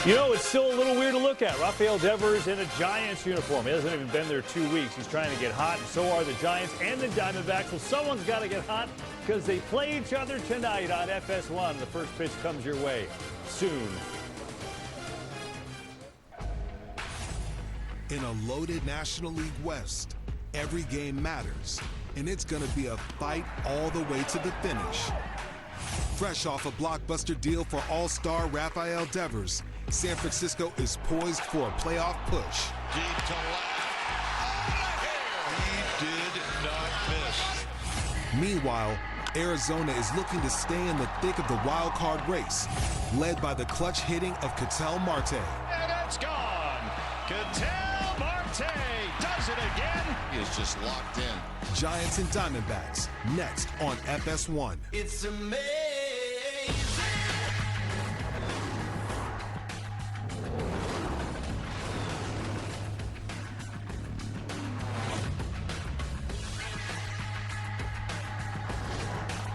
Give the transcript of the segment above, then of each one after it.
You know, it's still a little weird to look at. Rafael Devers in a Giants uniform. He hasn't even been there 2 weeks. He's trying to get hot, and so are the Giants and the Diamondbacks. Well, someone's got to get hot because they play each other tonight on FS1. The first pitch comes your way soon. In a loaded National League West, every game matters, and it's going to be a fight all the way to the finish. Fresh off a blockbuster deal for All-Star Rafael Devers, San Francisco is poised for a playoff push. Deep to left. He did not miss. Meanwhile, Arizona is looking to stay in the thick of the wild card race, led by the clutch hitting of Ketel Marte. And it's gone. Ketel Marte does it again. He is just locked in. Giants and Diamondbacks, next on FS1. It's amazing.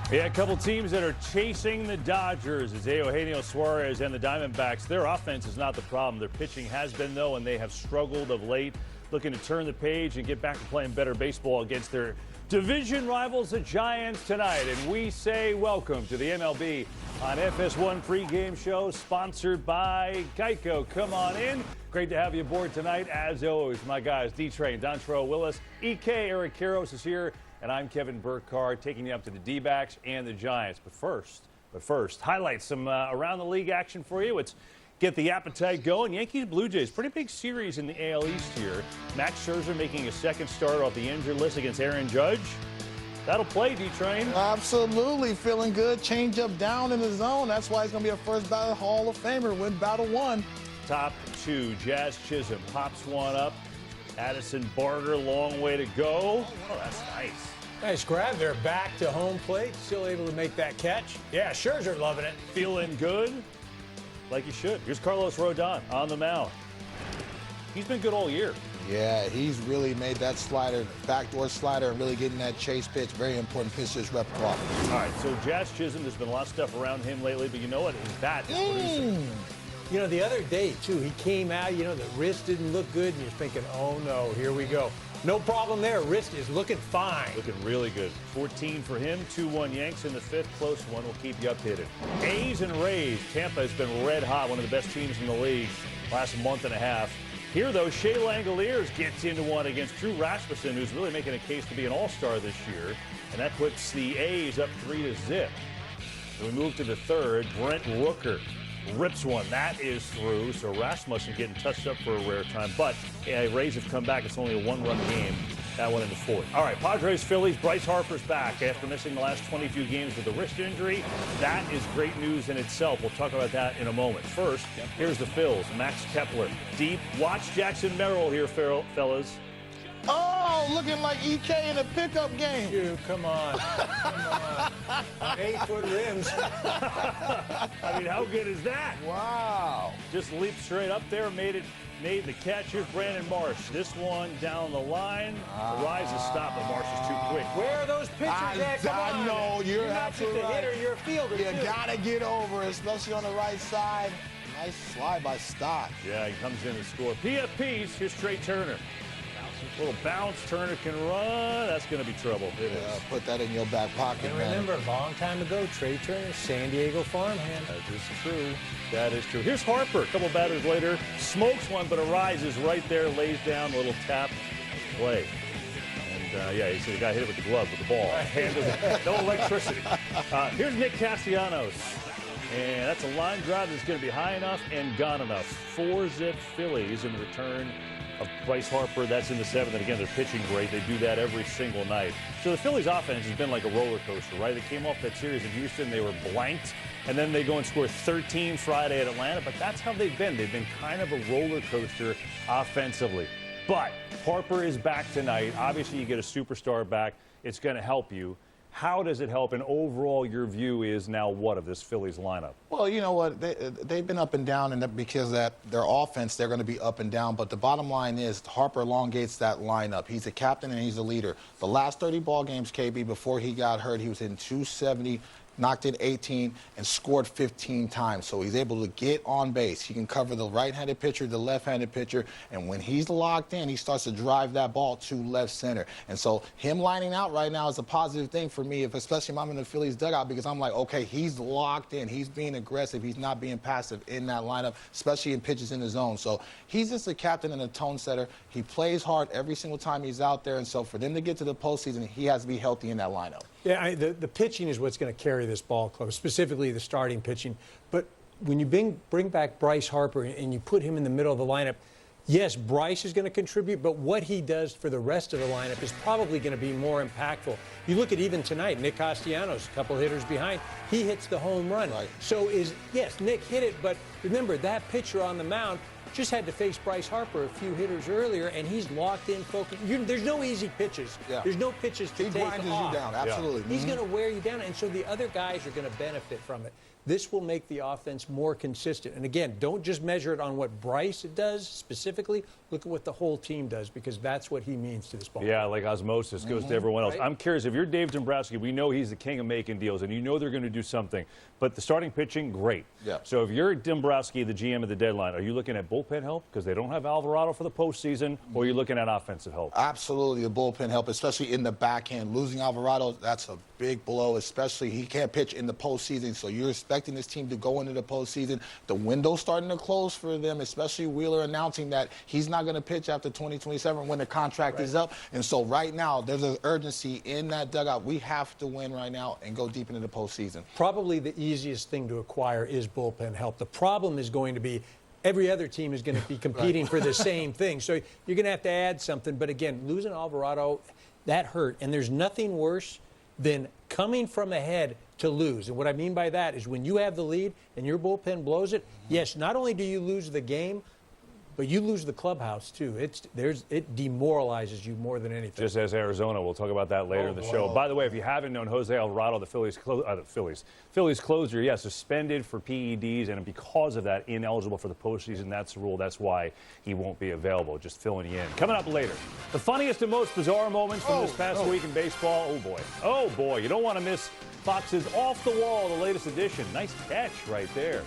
Yeah, a couple teams that are chasing the Dodgers. It's Eugenio Suarez and the Diamondbacks. Their offense is not the problem. Their pitching has been, though, and they have struggled of late, looking to turn the page and get back to playing better baseball against their division rivals, the Giants, tonight. And we say welcome to the MLB on FS1 pregame show, sponsored by Geico. Come on in. Great to have you aboard tonight. As always, my guys, D-Train, Dontrell Willis, EK, Eric Karros is here. And I'm Kevin Burkhardt, taking you up to the D-backs and the Giants. But first, highlight some around the league action for you. Let's get the appetite going. Yankees Blue Jays, pretty big series in the AL East here. Max Scherzer making a second start off the injured list against Aaron Judge. That'll play, D-Train. Absolutely, feeling good. Change up down in the zone. That's why he's going to be a first ballot Hall of Famer. Win battle one. Top two, Jazz Chisholm pops one up. Addison Barger, long way to go. Oh, that's nice. Nice grab there, back to home plate. Still able to make that catch. Yeah, Scherzer loving it. Feeling good, like he should. Here's Carlos Rodon on the mound. He's been good all year. Yeah, he's really made that slider, backdoor slider, and really getting that chase pitch. Very important pitch to his repertoire. All right, so Jazz Chisholm, there's been a lot of stuff around him lately, but you know what? His bat is producing. You know, the other day, too, he came out, you know, the wrist didn't look good, and you're thinking, oh, no, here we go. No problem there. Wrist is looking fine. Looking really good. 14 for him, 2-1 Yanks in the fifth. Close one. We'll keep you updated. A's and Rays. Tampa has been red hot, one of the best teams in the league last month and a half. Here, though, Shea Langoliers gets into one against Drew Rasmussen, who's really making a case to be an all-star this year. And that puts the A's up 3-0. We move to the third. Brent Rooker rips one. That is through. So Rasmussen getting touched up for a rare time. But Rays have come back. It's only a one-run game. That one in the fourth. All right, Padres, Phillies. Bryce Harper's back after missing the last 22 games with a wrist injury. That is great news in itself. We'll talk about that in a moment. First, here's the Phils. Max Kepler. Deep. Watch Jackson Merrill here, fellas. Oh, looking like EK in a pickup game. Dude, come on. Come on. 8-foot rims. I mean, how good is that? Wow. Just leaped straight up there, made the catch. Here's Brandon Marsh. This one down the line. The rise is stopped, but Marsh is too quick. Where are those pitchers at? Come on. I know, you're absolutely not just a hitter, you're a fielder, You too. gotta get over, especially on the right side. Nice slide by Stott. Yeah, he comes in to score. PFPs. Here's Trey Turner. Little bounce, Turner can run. That's going to be trouble. It is. Put that in your back pocket, And man. remember, a long time ago, Trey Turner, San Diego farmhand. That is true. That is true. Here's Harper. A couple batters later. Smokes one, but arises right there. Lays down. A little tap. Play. And, yeah, you see the guy hit it with the glove, with the ball. No electricity. Here's Nick Castellanos. And that's a line drive that's going to be high enough and gone enough. 4-zip Phillies in the return of Bryce Harper. That's in the seventh. And again, they're pitching great. They do that every single night. So the Phillies offense has been like a roller coaster, right? They came off that series in Houston. They were blanked. And then they go and score 13 Friday at Atlanta. But that's how they've been. They've been kind of a roller coaster offensively. But Harper is back tonight. Obviously, you get a superstar back. It's going to help you. How does it help? And overall, your view is now what of this Phillies lineup? Well, you know what? They've been up and down, and because that their offense, they're going to be up and down. But the bottom line is Harper elongates that lineup. He's a captain and he's a leader. The last 30 ball games, KB, before he got hurt, he was in 270. knocked in 18, and scored 15 times. So he's able to get on base. He can cover the right-handed pitcher, the left-handed pitcher, and when he's locked in, he starts to drive that ball to left center. And so him lining out right now is a positive thing for me, especially if I'm in the Phillies dugout, because I'm like, okay, he's locked in. He's being aggressive. He's not being passive in that lineup, especially in pitches in the zone. So he's just a captain and a tone setter. He plays hard every single time he's out there, and so for them to get to the postseason, he has to be healthy in that lineup. Yeah, the pitching is what's going to carry this ball club, specifically the starting pitching. But when you bring back Bryce Harper and you put him in the middle of the lineup, yes, Bryce is going to contribute, but what he does for the rest of the lineup is probably going to be more impactful. You look at even tonight, Nick Castellanos, a couple hitters behind, he hits the home run. Right. So yes, Nick hit it, but remember, that pitcher on the mound just had to face Bryce Harper a few hitters earlier, and he's locked in, focused. There's no easy pitches. Yeah. There's no pitches to take off. He grinds you down, absolutely. Yeah. He's going to wear you down, and so the other guys are going to benefit from it. This will make the offense more consistent. And again, don't just measure it on what Bryce does specifically. Look at what the whole team does, because that's what he means to this ball. Yeah, like osmosis goes to everyone else. Right? I'm curious, if you're Dave Dombrowski, we know he's the king of making deals, and you know they're going to do something. But the starting pitching, great. Yeah. So if you're Dombrowski, the GM of the deadline, are you looking at bullpen help because they don't have Alvarado for the postseason, or are you looking at offensive help? Absolutely, the bullpen help, especially in the backhand. Losing Alvarado, that's a big blow, especially he can't pitch in the postseason, so you're expecting this team to go into the postseason. The window's starting to close for them, especially Wheeler announcing that he's not going to pitch after 2027 when the contract is up. And so right now, there's an urgency in that dugout. We have to win right now and go deep into the postseason. Probably the easiest thing to acquire is bullpen help. The problem is going to be every other team is going to be competing for the same thing. So you're going to have to add something. But again, losing Alvarado, that hurt. And there's nothing worse than coming from ahead to lose. And what I mean by that is when you have the lead and your bullpen blows it, yes, not only do you lose the game, but you lose the clubhouse, too. It demoralizes you more than anything. Just as Arizona. We'll talk about that later in the show. By the way, if you haven't known, Jose Alvarado, the Phillies closer, suspended for PEDs, and because of that, ineligible for the postseason. That's the rule. That's why he won't be available. Just filling you in. Coming up later, the funniest and most bizarre moments from this past week in baseball. Oh, boy. Oh, boy. You don't want to miss Fox's Off the Wall, the latest edition. Nice catch right there.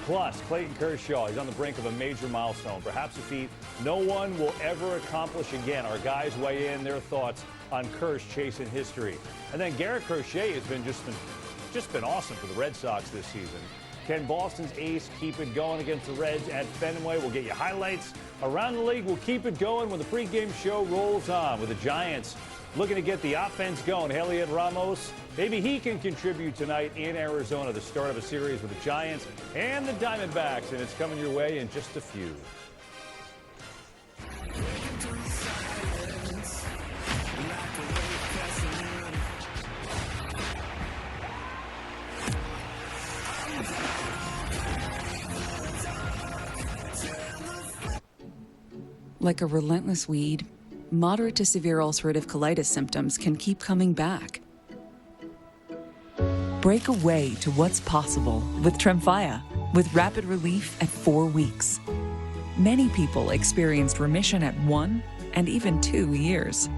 Plus, Clayton Kershaw, he's on the brink of a major milestone, perhaps a feat no one will ever accomplish again. Our guys weigh in their thoughts on Kersh chasing history. And then Garrett Crochet has just been awesome for the Red Sox this season. Can Boston's ace keep it going against the Reds at Fenway? We'll get you highlights around the league. We'll keep it going when the pregame show rolls on with the Giants looking to get the offense going. Heliot Ramos, maybe he can contribute tonight in Arizona, the start of a series with the Giants and the Diamondbacks, and it's coming your way in just a few. Like a relentless weed, moderate to severe ulcerative colitis symptoms can keep coming back. Break away to what's possible with Tremfya, with rapid relief at 4 weeks. Many people experienced remission at 1 and even 2 years.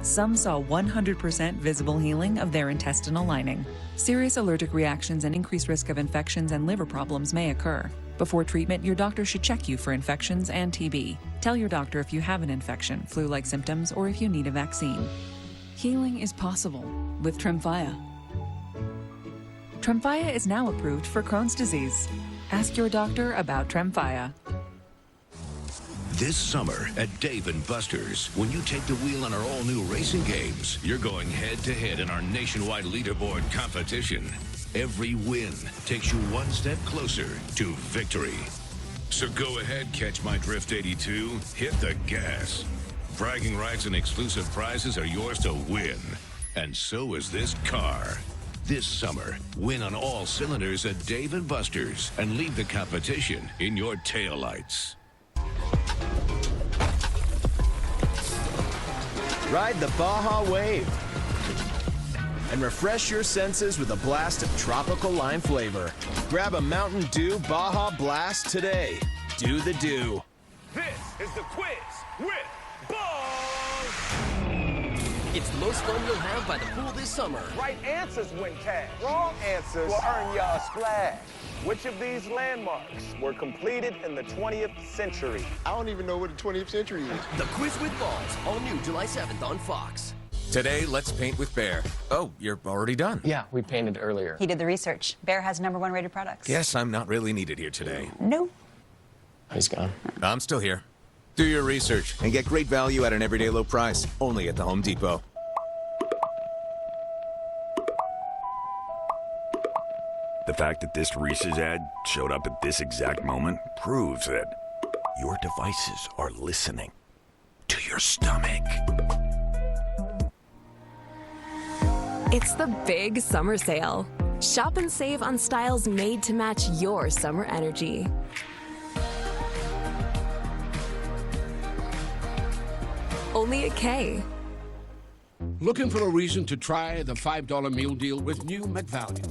Some saw 100% visible healing of their intestinal lining. Serious allergic reactions and increased risk of infections and liver problems may occur. Before treatment, your doctor should check you for infections and TB. Tell your doctor if you have an infection, flu-like symptoms, or if you need a vaccine. Healing is possible with Tremfya. Tremfya is now approved for Crohn's disease. Ask your doctor about Tremfya. This summer at Dave & Buster's, when you take the wheel on our all-new racing games, you're going head-to-head in our nationwide leaderboard competition. Every win takes you one step closer to victory. So go ahead, catch my Drift 82, hit the gas. Bragging rights and exclusive prizes are yours to win. And so is this car. This summer, win on all cylinders at Dave & Buster's and leave the competition in your taillights. Ride the Baja Wave and refresh your senses with a blast of tropical lime flavor. Grab a Mountain Dew Baja Blast today. Do the do. This is the quiz with balls. It's the most fun you'll have by the pool this summer. Right answers win cash. Wrong answers will earn you a splash. Which of these landmarks were completed in the 20th century? I don't even know what the 20th century is. The Quiz with Balls, all new July 7th on Fox. Today, let's paint with Bear. Oh, you're already done. Yeah, we painted earlier. He did the research. Bear has #1 rated products. Guess I'm not really needed here today. No. He's gone. I'm still here. Do your research and get great value at an everyday low price. Only at the Home Depot. The fact that this Reese's ad showed up at this exact moment proves that your devices are listening to your stomach. It's the big summer sale. Shop and save on styles made to match your summer energy. Only at Kay. Looking for a reason to try the $5 meal deal with new McValue?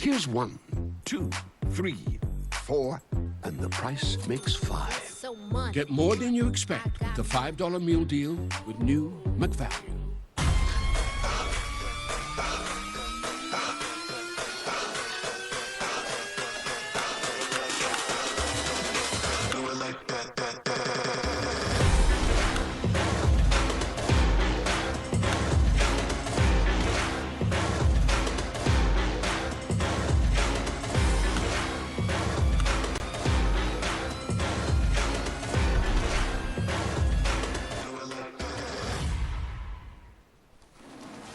Here's 1, 2, 3, 4, and the price makes 5. So much. Get more than you expect with the $5 meal deal with new McValue.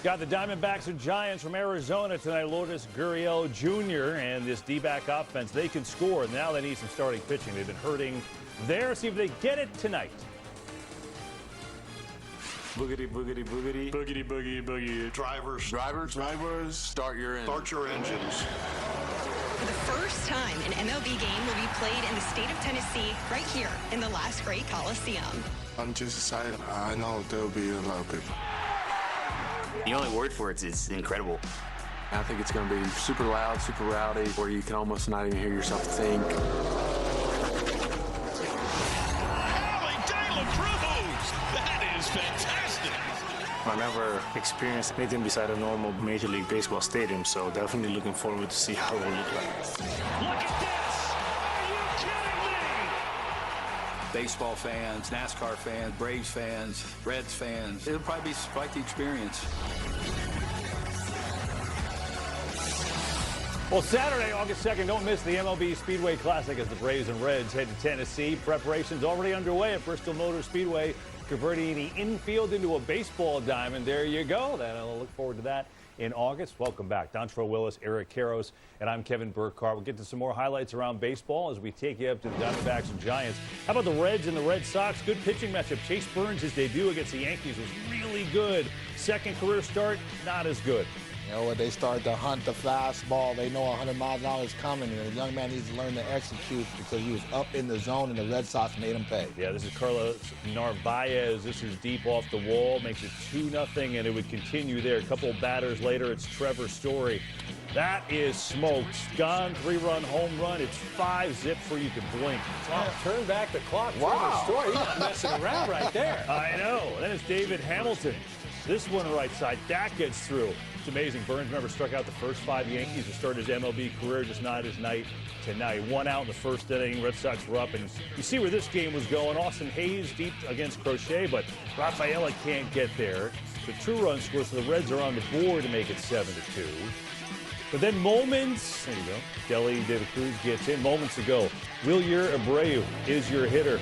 Got the Diamondbacks and Giants from Arizona tonight. Lourdes Gurriel Jr. and this D-back offense, they can score. Now they need some starting pitching. They've been hurting there. See if they get it tonight. Boogity, boogity, boogity. Boogity, boogity, boogie. Drivers, start your engines. start your engines. For the first time, an MLB game will be played in the state of Tennessee right here in the last great Coliseum. I'm just excited. I know there'll be a lot of people. The only word for it is incredible. I think it's going to be super loud, super rowdy, where you can almost not even hear yourself think. That is fantastic. I never experienced anything beside a normal Major League Baseball stadium, so definitely looking forward to see how it will look like. Look at this! Are you kidding me? Baseball fans, NASCAR fans, Braves fans, Reds fans. It'll probably be quite the experience. Well, Saturday, August 2nd, don't miss the MLB Speedway Classic as the Braves and Reds head to Tennessee. Preparations already underway at Bristol Motor Speedway, converting the infield into a baseball diamond. There you go. Then I'll look forward to that in August. Welcome back. Dontrell Willis, Eric Karros, and I'm Kevin Burkhardt. We'll get to some more highlights around baseball as we take you up to the Diamondbacks and Giants. How about the Reds and the Red Sox? Good pitching matchup. Chase Burns, his debut against the Yankees was really good. Second career start, not as good. You know, when they start to hunt the fastball, they know 100 miles an hour is coming, and the young man needs to learn to execute because he was up in the zone, and the Red Sox made him pay. Yeah, this is Carlos Narvaez. This is deep off the wall, makes it 2-0, and it would continue there. A couple of batters later, it's Trevor Story. That is smoked. Gone, 3-run home run. It's 5-zip before you can blink. Oh, turn back the clock. Wow. Trevor Story, he's not messing around right there. I know. Then it's David Hamilton. This one right side, that gets through. It's amazing. Burns, remember, struck out the first 5 Yankees to start his MLB career, just not his night tonight. 1 out in the first inning. Red Sox were up, and you see where this game was going. Austin Hayes deep against Crochet, but Rafaela can't get there. The 2-run score, so the Reds are on the board to make it 7-2. But then moments, there you go, Deli De La Cruz gets in moments ago. Wilyer Abreu is your hitter.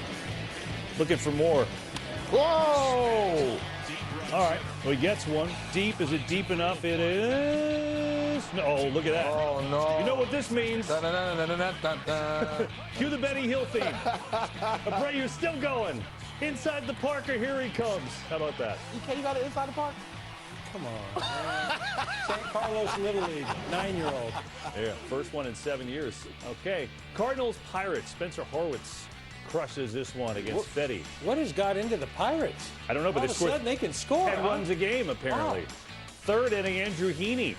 Looking for more. Whoa! All right, well, he gets one. Deep, is it deep enough? It is. No, look at that. Oh, no. You know what this means. Cue the Benny Hill theme. Abreu's still going. Inside the Parker, here he comes. How about that? You got it inside the park? Come on, man. St. Carlos Little League, 9-year-old. Yeah, first one in 7 years. Okay, Cardinals Pirates. Spencer Horwitz crushes this one against Fetty. What has got into the Pirates? I don't know, but all they of a scored sudden they can score. 10 runs a game, apparently. Wow. Third inning, Andrew Heaney.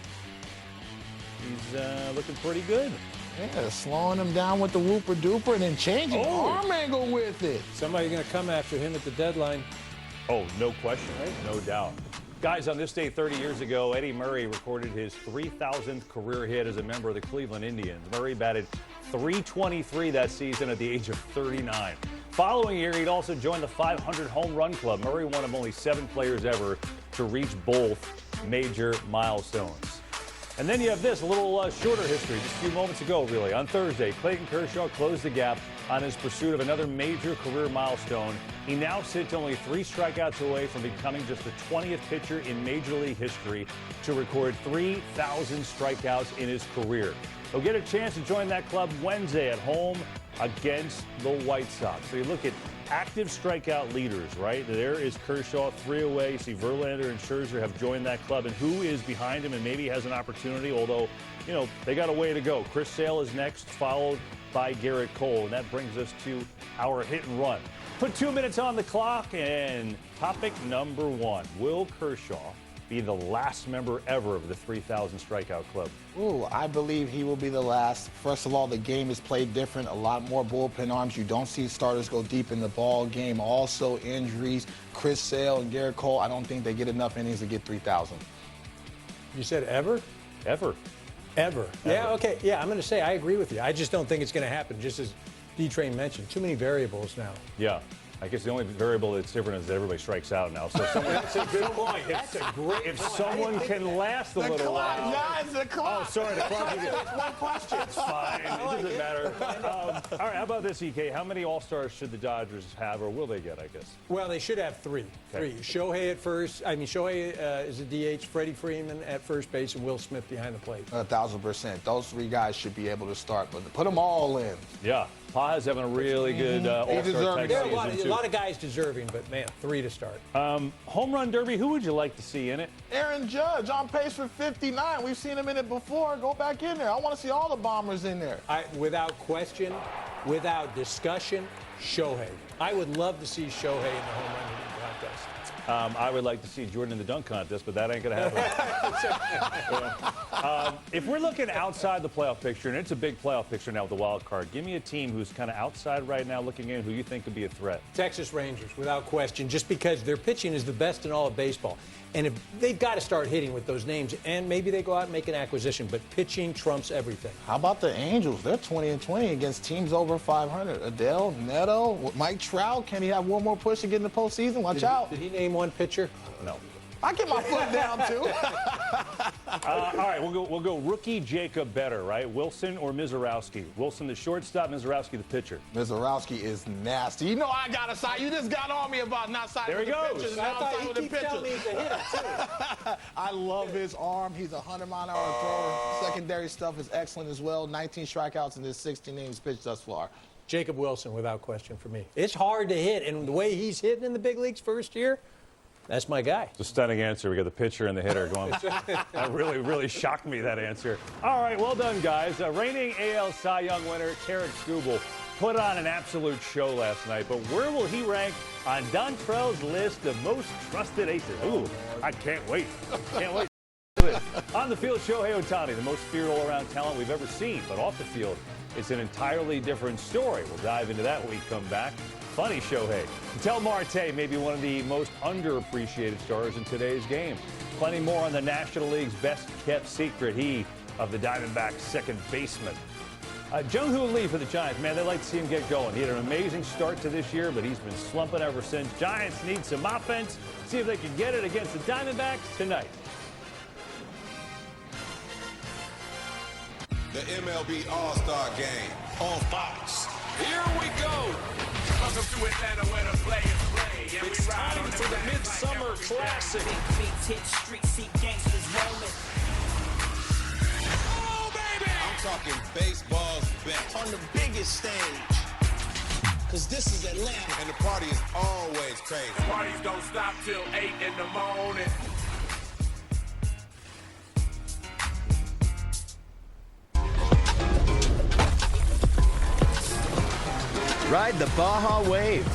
He's looking pretty good. Yeah, slowing him down with the whooper-duper and then changing the arm angle with it. Somebody's going to come after him at the deadline. Oh, no question, right? No doubt. Guys, on this day 30 years ago, Eddie Murray recorded his 3,000th career hit as a member of the Cleveland Indians. Murray batted .323 that season at the age of 39. Following year, he'd also joined the 500 home run club. Murray, one of only 7 players ever to reach both major milestones. And then you have this, a little shorter history, just a few moments ago, really. On Thursday, Clayton Kershaw closed the gap on his pursuit of another major career milestone. He now sits only 3 strikeouts away from becoming just the 20th pitcher in Major League history to record 3,000 strikeouts in his career. He'll get a chance to join that club Wednesday at home against the White Sox. So you look at active strikeout leaders, right? There is Kershaw, 3 away. You see Verlander and Scherzer have joined that club. And who is behind him and maybe has an opportunity, although, you know, they got a way to go. Chris Sale is next, followed by Garrett Cole. And that brings us to our hit and run. Put 2 minutes on the clock, and topic number 1. Will Kershaw be the last member ever of the 3,000 strikeout club? Ooh, I believe he will be the last. First of all, the game is played different. A lot more bullpen arms. You don't see starters go deep in the ball game. Also, injuries. Chris Sale and Garrett Cole, I don't think they get enough innings to get 3,000. You said ever? Ever. Ever. Yeah, okay. Yeah, I'm going to say I agree with you. I just don't think it's going to happen, just as D-Train mentioned. Too many variables now. Yeah. I guess the only variable that's different is that everybody strikes out now. So someone, that's a good point. That's a great If someone can last a little while. Guys, the clock. Oh, sorry, the clock. It's one question. It's fine. It doesn't matter. All right, how about this, EK? How many All-Stars should the Dodgers have, or will they get, I guess? Well, they should have 3. Okay. 3. Shohei at first. I mean, Shohei is a DH, Freddie Freeman at first base, and Will Smith behind the plate. 1,000%. Those 3 guys should be able to start, but put them all in. Yeah. Pa's having a really good All-Star type There are season, a lot of guys deserving, but, man, 3 to start. Home run derby, who would you like to see in it? Aaron Judge on pace for 59. We've seen him in it before. Go back in there. I want to see all the bombers in there. Without question, without discussion, Shohei. I would love to see Shohei in the home run hitting contest. I would like to see Jordan in the dunk contest, but that ain't going to happen. If we're looking outside the playoff picture, and it's a big playoff picture now with the wild card, give me a team who's kind of outside right now looking in who you think could be a threat. Texas Rangers, without question, just because their pitching is the best in all of baseball. And if they've got to start hitting with those names, and maybe they go out and make an acquisition, but pitching trumps everything. How about the Angels? They're 20-20 against teams over 500. Adele, Neto, Mike Trout. Can he have one more push to get in the postseason? Watch out. Did he name one pitcher? No. I get my foot down, too. All right, we'll go rookie Jacob Better, right? Wilson or Mizorowski? Wilson the shortstop, Mizorowski the pitcher. Mizorowski is nasty. You know I got a side. You just got on me about not siding with the pitchers. There he goes. I thought he keeps telling me he's a hitter, too. I love his arm. He's a 100-mile-an-hour thrower. Secondary stuff is excellent as well. 19 strikeouts in his 16 innings pitched thus far. Jacob Wilson, without question for me. It's hard to hit, and the way he's hitting in the big leagues first year, that's my guy. It's a stunning answer. We got the pitcher and the hitter going. That really shocked me, that answer. All right, well done, guys. Reigning AL Cy Young winner, Tarek Skubal, put on an absolute show last night. But where will he rank on Dontrell's list of most trusted aces? Ooh, I can't wait. Can't wait. On the field, Shohei Ohtani, the most feared all-around talent we've ever seen. But off the field, it's an entirely different story. We'll dive into that when we come back. Funny Shohei. Ketel Marte may be one of the most underappreciated stars in today's game. Plenty more on the National League's best-kept secret. He of the Diamondbacks' second baseman. Jung-Hoo Lee for the Giants. Man, they'd like to see him get going. He had an amazing start to this year, but he's been slumping ever since. Giants need some offense. See if they can get it against the Diamondbacks tonight. The MLB All-Star Game on Fox. Here we go. Welcome to Atlanta where the players play. And it's time for the Midsummer Classic. Hit street seat gangsters rolling. Oh, baby! I'm talking baseball's best. On the biggest stage. Because this is Atlanta. And the party is always crazy. Parties don't stop till 8 in the morning. Ride the Baja Wave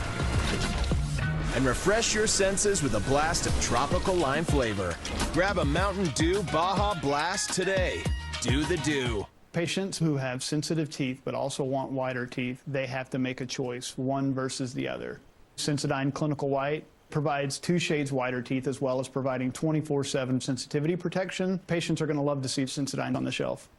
and refresh your senses with a blast of tropical lime flavor. Grab a Mountain Dew Baja Blast today. Do the Dew. Patients who have sensitive teeth but also want whiter teeth, they have to make a choice, one versus the other. Sensodyne Clinical White provides 2 shades wider teeth as well as providing 24/7 sensitivity protection. Patients are going to love to see Sensodyne on the shelf.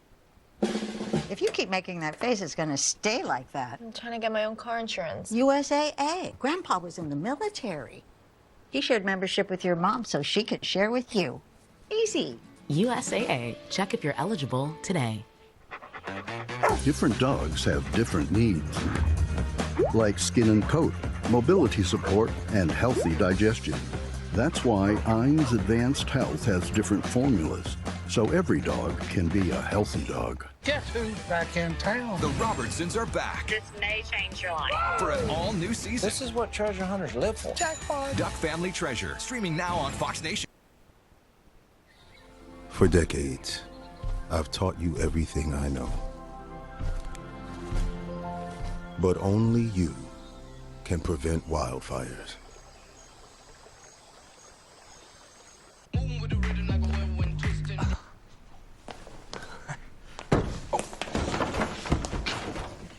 If you keep making that face, it's going to stay like that. I'm trying to get my own car insurance. USAA. Grandpa was in the military. He shared membership with your mom so she could share with you. Easy. USAA. Check if you're eligible today. Different dogs have different needs, like skin and coat, mobility support, and healthy digestion. That's why Ein's Advanced Health has different formulas, so every dog can be a healthy dog. Guess who's back in town? The Robertsons are back This may change your life. for an all-new season. This is what treasure hunters live for. Jackpot. Duck Family Treasure, streaming now on Fox Nation. For decades, I've taught you everything I know. But only you can prevent wildfires.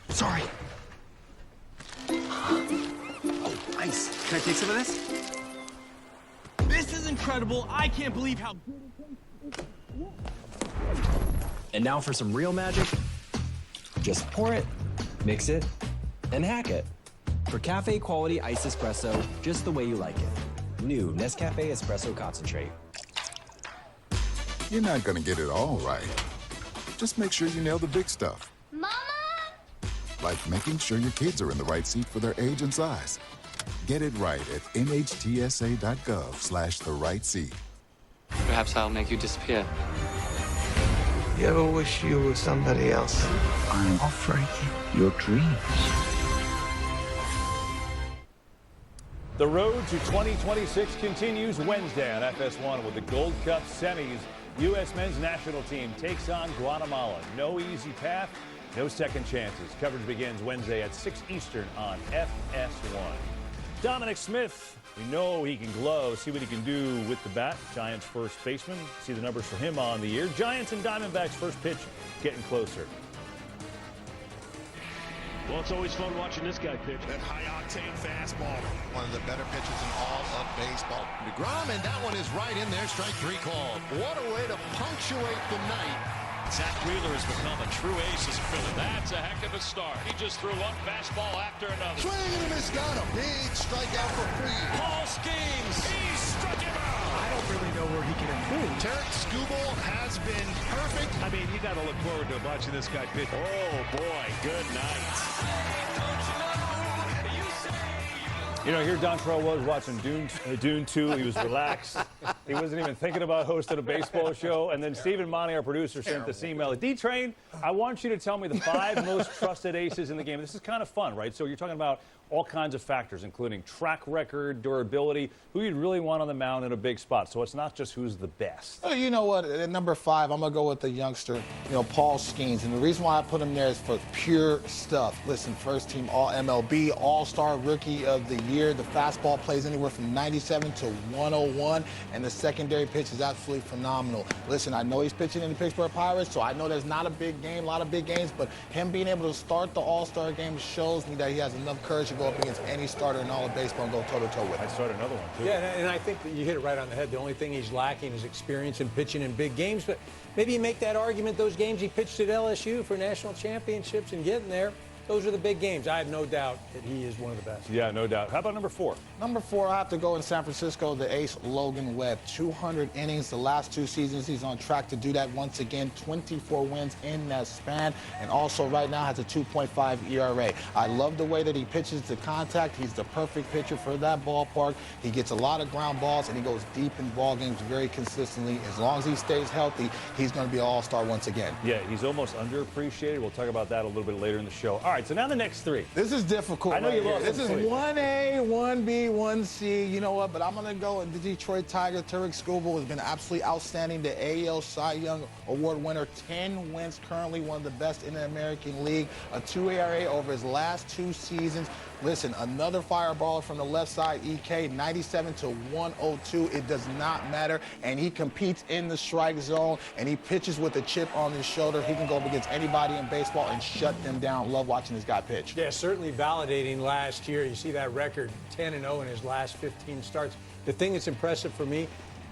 Sorry. Oh, ice. Can I take some of this? This is incredible. I can't believe how good it is. And now for some real magic. Just pour it, mix it, and hack it. For cafe quality iced espresso, just the way you like it. New Nescafe Espresso Concentrate. You're not gonna get it all right. Just make sure you nail the big stuff. Mama! Like making sure your kids are in the right seat for their age and size. Get it right at nhtsa.gov/the right seat. Perhaps I'll make you disappear. You ever wish you were somebody else? I'm offering you your dreams. The road to 2026 continues Wednesday on FS1 with the Gold Cup semis. U.S. men's national team takes on Guatemala. No easy path, no second chances. Coverage begins Wednesday at 6 Eastern on FS1. Dominic Smith, we know he can glove. See what he can do with the bat. Giants first baseman. See the numbers for him on the year. Giants and Diamondbacks first pitch getting closer. Well, it's always fun watching this guy pitch. That high-octane fastball. One of the better pitchers in all of baseball. DeGrom, and that one is right in there. Strike 3 called. What a way to punctuate the night. Zach Wheeler has become a true ace as a Philly. That's a heck of a start. He just threw one fastball after another. Swing and a miss, got a big strikeout for free. Paul Skeens, he struck him out. I don't really know where he can improve. Tarek Skubal has been perfect. I mean, you got to look forward to watching this guy pitch. Oh, boy, good night. You know, here Dontrell was watching Dune 2. He was relaxed. He wasn't even thinking about hosting a baseball show. And then Stephen Monty, our producer, sent this email. D-Train, I want you to tell me the 5 most trusted aces in the game. This is kind of fun, right? So you're talking about all kinds of factors, including track record, durability, who you'd really want on the mound in a big spot. So it's not just who's the best. Well, you know what? At number 5, I'm going to go with the youngster, Paul Skeens. And the reason why I put him there is for pure stuff. Listen, first team All-MLB, All-Star Rookie of the Year. The fastball plays anywhere from 97 to 101, and the secondary pitch is absolutely phenomenal. Listen, I know he's pitching in the Pittsburgh Pirates, so I know there's not a big game, a lot of big games, but him being able to start the All-Star game shows me that he has enough courage to go up against any starter in all of baseball and go toe-to-toe with him. I'd start another one, too. Yeah, and I think that you hit it right on the head. The only thing he's lacking is experience in pitching in big games, but maybe you make that argument those games he pitched at LSU for national championships and getting there. Those are the big games. I have no doubt that he is one of the best. Yeah, no doubt. How about number 4? Number 4, I have to go in San Francisco, the ace, Logan Webb. 200 innings the last 2 seasons. He's on track to do that once again. 24 wins in that span. And also right now has a 2.5 ERA. I love the way that he pitches to contact. He's the perfect pitcher for that ballpark. He gets a lot of ground balls, and he goes deep in ball games very consistently. As long as he stays healthy, he's going to be an all-star once again. Yeah, he's almost underappreciated. We'll talk about that a little bit later in the show. All right, so now the next 3. This is difficult. I know you lost. This is 1A, 1B, 1C. You know what? But I'm going to go with the Detroit Tiger. Tarek Skubal has been absolutely outstanding. The AL Cy Young Award winner. 10 wins, currently one of the best in the American League. A 2 ERA over his last 2 seasons. Listen, another fireballer from the left side, EK, 97 to 102. It does not matter. And he competes in the strike zone, and he pitches with a chip on his shoulder. He can go up against anybody in baseball and shut them down. Love watching watching this guy pitch. Yeah, certainly validating last year. You see that record, 10-0 in his last 15 starts. The thing that's impressive for me,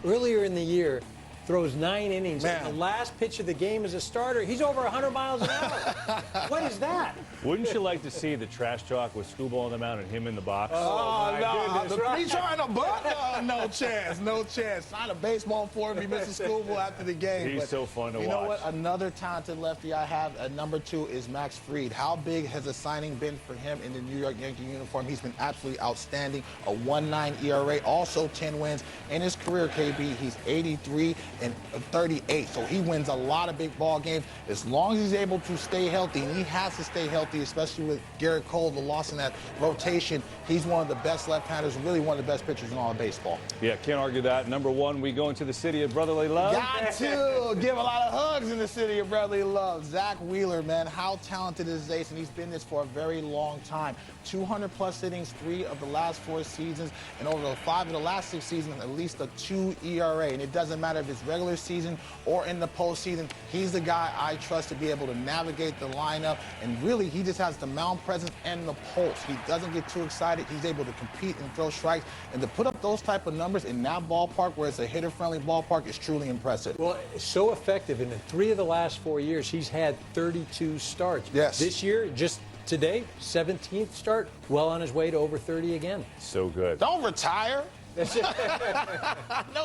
earlier in the year, throws 9 innings. And the last pitch of the game as a starter, he's over 100 miles an hour. What is that? Wouldn't you like to see the trash talk with Scooble on the mound and him in the box? Oh, no. goodness, right? He's trying to butt? No chance. No chance. Sign a baseball for him. He misses Scooble after the game. He's so fun to watch. You know what? Another talented lefty I have at number 2 is Max Fried. How big has a signing been for him in the New York Yankee uniform? He's been absolutely outstanding. A 1.9 ERA, also 10 wins. In his career, KB, he's 83 and 38. So he wins a lot of big ball games. As long as he's able to stay healthy, and he has to stay healthy, especially with Garrett Cole, the loss in that rotation. He's one of the best left-handers, really one of the best pitchers in all of baseball. Yeah, can't argue that. Number 1, we go into the city of brotherly love. Got to give a lot of hugs in the city of brotherly love. Zach Wheeler, man, how talented is Ace? And he's been this for a very long time. 200-plus innings, 3 of the last 4 seasons, and over the 5 of the last 6 seasons, at least a 2 ERA. And it doesn't matter if it's regular season or in the postseason. He's the guy I trust to be able to navigate the lineup. And really, he just has the mound presence and the pulse. He doesn't get too excited. He's able to compete and throw strikes. And to put up those type of numbers in that ballpark where it's a hitter-friendly ballpark is truly impressive. Well, so effective. In 3 of the last 4 years, he's had 32 starts. Yes. This year, just today, 17th start, well on his way to over 30 again. So good. Don't retire. No,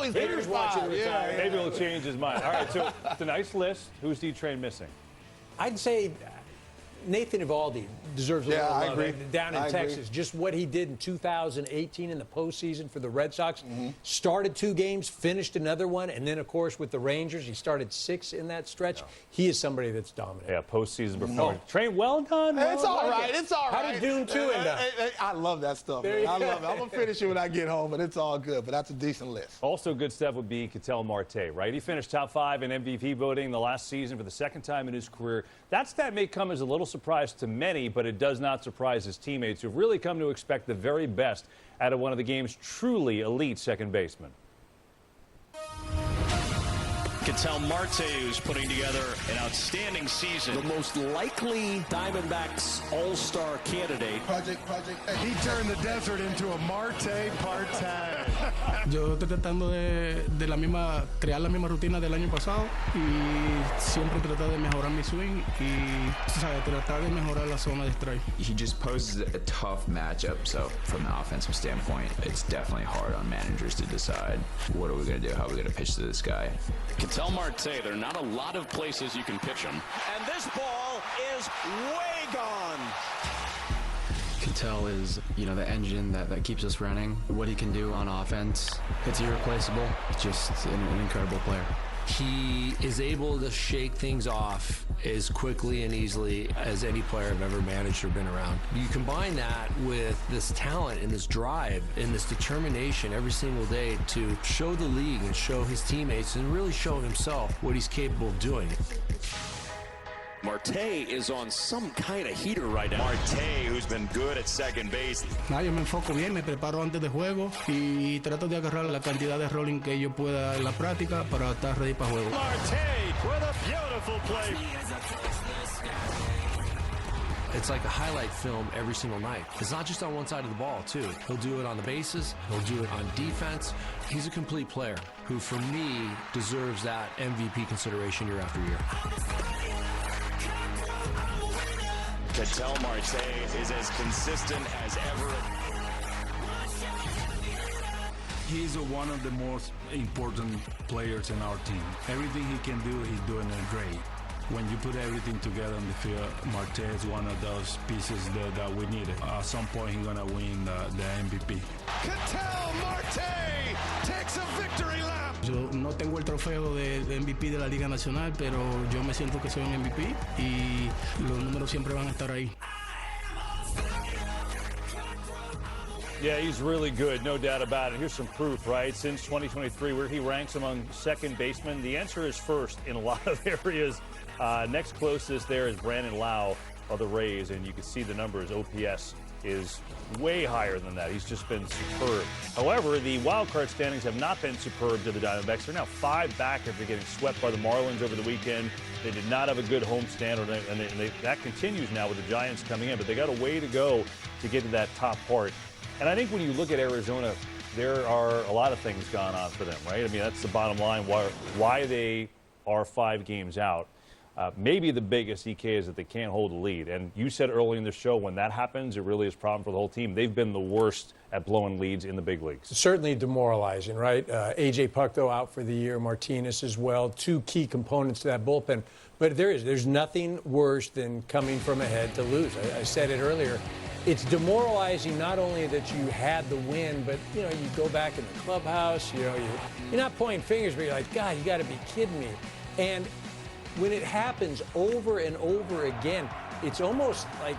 he's Haters watching retired. retire. Maybe he'll change his mind. All right, so it's a nice list. Who's D-Train missing? I'd say Nathan Eovaldi deserves a little I love agree. down in I Texas. agree. Just what he did in 2018 in the postseason for the Red Sox. Started 2 games, finished another one, and then, of course, with the Rangers, he started 6 in that stretch. He is somebody that's dominant. Yeah, postseason performance. Train, well done. It's all right. It's all right. How did Dune 2 end up? I love that stuff, man. I love it. I'm going to finish it when I get home, but it's all good. But that's a decent list. Also good stuff would be Ketel Marte, right? He finished top 5 in MVP voting the last season for the 2nd time in his career. That stat may come as a little surprise to many, but it does not surprise his teammates who've really come to expect the very best out of one of the game's truly elite second basemen. Ketel Marte, who's putting together an outstanding season. The most likely Diamondbacks all-star candidate. He turned the desert into a Marte part-time. Yo estoy tratando de crear la misma rutina del año pasado y siempre tratar de mejorar mi swing y tratar de mejorar la zona de strike. He just poses a tough matchup, so from an offensive standpoint, it's definitely hard on managers to decide what are we going to do, how are we going to pitch to this guy. Ketel Marte, there are not a lot of places you can pitch him. And this ball is way gone. Ketel is, the engine that keeps us running. What he can do on offense, it's irreplaceable. It's just an incredible player. He is able to shake things off as quickly and easily as any player I've ever managed or been around. You combine that with this talent and this drive and this determination every single day to show the league and show his teammates and really show himself what he's capable of doing. Marte is on some kind of heater right now. Marte, who's been good at second base. Yo me enfoco bien, me preparo antes de juego y trato de agarrar la cantidad de rolling que yo pueda en la práctica para estar ready para juego. Marte with a beautiful play. It's like a highlight film every single night. It's not just on one side of the ball, too. He'll do it on the bases. He'll do it on defense. He's a complete player who, for me, deserves that MVP consideration year after year. Ketel Marte is as consistent as ever. He's one of the most important players in our team. Everything he can do, he's doing it great. When you put everything together on the field, Marte is one of those pieces that we needed. At some point, he's going to win the MVP. Ketel Marte takes a victory lap. Yo no tengo el trofeo de MVP de la Liga Nacional, pero yo me siento que soy un MVP y los números siempre van a estar ahí. Yeah, he's really good, no doubt about it. Here's some proof, right? Since 2023, where he ranks among second basemen, the answer is first in a lot of areas. Next closest there is Brandon Lau, of the Rays, and you can see the numbers. OPS is way higher than that. He's just been superb. However, the wild card standings have not been superb to the Diamondbacks. They're now 5 back after getting swept by the Marlins over the weekend. They did not have a good homestand, and that continues now with the Giants coming in. But they got a way to go to get to that top part. And I think when you look at Arizona, there are a lot of things gone on for them, right? I mean, that's the bottom line, why they are 5 games out. Maybe the biggest, EK, is that they can't hold a lead. And you said early in the show, when that happens, it really is a problem for the whole team. They've been the worst at blowing leads in the big leagues. Certainly demoralizing, right? A.J. Puck, though, out for the year. Martinez as well. 2 key components to that bullpen. But there's nothing worse than coming from ahead to lose. I said it earlier. It's demoralizing not only that you had the win, but, you go back in the clubhouse, you're not pointing fingers, but you're like, God, you got to be kidding me. And when it happens over and over again, it's almost like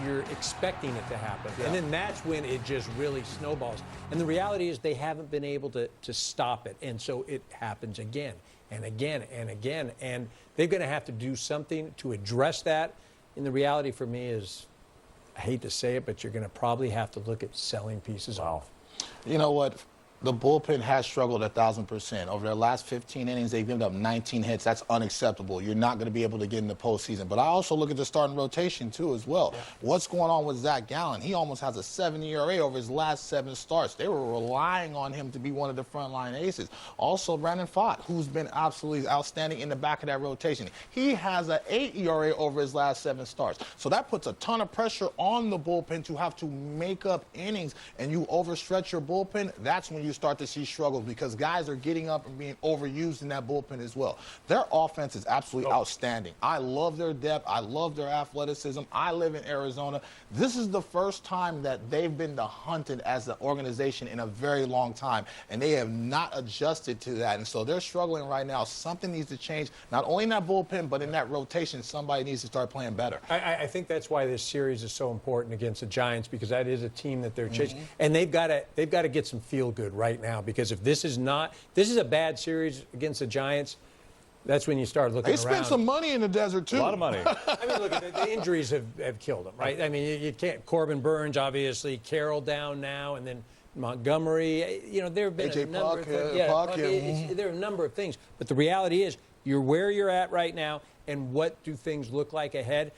you're expecting it to happen. Yeah. And then that's when it just really snowballs. And the reality is they haven't been able to stop it. And so it happens again and again and again. And they're going to have to do something to address that. And the reality for me is, I hate to say it, but you're going to probably have to look at selling pieces off. You know what? The bullpen has struggled 1,000%. Over their last 15 innings, they've given up 19 hits. That's unacceptable. You're not going to be able to get in the postseason. But I also look at the starting rotation, too, as well. Yeah. What's going on with Zach Gallen? He almost has a 7 ERA over his last 7 starts. They were relying on him to be one of the frontline aces. Also, Brandon Pfaadt, who's been absolutely outstanding in the back of that rotation. He has an 8 ERA over his last 7 starts. So that puts a ton of pressure on the bullpen to have to make up innings, and you overstretch your bullpen. That's when you start to see struggles, because guys are getting up and being overused in that bullpen as well. Their offense is absolutely outstanding. I love their depth. I love their athleticism. I live in Arizona. This is the first time that they've been hunted as an organization in a very long time, and they have not adjusted to that. And so they're struggling right now. Something needs to change, not only in that bullpen, but in that rotation. Somebody needs to start playing better. I think that's why this series is so important against the Giants, because that is a team that they're chasing. And they've got to get some feel good right now, because if this is a bad series against the Giants, that's when you start looking around. They spent some money in the desert, too. A lot of money. I mean, look, the injuries have killed them, right? I mean, you can't. Corbin Burns, obviously. Carroll down now, and then Montgomery. There have been a number of things. There are a number of things. But the reality is, you're where you're at right now, and what do things look like ahead?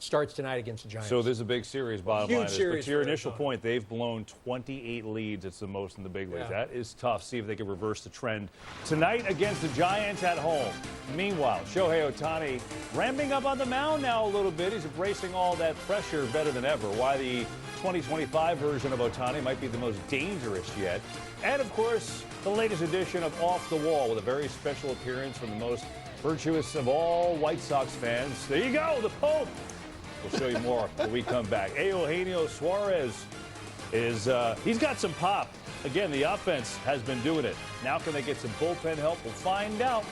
Starts tonight against the Giants. So this is a big series, bottom line. Huge series. But to your initial point, they've blown 28 leads. It's the most in the big leagues. Yeah. That is tough. See if they can reverse the trend tonight against the Giants at home. Meanwhile, Shohei Ohtani ramping up on the mound now a little bit. He's embracing all that pressure better than ever. Why the 2025 version of Ohtani might be the most dangerous yet. And, of course, the latest edition of Off the Wall with a very special appearance from the most virtuous of all White Sox fans. There you go, the Pope. We'll show you more when we come back. Eugenio Suarez he's got some pop. Again, the offense has been doing it. Now can they get some bullpen help? We'll find out.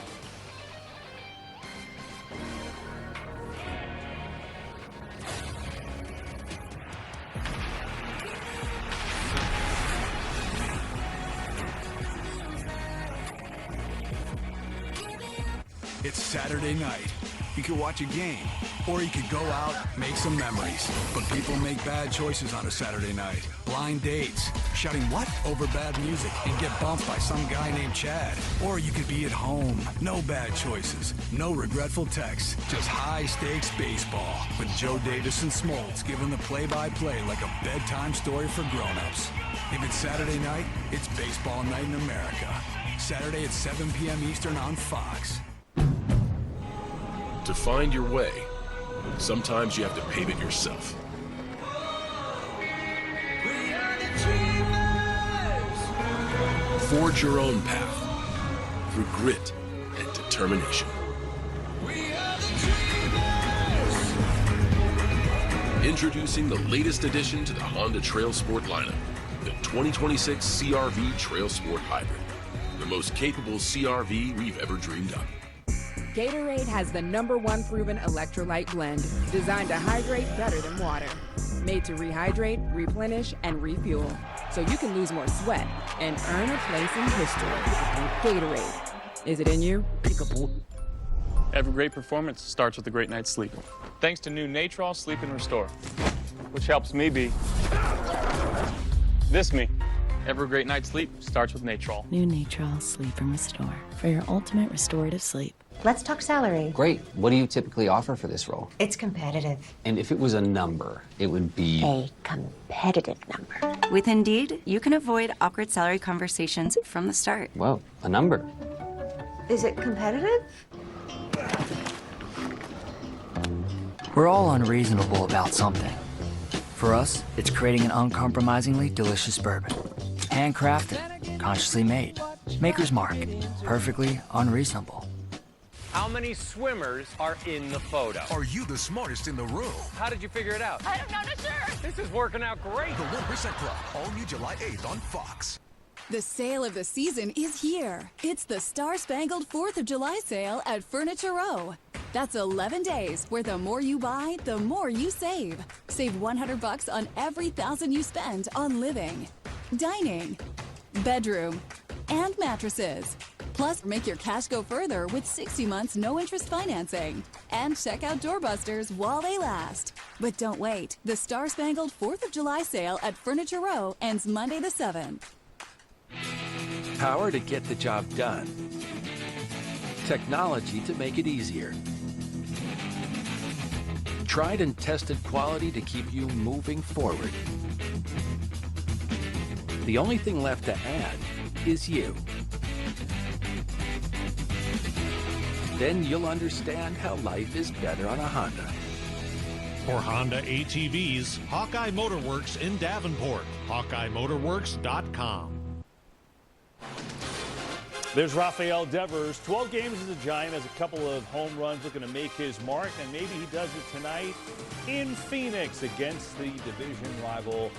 It's Saturday night. You could watch a game, or you could go out, make some memories. But people make bad choices on a Saturday night. Blind dates, shouting what over bad music and get bumped by some guy named Chad. Or you could be at home. No bad choices, no regretful texts, just high-stakes baseball with Joe Davis and Smoltz giving the play-by-play like a bedtime story for grown-ups. If it's Saturday night, it's baseball night in America. Saturday at 7 p.m. Eastern on Fox. To find your way, sometimes you have to pave it yourself. Forge your own path through grit and determination. Introducing the latest addition to the Honda Trail Sport lineup, the 2026 CR-V Trail Sport Hybrid, the most capable CR-V we've ever dreamed up. Gatorade has the #1 proven electrolyte blend, designed to hydrate better than water. Made to rehydrate, replenish, and refuel, so you can lose more sweat and earn a place in history. Gatorade. Is it in you? Every great performance starts with a great night's sleep. thanks to new Natrol Sleep and Restore, which helps me be this me. Every great night's sleep starts with Natrol. New Natrol Sleep and Restore for your ultimate restorative sleep. Let's talk salary. Great. What do you typically offer for this role? It's competitive. And if it was a number, it would be... A competitive number. With Indeed, you can avoid awkward salary conversations from the start. Well, a number. Is it competitive? We're all unreasonable about something. For us, it's creating an uncompromisingly delicious bourbon. Handcrafted, consciously made. Maker's Mark, perfectly unreasonable. How many swimmers are in the photo? Are you the smartest in the room? How did you figure it out? I don't know, no, sure. This is working out great. The 1% Club, all new July 8th on Fox. The sale of the season is here. It's the Star-Spangled 4th of July sale at Furniture Row. That's 11 days where the more you buy, the more you save. Save $100 on every $1,000 you spend on living, dining, bedroom, and mattresses. Plus, make your cash go further with 60 months no-interest financing. And check out doorbusters while they last. But don't wait. The Star-Spangled 4th of July sale at Furniture Row ends Monday the 7th. Power to get the job done. Technology to make it easier. Tried and tested quality to keep you moving forward. The only thing left to add is you. Then you'll understand how life is better on a Honda. For Honda ATVs, Hawkeye Motorworks in Davenport. HawkeyeMotorworks.com. There's Rafael Devers. 12 games as a Giant, has a couple of home runs, looking to make his mark, and maybe he does it tonight in Phoenix against the division rival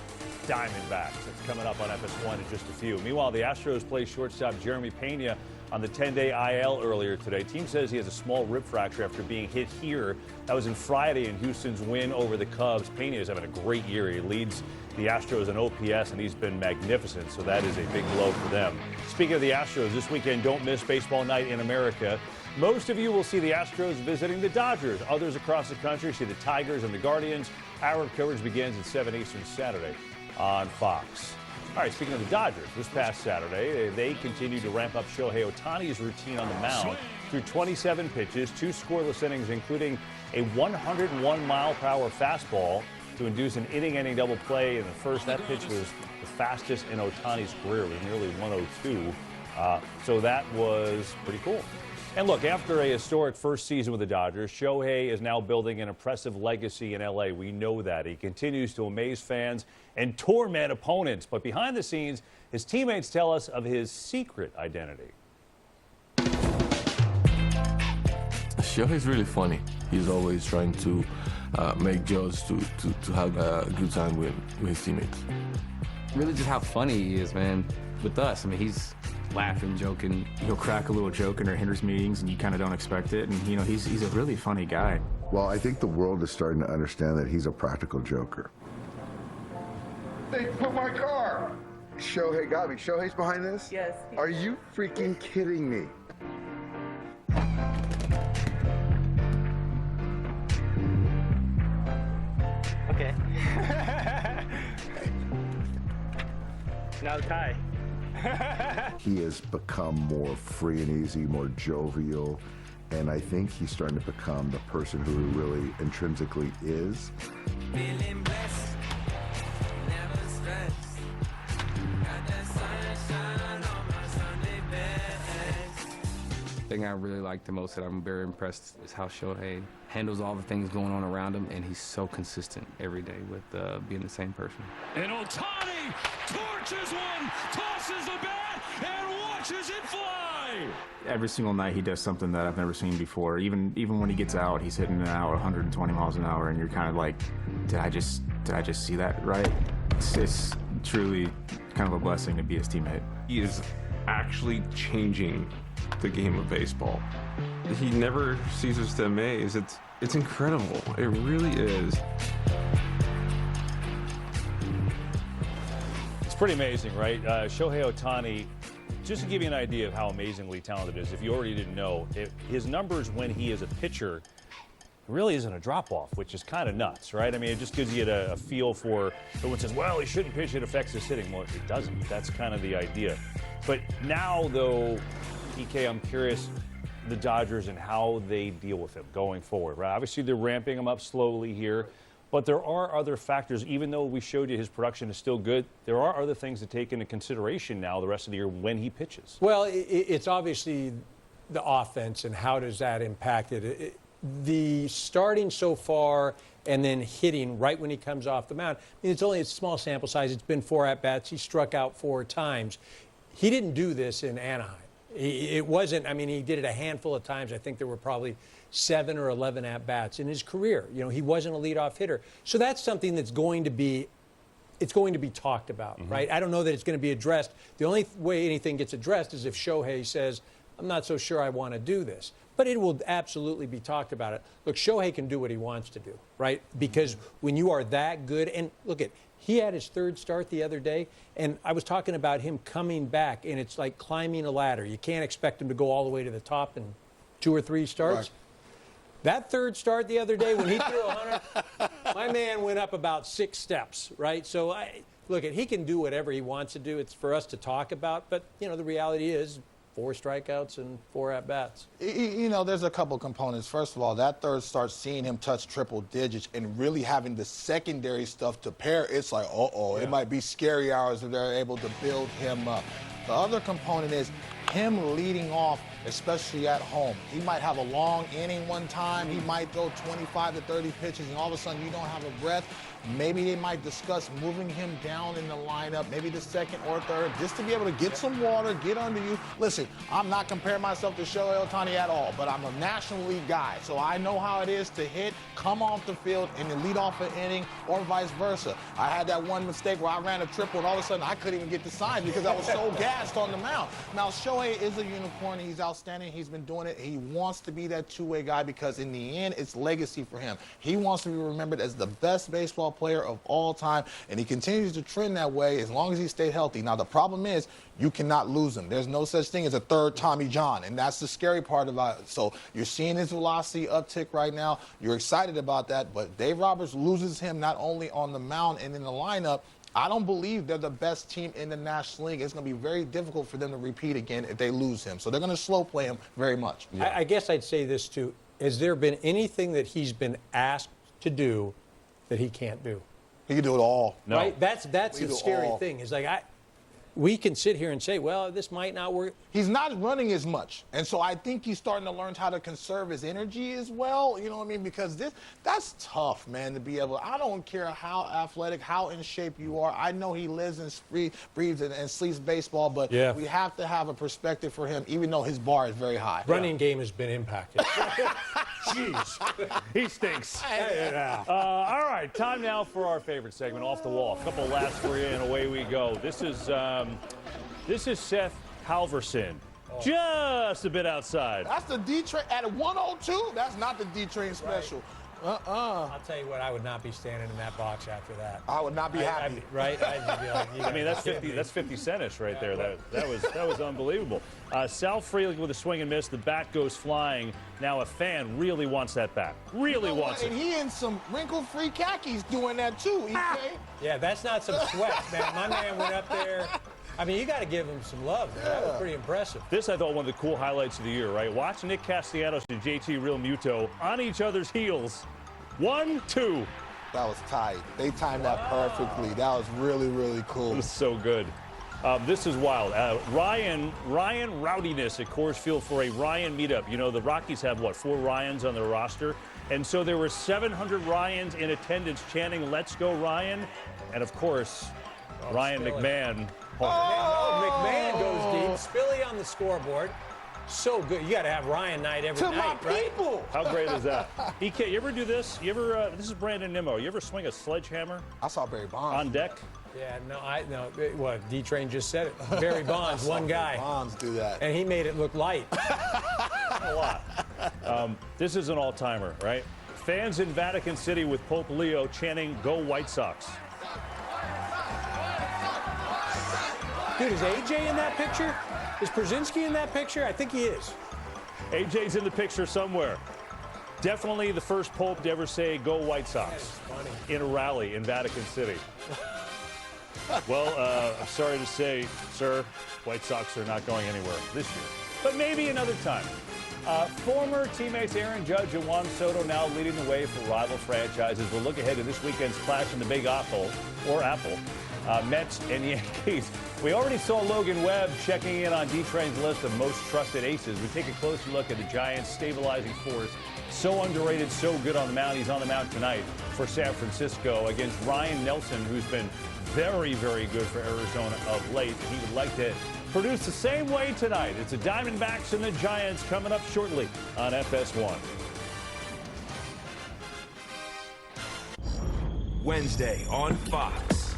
Diamondbacks. It's coming up on FS1 in just a few. Meanwhile, the Astros play shortstop Jeremy Pena on the 10-day IL earlier today. Team says he has a small rib fracture after being hit here. That was in Friday in Houston's win over the Cubs. Pena is having a great year. He leads the Astros in OPS, and he's been magnificent, so that is a big blow for them. Speaking of the Astros, this weekend, don't miss baseball night in America. Most of you will see the Astros visiting the Dodgers. Others across the country see the Tigers and the Guardians. Our coverage begins at 7 Eastern Saturday on Fox. All right, speaking of the Dodgers, this past Saturday, they continued to ramp up Shohei Ohtani's routine on the mound through 27 pitches, 2 scoreless innings, including a 101-mile-per-hour fastball to induce an inning-ending double play in the first. That pitch was the fastest in Ohtani's career, with nearly 102. So that was pretty cool. And look, after a historic first season with the Dodgers, Shohei is now building an impressive legacy in L.A. We know that. He continues to amaze fans and torment opponents. But behind the scenes, his teammates tell us of his secret identity. Shohei's really funny. He's always trying to make jokes to have a good time with his teammates. Really just how funny he is, man. With us, I mean, he's laughing, joking. He'll crack a little joke in our hitters meetings, and you kind of don't expect it. And, you know, he's a really funny guy. Well, I think the world is starting to understand that he's a practical joker. They put my car! Shohei got me. Shohei's behind this? Yes. Are you freaking kidding me? Okay. Now the tie. He has become more free and easy, more jovial, and I think he's starting to become the person who he really intrinsically is. Feeling blessed, never stressed. Got that sunshine on my Sunday best. The thing I really like the most that I'm very impressed is how Shohei handles all the things going on around him, and he's so consistent every day with being the same person. And Ohtani torches one, tosses the bat, and watches it fly. Every single night he does something that I've never seen before. Even when he gets out, he's hitting an hour, 120 miles an hour, and you're kind of like, did I just see that right? It's truly kind of a blessing to be his teammate. He is actually changing the game of baseball. He never ceases to amaze. It's incredible. It really is. It's pretty amazing, right? Shohei Ohtani, just to give you an idea of how amazingly talented he is, if you already didn't know, his numbers when he is a pitcher really isn't a drop-off, which is kind of nuts, right? I mean, it just gives you a feel for, everyone says, well, he shouldn't pitch, it affects his hitting. Well, it doesn't. That's kind of the idea. But now, though, PK, I'm curious, the Dodgers and how they deal with him going forward, right? Obviously, they're ramping him up slowly here, but there are other factors. Even though we showed you his production is still good, there are other things to take into consideration now the rest of the year when he pitches. Well, it's obviously the offense and how does that impact it. The starting so far and then hitting right when he comes off the mound. I mean, it's only a small sample size. It's been 4 at-bats. He struck out 4 times. He didn't do this in Anaheim. It wasn't, I mean, he did it a handful of times. I think there were probably 7 or 11 at-bats in his career. You know, he wasn't a leadoff hitter. So that's something that's going to be, it's going to be talked about, right? I don't know that it's going to be addressed. The only way anything gets addressed is if Shohei says, I'm not so sure I want to do this. But it will absolutely be talked about it. Look, Shohei can do what he wants to do, right? Because when you are that good, and look at, he had his 3rd start the other day, and I was talking about him coming back, and it's like climbing a ladder. You can't expect him to go all the way to the top in 2 or 3 starts. Right. That 3rd start the other day when he threw 100, my man went up about 6 steps, right? So, look, he can do whatever he wants to do. It's for us to talk about, but, you know, the reality is 4 strikeouts and 4 at-bats. You know, there's a couple components. First of all, that 3rd start, seeing him touch triple digits and really having the secondary stuff to pair, it's like, it might be scary hours if they're able to build him up. The other component is him leading off, especially at home. He might have a long inning one time. He might throw 25 to 30 pitches, and all of a sudden you don't have a breath. Maybe they might discuss moving him down in the lineup, maybe the 2nd or 3rd, just to be able to get some water, get under you. Listen, I'm not comparing myself to Shohei Ohtani at all, but I'm a National League guy, so I know how it is to hit, come off the field, and then lead off an inning, or vice versa. I had that one mistake where I ran a triple, and all of a sudden I couldn't even get the sign because I was so gassed on the mound. Now, Shohei is a unicorn. He's outstanding. He's been doing it. He wants to be that two-way guy because in the end, it's legacy for him. He wants to be remembered as the best baseball player of all time, and he continues to trend that way as long as he stays healthy. Now, the problem is you cannot lose him. There's no such thing as a 3rd Tommy John, and that's the scary part about it. So you're seeing his velocity uptick right now. You're excited about that, but Dave Roberts loses him not only on the mound and in the lineup. I don't believe they're the best team in the National League. It's going to be very difficult for them to repeat again if they lose him. So they're going to slow play him very much. Yeah. I guess I'd say this, too. Has there been anything that he's been asked to do that he can't do? He can do it all. No. Right? That's the scary thing. Is like, we can sit here and say, well, this might not work. He's not running as much. And so I think he's starting to learn how to conserve his energy as well. You know what I mean? Because that's tough, man, to be able. I don't care how athletic, how in shape you are. I know he lives and breathes and sleeps baseball, but we have to have a perspective for him, even though his bar is very high. Running game has been impacted. Jeez. He stinks. All right, time now for our favorite segment, Off the Wall. A couple laughs for you, and away we go. This is Seth Halverson. Just a bit outside. That's the D-Train at 102. That's not the D-Train special. I'll tell you what, I would not be standing in that box after that. I would not be happy. Right? I'd be like, I mean, that's 50 Centish right there. That was unbelievable. Sal Frelick with a swing and miss. The bat goes flying. Now a fan really wants that bat. Really wants it. And he in some wrinkle-free khakis doing that too, EK. Yeah, that's not some sweat, man. My man went up there. I mean, you got to give him some love. Man. That was pretty impressive. This, I thought, one of the cool highlights of the year, right? Watch Nick Castellanos and JT Realmuto on each other's heels. 1, 2. That was tight. They timed that perfectly. That was really, really cool. It was so good. This is wild. Ryan Rowdiness at Coors Field for a Ryan meetup. You know, the Rockies have, 4 Ryans on their roster? And so there were 700 Ryans in attendance chanting, "Let's go, Ryan." And, of course, Ryan McMahon. McMahon goes deep. Spilly on the scoreboard. So good. You got to have Ryan night every night, my people. How great is that? EK, you ever do this? You ever? This is Brandon Nimmo. You ever swing a sledgehammer? I saw Barry Bonds on deck. Yeah, no. What D-Train just said it. Barry Bonds, one guy. Bonds do that, and he made it look light. A lot. This is an all-timer, right? Fans in Vatican City with Pope Leo chanting "Go White Sox." Dude, is AJ in that picture? Is Przinski in that picture? I think he is. AJ's in the picture somewhere. Definitely the first Pope to ever say, "Go White Sox," in a rally in Vatican City. Well, I'm sorry to say, sir, White Sox are not going anywhere this year. But maybe another time. Former teammates Aaron Judge and Juan Soto now leading the way for rival franchises. We'll look ahead to this weekend's clash in the Big Apple, Mets and Yankees. We already saw Logan Webb checking in on D-Train's list of most trusted aces. We take a closer look at the Giants' stabilizing force. So underrated, so good on the mound. He's on the mound tonight for San Francisco against Ryan Nelson, who's been very, very good for Arizona of late. He would like to produce the same way tonight. It's the Diamondbacks and the Giants coming up shortly on FS1. Wednesday on Fox.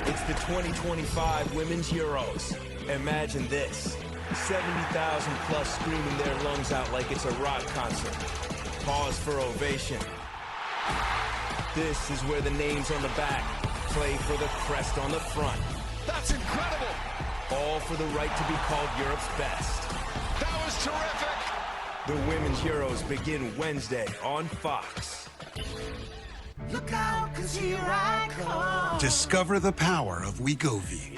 It's the 2025 Women's Euros. Imagine this. 70,000 plus screaming their lungs out like it's a rock concert. Pause for ovation. This is where the names on the back play for the crest on the front. That's incredible. All for the right to be called Europe's best. That was terrific. The Women's Euros begin Wednesday on Fox. Look out, 'cause here I come. Discover the power of Wegovy.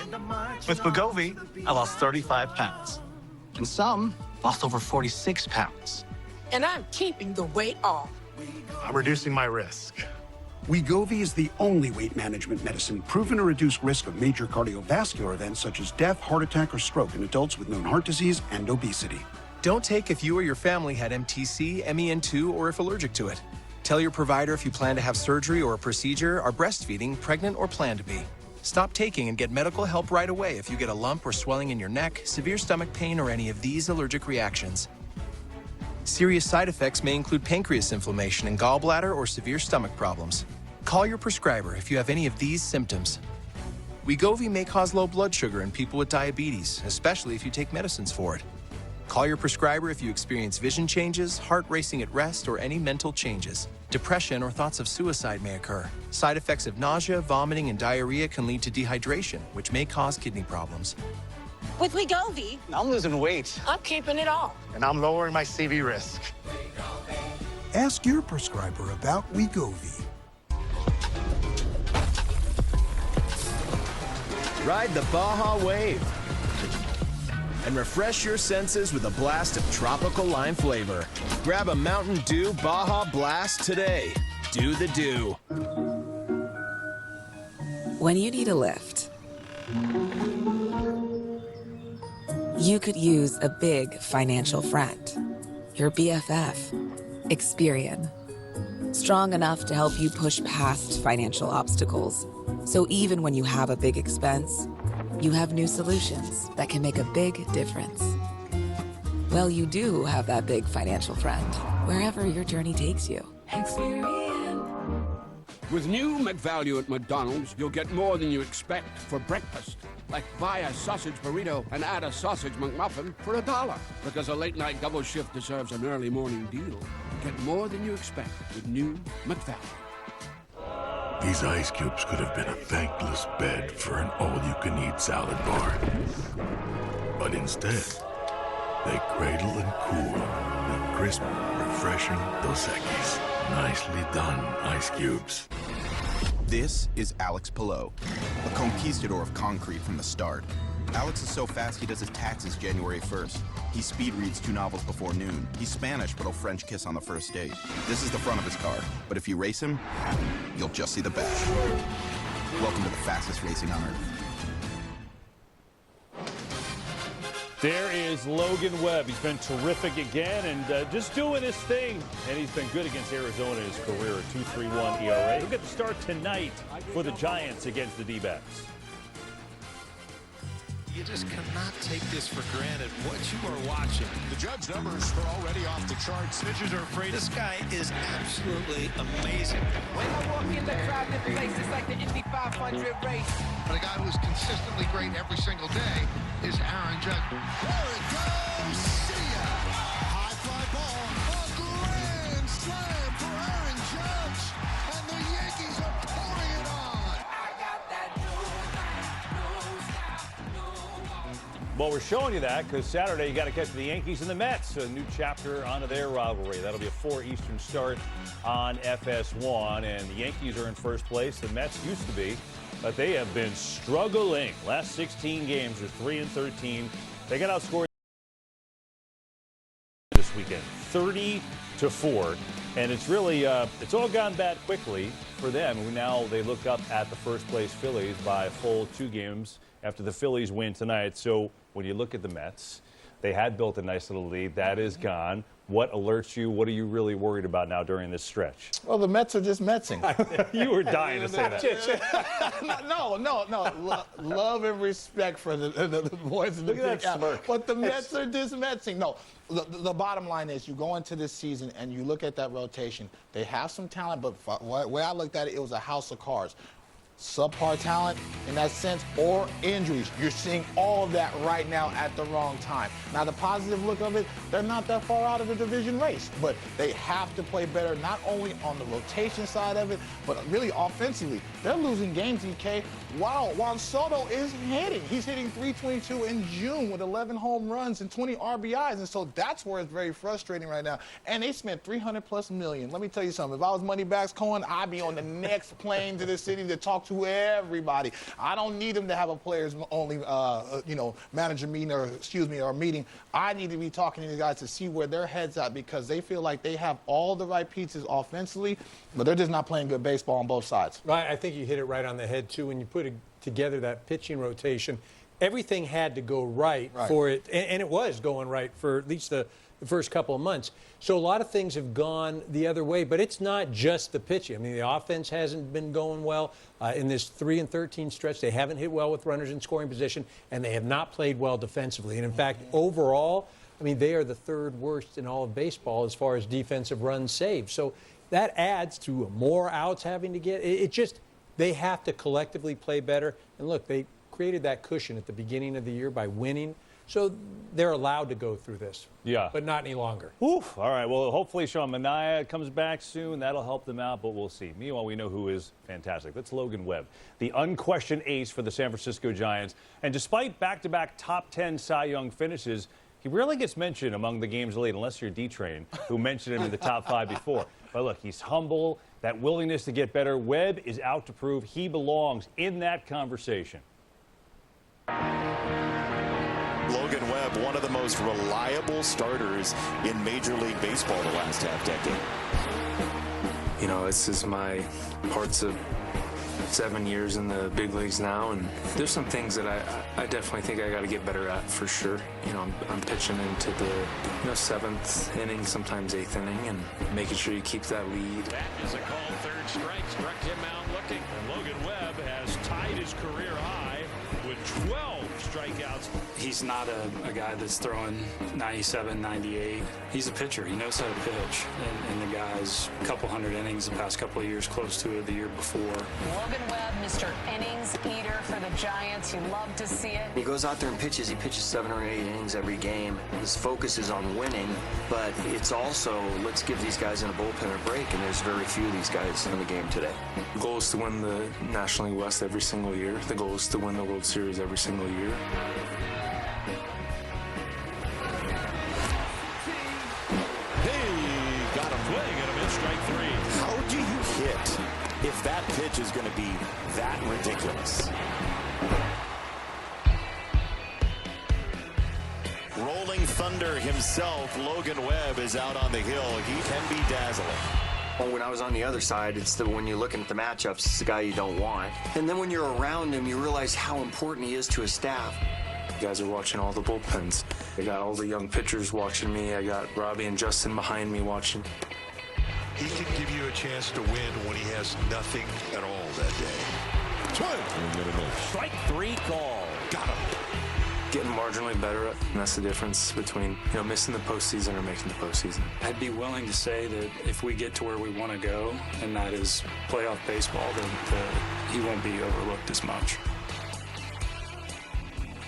With Wegovy, I lost 35 pounds. And some lost over 46 pounds. And I'm keeping the weight off. I'm reducing my risk. Wegovy is the only weight management medicine proven to reduce risk of major cardiovascular events such as death, heart attack, or stroke in adults with known heart disease and obesity. Don't take if you or your family had MTC, MEN2, or if allergic to it. Tell your provider if you plan to have surgery or a procedure, are breastfeeding, pregnant, or plan to be. Stop taking and get medical help right away if you get a lump or swelling in your neck, severe stomach pain, or any of these allergic reactions. Serious side effects may include pancreas inflammation and gallbladder or severe stomach problems. Call your prescriber if you have any of these symptoms. Wegovy may cause low blood sugar in people with diabetes, especially if you take medicines for it. Call your prescriber if you experience vision changes, heart racing at rest, or any mental changes. Depression or thoughts of suicide may occur. Side effects of nausea, vomiting, and diarrhea can lead to dehydration, which may cause kidney problems. With Wegovy, I'm losing weight. I'm keeping it all. And I'm lowering my CV risk. Ask your prescriber about Wegovy. Ride the Baja Wave and refresh your senses with a blast of tropical lime flavor. Grab a Mountain Dew Baja Blast today. Do the do. When you need a lift, you could use a big financial friend. Your BFF, Experian. Strong enough to help you push past financial obstacles. So even when you have a big expense, you have new solutions that can make a big difference. Well, you do have that big financial friend, wherever your journey takes you. With new McValue at McDonald's, you'll get more than you expect for breakfast. Like buy a sausage burrito and add a sausage McMuffin for $1. Because a late-night double shift deserves an early morning deal. Get more than you expect with new McValue. These ice cubes could have been a thankless bed for an all-you-can-eat salad bar. But instead, they cradle and cool the crisp, refreshing Dos Equis. Nicely done, ice cubes. This is Alex Pillow, a conquistador of concrete from the start. Alex is so fast he does his taxes January 1st. He speed reads 2 novels before noon. He's Spanish, but he'll French kiss on the first date. This is the front of his car, but if you race him, you'll just see the back. Welcome to the fastest racing on Earth. There is Logan Webb. He's been terrific again and just doing his thing. And he's been good against Arizona in his career, a 2.31 ERA. He'll get the start tonight for the Giants against the D-backs. You just cannot take this for granted, what you are watching. The Judge numbers are already off the charts. Pitchers are afraid. This guy is absolutely amazing. When I walk in the crowd, the place is like the Indy 500 race. But a guy who's consistently great every single day is Aaron Judge. There it goes! See ya! High fly ball. A grand slam for Aaron Judge. And the Yankees are pouring it on. Well, we're showing you that because Saturday you got to catch the Yankees and the Mets. A new chapter onto their rivalry. That'll be a 4 Eastern start on FS1. And the Yankees are in first place. The Mets used to be, but they have been struggling. Last 16 games are 3-13. They got outscored this weekend, 30-4. And it's really, it's all gone bad quickly for them. Now they look up at the first place Phillies by a full 2 games after the Phillies win tonight. So when you look at the Mets, they had built a nice little lead. That is gone. What alerts you? What are you really worried about now during this stretch? Well, the Mets are just Metsing. You were dying to say that. No. Love and respect for the boys in the big house. But the Mets are just Metsing. No, the bottom line is you go into this season and you look at that rotation. They have some talent, but the way I looked at it, it was a house of cards. Subpar talent in that sense, or injuries. You're seeing all of that right now at the wrong time. Now, the positive look of it, they're not that far out of the division race, but they have to play better, not only on the rotation side of it, but really offensively. They're losing games, EK. Wow, Juan Soto is hitting. He's hitting .322 in June with 11 home runs and 20 RBIs, and so that's where it's very frustrating right now. And they spent $300+ million. Let me tell you something. If I was Moneybacks Cohen, I'd be on the next plane to the city to talk to everybody. I don't need them to have a players only, manager meeting or meeting. I need to be talking to these guys to see where their heads at because they feel like they have all the right pieces offensively, but they're just not playing good baseball on both sides. Right, I think you hit it right on the head too when you put together that pitching rotation. Everything had to go right for it, and it was going right for at least the first couple of months. So a lot of things have gone the other way, but it's not just the pitching. I mean, the offense hasn't been going well. In this 3-13 stretch, they haven't hit well with runners in scoring position, and they have not played well defensively. And in fact, overall, I mean, they are the 3rd worst in all of baseball as far as defensive runs saved. So that adds to more outs having to get. It just, they have to collectively play better. And look, they created that cushion at the beginning of the year by winning. So they're allowed to go through this. Yeah. But not any longer. Oof. All right. Well, hopefully Sean Manaea comes back soon. That'll help them out, but we'll see. Meanwhile, we know who is fantastic. That's Logan Webb, the unquestioned ace for the San Francisco Giants. And despite back-to-back top 10 Cy Young finishes, he rarely gets mentioned among the game's elite, unless you're D-Train, who mentioned him in the top 5 before. But look, he's humble, that willingness to get better. Webb is out to prove he belongs in that conversation. Logan Webb, one of the most reliable starters in Major League Baseball the last half-decade. You know, this is my parts of 7 years in the big leagues now, and there's some things that I definitely think I got to get better at for sure. You know, I'm pitching into the 7th inning, sometimes 8th inning, and making sure you keep that lead. That is a called 3rd strike, struck him out looking. And Logan Webb has tied his career high with 12 strikeouts. He's not a guy that's throwing 97, 98. He's a pitcher. He knows how to pitch. And the guy's a couple hundred innings the past couple of years, close to it the year before. Logan Webb, Mr. Innings Eater for the Giants. You love to see it. He goes out there and pitches. He pitches 7 or 8 innings every game. His focus is on winning, but it's also, let's give these guys in a bullpen a break, and there's very few of these guys in the game today. The goal is to win the National League West every single year. The goal is to win the World Series every single year. Strike 3. How do you hit if that pitch is going to be that ridiculous? Rolling thunder himself, Logan Webb is out on the hill. He can be dazzling. Well, when I was on the other side, when you're looking at the matchups, it's the guy you don't want. And then when you're around him, you realize how important he is to his staff. You guys are watching all the bullpens. I got all the young pitchers watching me. I got Robbie and Justin behind me watching. He can give you a chance to win when he has nothing at all that day. Swing! Strike 3 call. Got him. Getting marginally better, and that's the difference between missing the postseason or making the postseason. I'd be willing to say that if we get to where we want to go, and that is playoff baseball, then he won't be overlooked as much.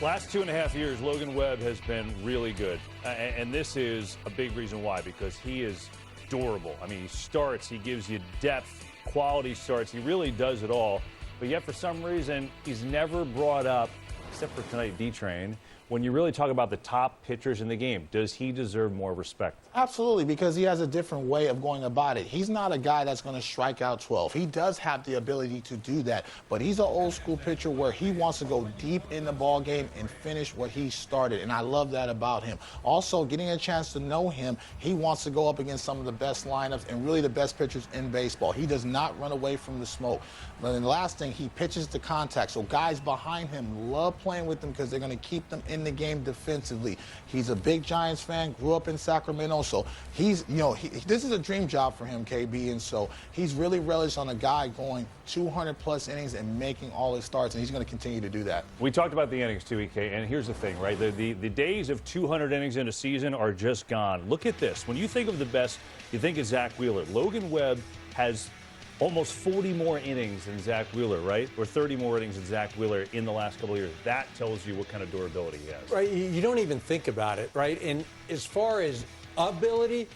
Last 2.5 years, Logan Webb has been really good. And this is a big reason why, because he is durable. I mean, he starts, he gives you depth, quality starts. He really does it all. But yet, for some reason, he's never brought up, except for tonight, D-Train, when you really talk about the top pitchers in the game, does he deserve more respect? Absolutely, because he has a different way of going about it. He's not a guy that's going to strike out 12. He does have the ability to do that, but he's an old school pitcher where he wants to go deep in the ball game and finish what he started, and I love that about him. Also, getting a chance to know him, he wants to go up against some of the best lineups and really the best pitchers in baseball. He does not run away from the smoke. But then the last thing, he pitches to contact, so guys behind him love playing with him because they're going to keep them in the game defensively. He's a big Giants fan, grew up in Sacramento, so he's, this is a dream job for him, KB, and so he's really relished on a guy going 200-plus innings and making all his starts, and he's going to continue to do that. We talked about the innings, too, EK, and here's the thing, right? The days of 200 innings in a season are just gone. Look at this. When you think of the best, you think of Zach Wheeler. Logan Webb has almost 40 more innings than Zach Wheeler, right? Or 30 more innings than Zach Wheeler in the last couple of years. That tells you what kind of durability he has. Right, you don't even think about it, right? And as far as ability,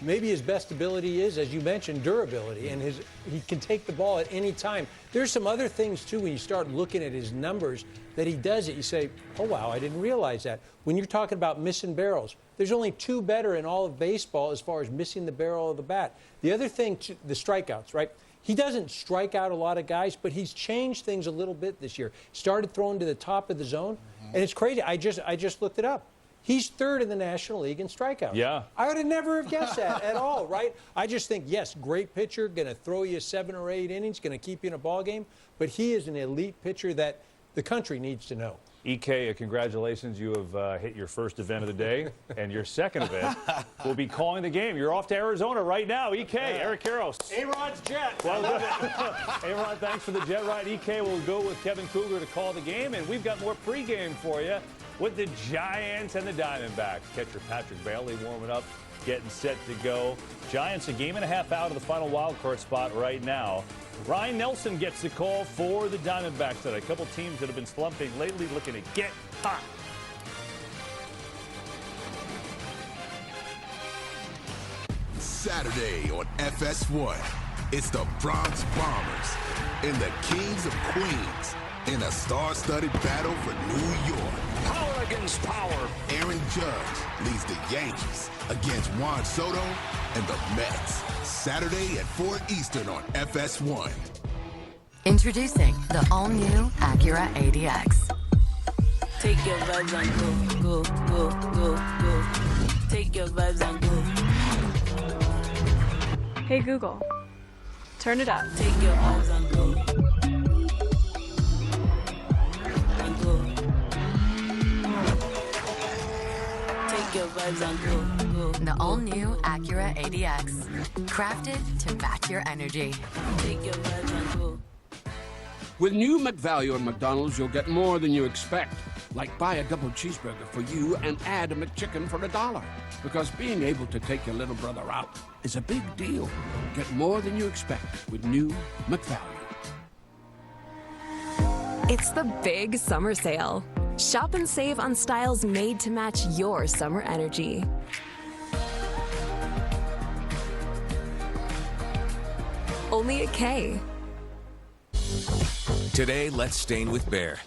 maybe his best ability is, as you mentioned, durability, and he can take the ball at any time. There's some other things, too, when you start looking at his numbers that he does it. You say, oh, wow, I didn't realize that. When you're talking about missing barrels, there's only 2 better in all of baseball as far as missing the barrel of the bat. The other thing, the strikeouts, right? He doesn't strike out a lot of guys, but he's changed things a little bit this year. Started throwing to the top of the zone, and it's crazy. I just looked it up. He's 3rd in the National League in strikeouts. Yeah. I would have never have guessed that at all, right? I just think, yes, great pitcher, going to throw you 7 or 8 innings, going to keep you in a ball game, but he is an elite pitcher that the country needs to know. EK, congratulations. You have hit your first event of the day, and your second event will be calling the game. You're off to Arizona right now. EK, Eric Karros. A-Rod's jet. Well, A-Rod, thanks for the jet ride. EK will go with Kevin Kugler to call the game, and we've got more pregame for you with the Giants and the Diamondbacks. Catcher Patrick Bailey warming up, getting set to go. Giants a game and a half out of the final wild card spot right now. Ryan Nelson gets the call for the Diamondbacks tonight. A couple teams that have been slumping lately looking to get hot. Saturday on FS1, it's the Bronx Bombers and the Kings of Queens in a star-studded battle for New York. Power against power. Aaron Judge leads the Yankees against Juan Soto and the Mets. Saturday at 4 Eastern on FS1. Introducing the all-new Acura ADX. Take your vibes and go, go, go, go, go. Take your vibes and go. Hey Google, turn it up. Take your vibes and go. And go. Take your vibes and go, go. The all-new Acura ADX. Crafted to match your energy. Take your vibes and go. With new McValue at McDonald's, you'll get more than you expect. Like buy a double cheeseburger for you and add a McChicken for $1. Because being able to take your little brother out is a big deal. Get more than you expect with new McValue. It's the big summer sale. Shop and save on styles made to match your summer energy. Only at K. Today, let's stain with Behr.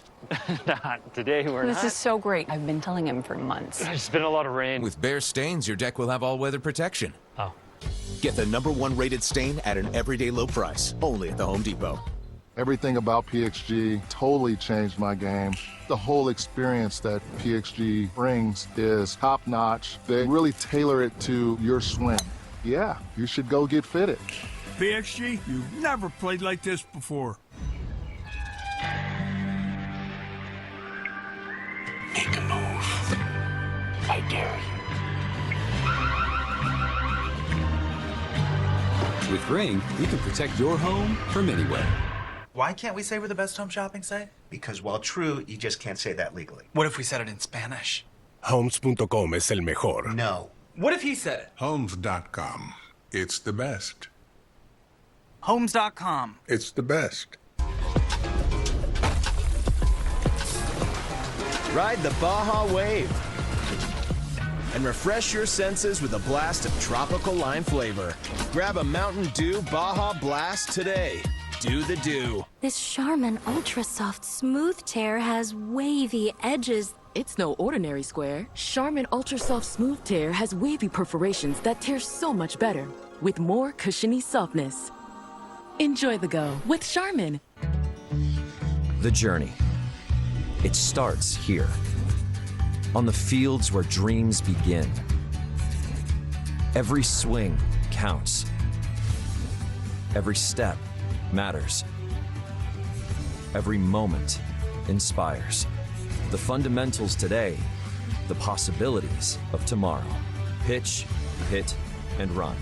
Today we're not. This is so great. I've been telling him for months. There's been a lot of rain. With Behr stains, your deck will have all-weather protection. Oh. Get the #1 rated stain at an everyday low price, only at the Home Depot. Everything about PXG totally changed my game. The whole experience that PXG brings is top-notch. They really tailor it to your swing. Yeah, you should go get fitted. PXG, you've never played like this before. Make a move. I dare you. With Ring, you can protect your home from anywhere. Why can't we say we're the best home shopping site? Because while true, you just can't say that legally. What if we said it in Spanish? Homes.com es el mejor. No. What if he said it? Homes.com. It's the best. Homes.com. It's the best. Ride the Baja Wave and refresh your senses with a blast of tropical lime flavor. Grab a Mountain Dew Baja Blast today. Do the dew. This Charmin Ultra Soft Smooth Tear has wavy edges It's no ordinary square. Charmin Ultra Soft Smooth Tear has wavy perforations that tear so much better, with more cushiony softness. Enjoy the go with Charmin. The journey. It starts here, on the fields where dreams begin. Every swing counts. Every step matters. Every moment inspires. The fundamentals today, the possibilities of tomorrow. Pitch, hit, and run.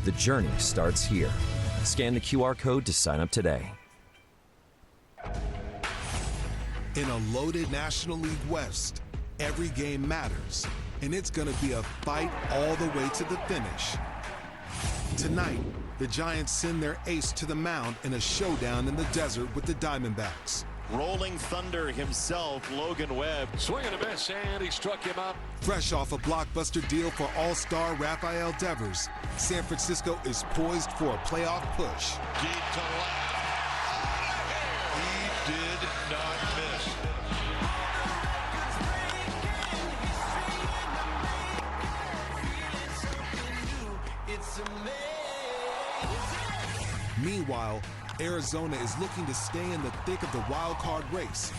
The journey starts here. Scan the QR code to sign up today. In a loaded National League West, every game matters, and it's going to be a fight all the way to the finish. Tonight, the Giants send their ace to the mound in a showdown in the desert with the Diamondbacks. Rolling Thunder himself, Logan Webb. Swing and a miss, and he struck him out. Fresh off a blockbuster deal for All-Star Rafael Devers, San Francisco is poised for a playoff push. Deep to left. He did not miss. Meanwhile, Arizona is looking to stay in the thick of the wild card race,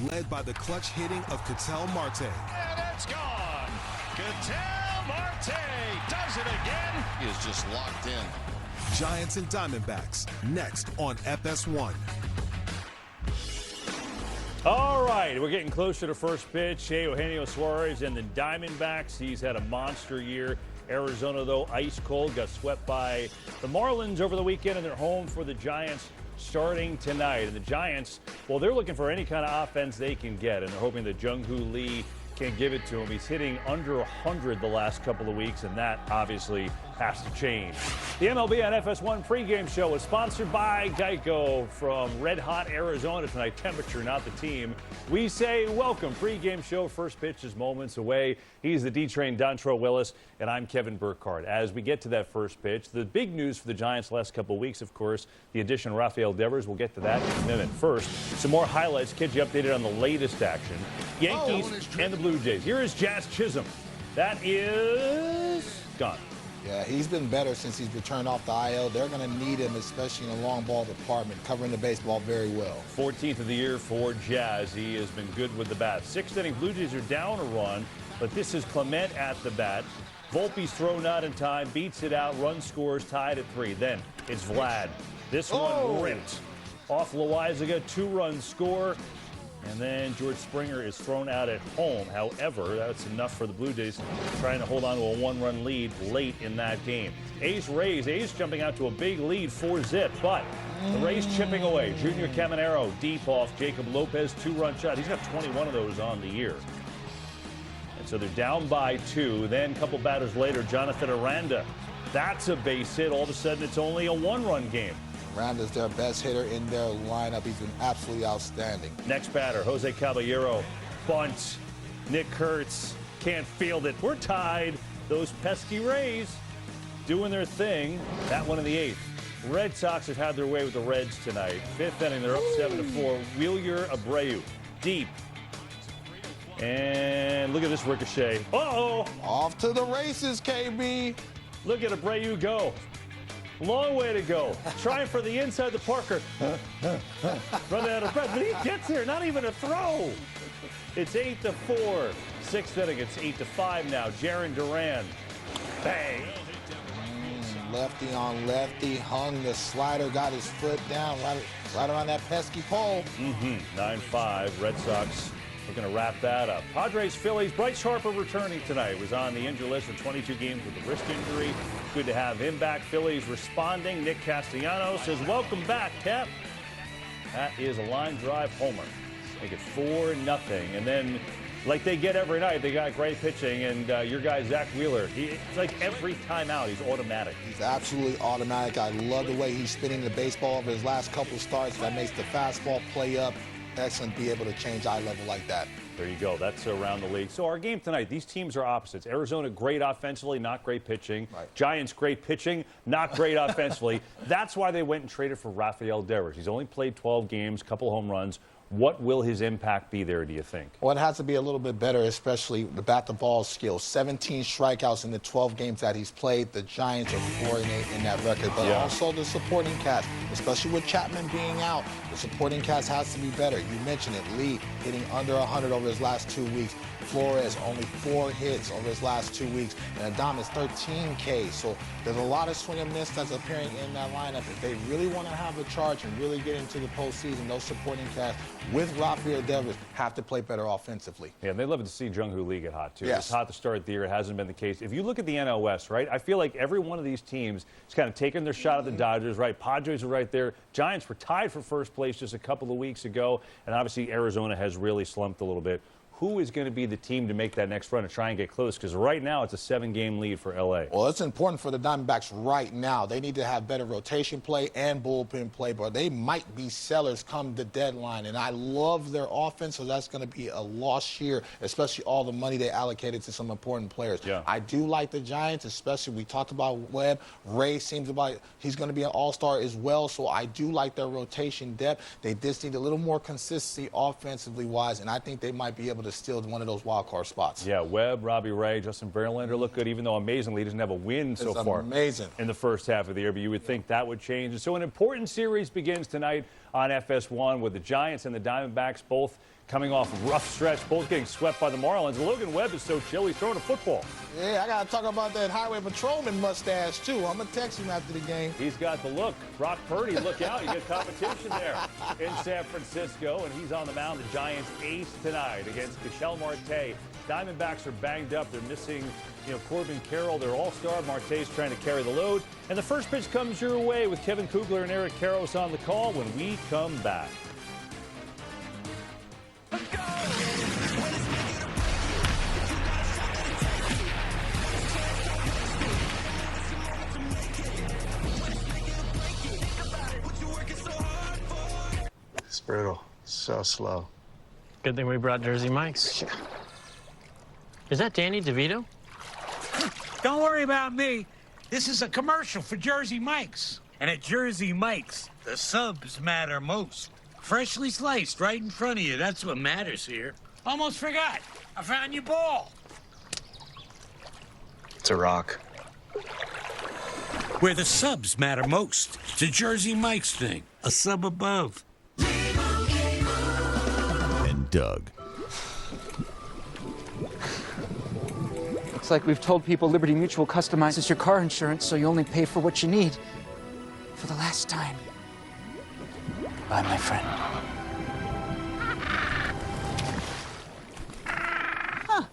led by the clutch hitting of Ketel Marte. And it's gone. Ketel Marte does it again. He is just locked in. Giants and Diamondbacks next on FS1. All right, we're getting closer to first pitch. Hey, Eugenio Suarez and the Diamondbacks. He's had a monster year. Arizona, though, ice cold, got swept by the Marlins over the weekend, and they're home for the Giants starting tonight. And the Giants, well, they're looking for any kind of offense they can get, and they're hoping that Jung-Hoo Lee can give it to him. He's hitting under 100 the last couple of weeks, and that obviously has to change. The MLB on FS1 pregame show is sponsored by Geico. From red-hot Arizona tonight, temperature, not the team. We say welcome. Pregame show, first pitch is moments away. He's the D-Train Dontrell Willis, and I'm Kevin Burkhardt. As we get to that first pitch, the big news for the Giants last couple of weeks, of course, the addition of Rafael Devers. We'll get to that in a minute. First, some more highlights. Kids, you updated on the latest action. Yankees and the Blue Jays. Here is Jazz Chisholm. That is gone. Yeah, he's been better since he's returned off the IL. They're going to need him, especially in the long ball department, covering the baseball very well. 14th of the year for Jazz. He has been good with the bat. Sixth inning, Blue Jays are down a run, but this is Clement at the bat. Volpe's throw not in time, beats it out, run scores, tied at 3. Then it's Vlad. This one ripped off Loaizaga, 2-run score. And then George Springer is thrown out at home. However, that's enough for the Blue Jays trying to hold on to a 1-run lead late in that game. Rays jumping out to a big lead, 4-zip, but the Rays chipping away. Junior Caminero deep off Jacob Lopez, 2-run shot. He's got 21 of those on the year. And so they're down by 2. Then a couple batters later, Jonathan Aranda. That's a base hit. All of a sudden, it's only a 1-run game. Aranda's their best hitter in their lineup. He's been absolutely outstanding. Next batter, Jose Caballero. Bunt. Nick Kurtz can't field it. We're tied. Those pesky Rays doing their thing. That one in the 8th. Red Sox have had their way with the Reds tonight. 5th inning, they're up 7-4. Wheeler Abreu deep. And look at this ricochet. Uh-oh. Off to the races, KB. Look at Abreu go. Long way to go. Trying for the inside the Parker. Run out of breath, but he gets there. Not even a throw. It's 8-4. 6th inning, it's 8-5 now. Jarren Duran. Bang. Lefty on lefty. Hung the slider. Got his foot down right around that pesky pole. 9-5. Red Sox looking to wrap that up. Padres, Phillies. Bryce Harper returning tonight. Was on the injured list for 22 games with a wrist injury. Good to have him back. Phillies responding. Nick Castellanos says, welcome back, Cap. That is a line drive homer. Make it 4-0. And then, like they get every night, they got great pitching. And your guy, Zach Wheeler, it's like every time out, he's automatic. He's absolutely automatic. I love the way he's spinning the baseball over his last couple of starts. That makes the fastball play up. Excellent to be able to change eye level like that. There you go. That's around the league. So our game tonight, these teams are opposites. Arizona, great offensively, not great pitching. Right. Giants, great pitching, not great offensively. That's why they went and traded for Rafael Devers. He's only played 12 games, couple home runs. What will his impact be there, do you think? Well, it has to be a little bit better, especially the bat-to-ball skills. 17 strikeouts in the 12 games that he's played. The Giants are 4-8 in that record. But also the supporting cast, especially with Chapman being out, the supporting cast has to be better. You mentioned it. Lee hitting under 100 over his last 2 weeks. Flores only 4 hits over his last 2 weeks. And Adames 13 Ks. So there's a lot of swing and miss that's appearing in that lineup. If they really want to have a charge and really get into the postseason, those supporting cast with Rafael Devers have to play better offensively. Yeah, and they'd love to see Jung-Hoo Lee get hot, too. Yes. It's hot to start the year. It hasn't been the case. If you look at the NL West, right, I feel like every one of these teams is kind of taking their shot at the Dodgers, right? Padres are right there. Giants were tied for first place just a couple of weeks ago. And obviously Arizona has really slumped a little bit. Who is going to be the team to make that next run and try and get close? Because right now it's a 7-game lead for L.A. Well, it's important for the Diamondbacks right now. They need to have better rotation play and bullpen play, but they might be sellers come the deadline. And I love their offense, so that's going to be a loss here, especially all the money they allocated to some important players. Yeah. I do like the Giants, especially we talked about Webb. Ray seems like he's going to be an all-star as well, so I do like their rotation depth. They just need a little more consistency offensively-wise, and I think they might be able to steal one of those wild card spots. Yeah, Webb, Robbie Ray, Justin Verlander look good, even though amazingly he doesn't have a win so far. Amazing. In the first half of the year, but you would think that would change. And so an important series begins tonight on FS1 with the Giants and the Diamondbacks both coming off a rough stretch, both getting swept by the Marlins. Logan Webb is so chill, he's throwing a football. Yeah, I got to talk about that highway patrolman mustache, too. I'm going to text him after the game. He's got the look. Brock Purdy, look out. You get competition there in San Francisco, and he's on the mound. The Giants ace tonight against Michel Marte. Diamondbacks are banged up. They're missing, Corbin Carroll, their all-star. Marte's trying to carry the load. And the first pitch comes your way with Kevin Kugler and Eric Karros on the call when we come back. It's brutal. So slow. Good thing we brought Jersey Mike's. Is that Danny DeVito? Don't worry about me. This is a commercial for Jersey Mike's. And at Jersey Mike's, the subs matter most. Freshly sliced right in front of you. That's what matters here. Almost forgot. I found your ball. It's a rock. Where the subs matter most. It's a Jersey Mike's thing. A sub above. And Doug. Looks like we've told people Liberty Mutual customizes your car insurance so you only pay for what you need. For the last time. Bye, my friend. Huh.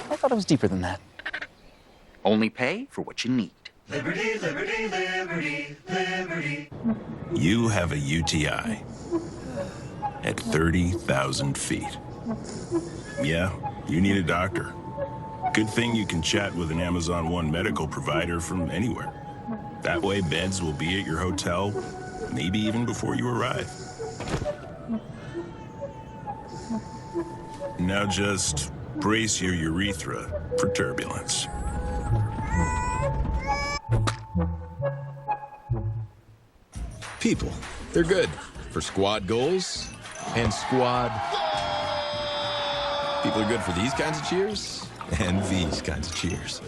I thought it was deeper than that. Only pay for what you need. Liberty, liberty, liberty, liberty. You have a UTI at 30,000 feet. Yeah, you need a doctor. Good thing you can chat with an Amazon One medical provider from anywhere. That way, beds will be at your hotel, maybe even before you arrive. Now just brace your urethra for turbulence. People, they're good for squad goals and squad. People are good for these kinds of cheers and these kinds of cheers.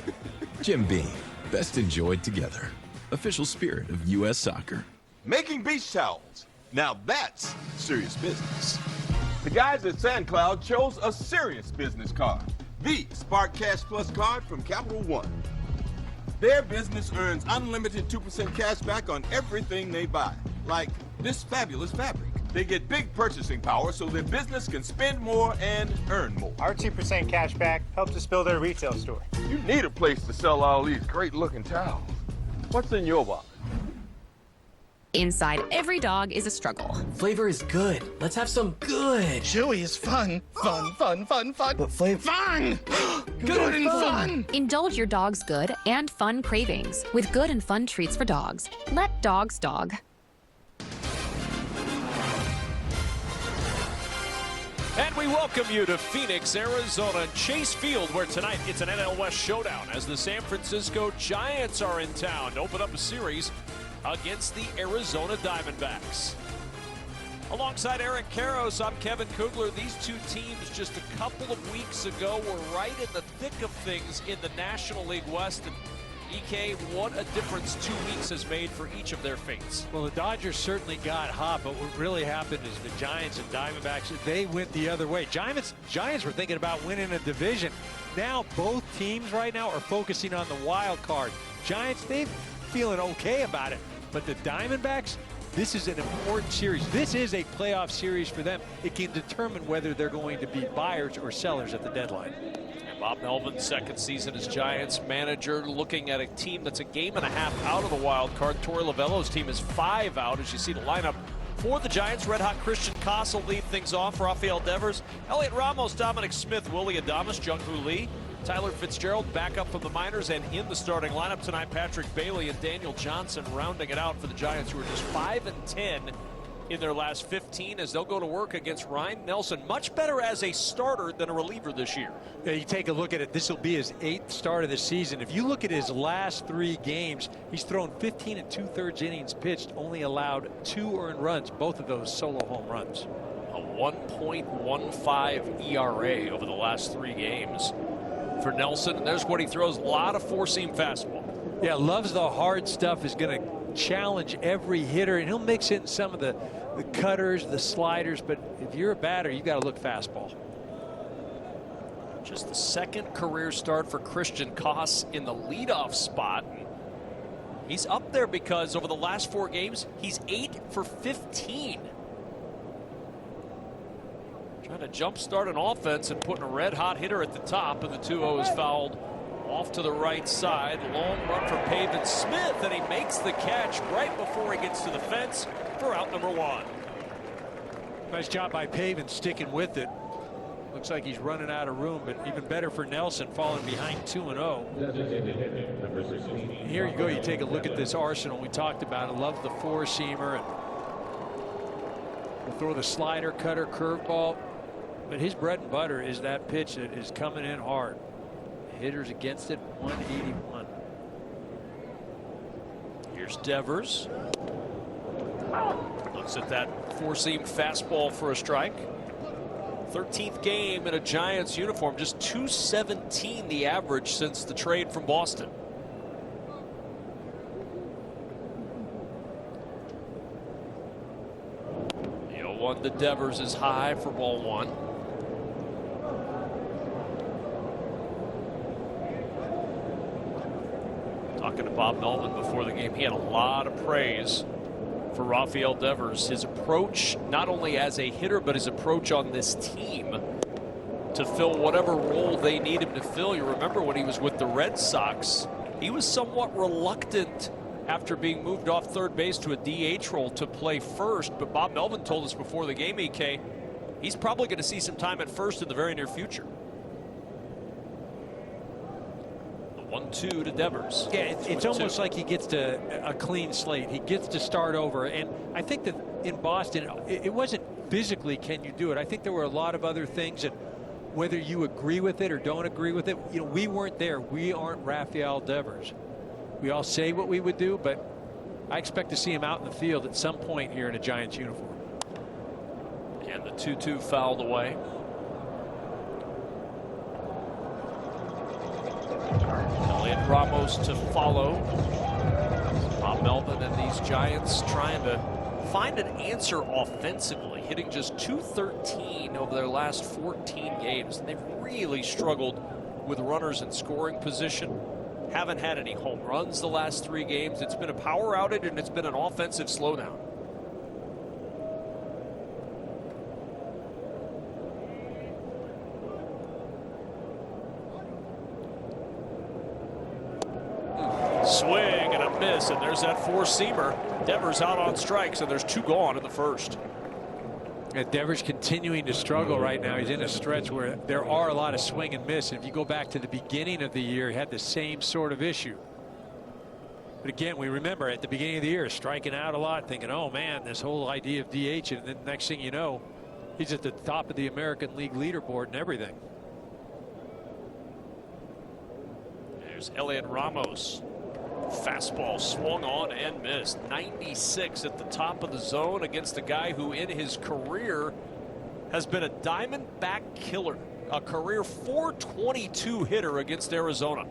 Jim Beam, best enjoyed together. Official spirit of U.S. soccer. Making beach towels. Now that's serious business. The guys at SandCloud chose a serious business card. The Spark Cash Plus card from Capital One. Their business earns unlimited 2% cash back on everything they buy, like this fabulous fabric. They get big purchasing power so their business can spend more and earn more. Our 2% cash back helps us build our retail store. You need a place to sell all these great-looking towels. What's in your wallet? Inside every dog is a struggle. Flavor is good. Let's have some good. Chewy is fun. Fun. But flavor. Fun! Good and fun! Indulge your dog's good and fun cravings with good and fun treats for dogs. Let dogs dog. welcome you to Phoenix, Arizona, Chase Field, where tonight it's an NL West showdown as the San Francisco Giants are in town to open up a series against the Arizona Diamondbacks. Alongside Eric Karros, I'm Kevin Kugler. These two teams just a couple of weeks ago were right in the thick of things in the National League West. And EK, what a difference 2 weeks has made for each of their fates. Well, the Dodgers certainly got hot, but what really happened is the Giants and Diamondbacks, they went the other way. Giants were thinking about winning a division. Now both teams right now are focusing on the wild card. Giants, they're feeling okay about it, but the Diamondbacks, this is an important series. This is a playoff series for them. It can determine whether they're going to be buyers or sellers at the deadline. Bob Melvin's second season as Giants manager, looking at a team that's a game and a half out of the wild card. Torey Lovullo's team is 5 out. As you see the lineup for the Giants, red hot Christian Koss will lead things off. Rafael Devers, Elliot Ramos, Dominic Smith, Willie Adames, Jung-Hoo Lee, Tyler Fitzgerald back up from the minors, and in the starting lineup tonight, Patrick Bailey and Daniel Johnson rounding it out for the Giants, who are just 5-10 in their last 15 as they'll go to work against Ryan Nelson. Much better as a starter than a reliever this year. Yeah, you take a look at it, this will be his 8th start of the season. If you look at his last 3 games, he's thrown 15 2/3 innings pitched, only allowed 2 earned runs, both of those solo home runs. A 1.15 ERA over the last 3 games for Nelson, and there's what he throws, a lot of four-seam fastball. Yeah, loves the hard stuff, is going to challenge every hitter, and he'll mix in some of the cutters, the sliders, but if you're a batter, you got to look fastball. Just the second career start for Christian Koss in the leadoff spot. He's up there because over the last 4 games, he's 8 for 15. Trying to jumpstart an offense and putting a red-hot hitter at the top, and the 2-0 is fouled off to the right side. Long run for Pavin Smith, and he makes the catch right before he gets to the fence for out number 1. Nice job by Pavin sticking with it. Looks like he's running out of room, but even better for Nelson, falling behind 2-0. Here you go, you take a look at this arsenal we talked about. I love the four-seamer, and we'll throw the slider, cutter, curveball, but his bread and butter is that pitch that is coming in hard. Hitters against it, 181. Here's Devers. Looks at that four-seam fastball for a strike. 13th game in a Giants uniform, just 217 the average since the trade from Boston. The 0-1 to Devers is high for ball 1. Talking to Bob Melvin before the game, he had a lot of praise for Rafael Devers. His approach, not only as a hitter, but his approach on this team to fill whatever role they need him to fill. You remember when he was with the Red Sox, he was somewhat reluctant after being moved off third base to a DH role to play first. But Bob Melvin told us before the game, EK, he's probably going to see some time at first in the very near future. 1-2 to Devers. Yeah, it's almost like he gets to a clean slate. He gets to start over. And I think that in Boston, it wasn't physically can you do it. I think there were a lot of other things, and whether you agree with it or don't agree with it, you know, we weren't there. We aren't Rafael Devers. We all say what we would do, but I expect to see him out in the field at some point here in a Giants uniform. And the 2-2 fouled away. Elliot Ramos to follow. Bob Melvin and these Giants trying to find an answer offensively, hitting just .213 over their last 14 games. And they've really struggled with runners in scoring position. Haven't had any home runs the last 3 games. It's been a power outage, and it's been an offensive slowdown. Swing and a miss, and there's that four-seamer. Devers out on strikes, and there's 2 gone in the first. And Devers continuing to struggle right now. He's in a stretch where there are a lot of swing and miss. And if you go back to the beginning of the year, he had the same sort of issue. But again, we remember at the beginning of the year, striking out a lot, thinking, oh man, this whole idea of DH, and then next thing you know, He's at the top of the American League leaderboard and everything. There's Elian Ramos. Fastball swung on and missed. 96 at the top of the zone against a guy who in his career has been a Diamondback killer. A career 422 hitter against Arizona.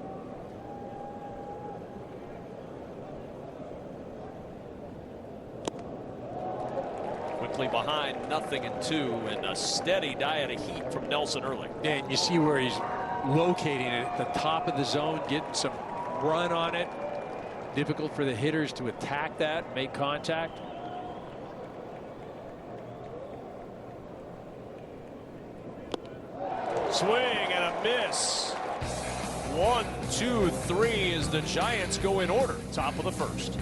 Quickly behind, 0-2, and a steady diet of heat from Nelson early. And you see where he's locating it at the top of the zone, getting some run on it. Difficult for the hitters to attack that, make contact. Swing and a miss. 1, 2, 3 as the Giants go in order. Top of the first.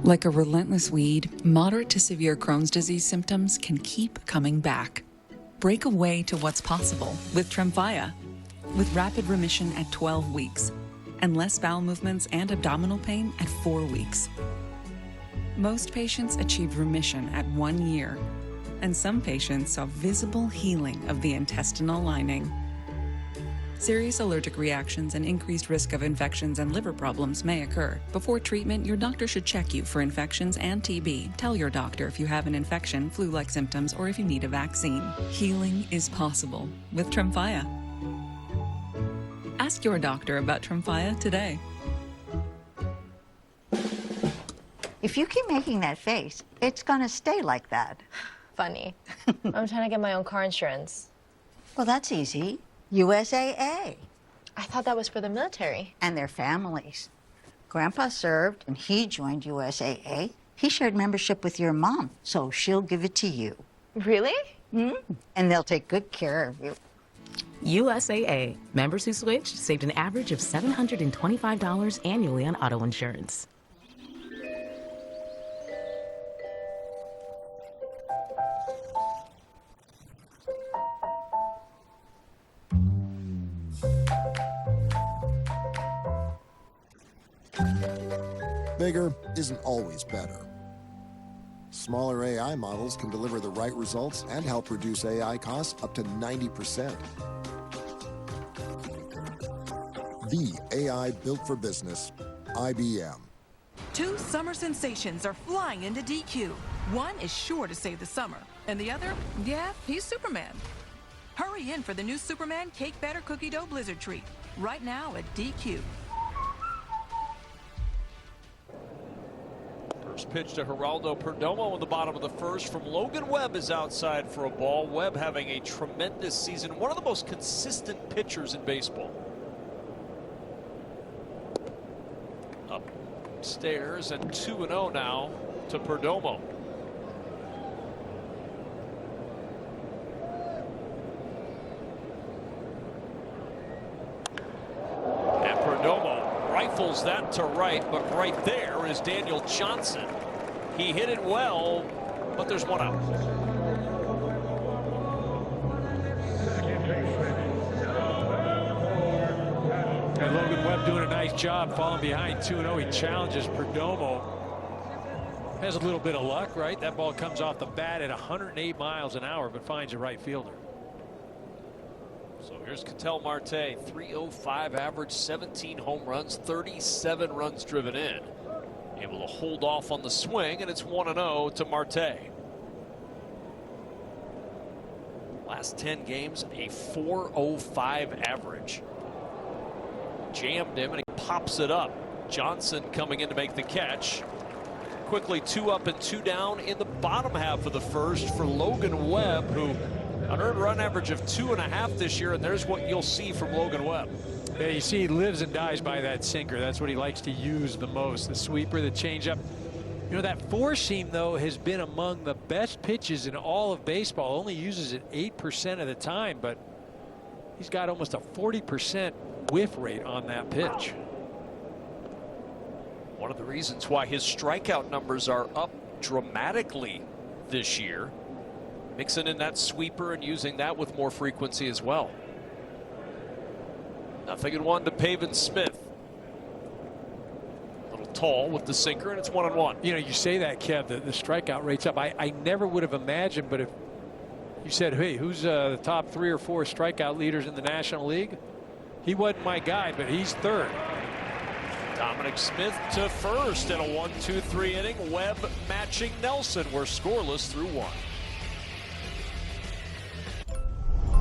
Like a relentless weed, moderate to severe Crohn's disease symptoms can keep coming back. Break away to what's possible with Tremfya. With rapid remission at 12 weeks and less bowel movements and abdominal pain at 4 weeks. Most patients achieved remission at 1 year, and some patients saw visible healing of the intestinal lining. Serious allergic reactions and increased risk of infections and liver problems may occur. Before treatment, your doctor should check you for infections and TB. Tell your doctor if you have an infection, flu-like symptoms, or if you need a vaccine. Healing is possible with Tremfya. Ask your doctor about Tremfya today. If you keep making that face, it's gonna stay like that. Funny. I'm trying to get my own car insurance. Well, that's easy. USAA. I thought that was for the military. And their families. Grandpa served and he joined USAA. He shared membership with your mom, so she'll give it to you. Really? And they'll take good care of you. USAA. Members who switched saved an average of $725 annually on auto insurance. Bigger isn't always better. Smaller AI models can deliver the right results and help reduce AI costs up to 90%. The AI built for business, IBM. Two summer sensations are flying into DQ. One is sure to save the summer, and the other, yeah, he's Superman. Hurry in for the new Superman Cake Batter Cookie Dough Blizzard Treat, right now at DQ. First pitch to Geraldo Perdomo in the bottom of the first from Logan Webb is outside for a ball. Webb having a tremendous season, one of the most consistent pitchers in baseball. Upstairs and 2-0 now to Perdomo. And Perdomo rifles that to right, but right there is Daniel Johnson. He hit it well, but there's one out. And Logan Webb doing a nice job falling behind 2-0. He challenges Perdomo. Has a little bit of luck, right? That ball comes off the bat at 108 miles an hour, but finds a right fielder. So here's Ketel Marte, 305 average, 17 home runs, 37 runs driven in. Able to hold off on the swing, and it's 1-0 to Marte. Last 10 games, a 405 average. Jammed him, and he pops it up. Johnson coming in to make the catch. Quickly 2 up and 2 down in the bottom half of the first for Logan Webb, who an earned run average of 2.5 this year, and there's what you'll see from Logan Webb. Yeah, you see he lives and dies by that sinker. That's what he likes to use the most, the sweeper, the changeup. You know, that four-seam, though, has been among the best pitches in all of baseball. Only uses it 8% of the time, but he's got almost a 40% whiff rate on that pitch. One of the reasons why his strikeout numbers are up dramatically this year. Mixing in that sweeper and using that with more frequency as well. 0-1 to Pavin Smith. Little tall with the sinker, and it's 1-1. You know, you say that, Kev, the strikeout rate's up. I never would have imagined, but if you said, hey, who's the top 3 or 4 strikeout leaders in the National League? He wasn't my guy, but he's third. Dominic Smith to first in a 1-2-3 inning. Webb matching Nelson. We're scoreless through 1.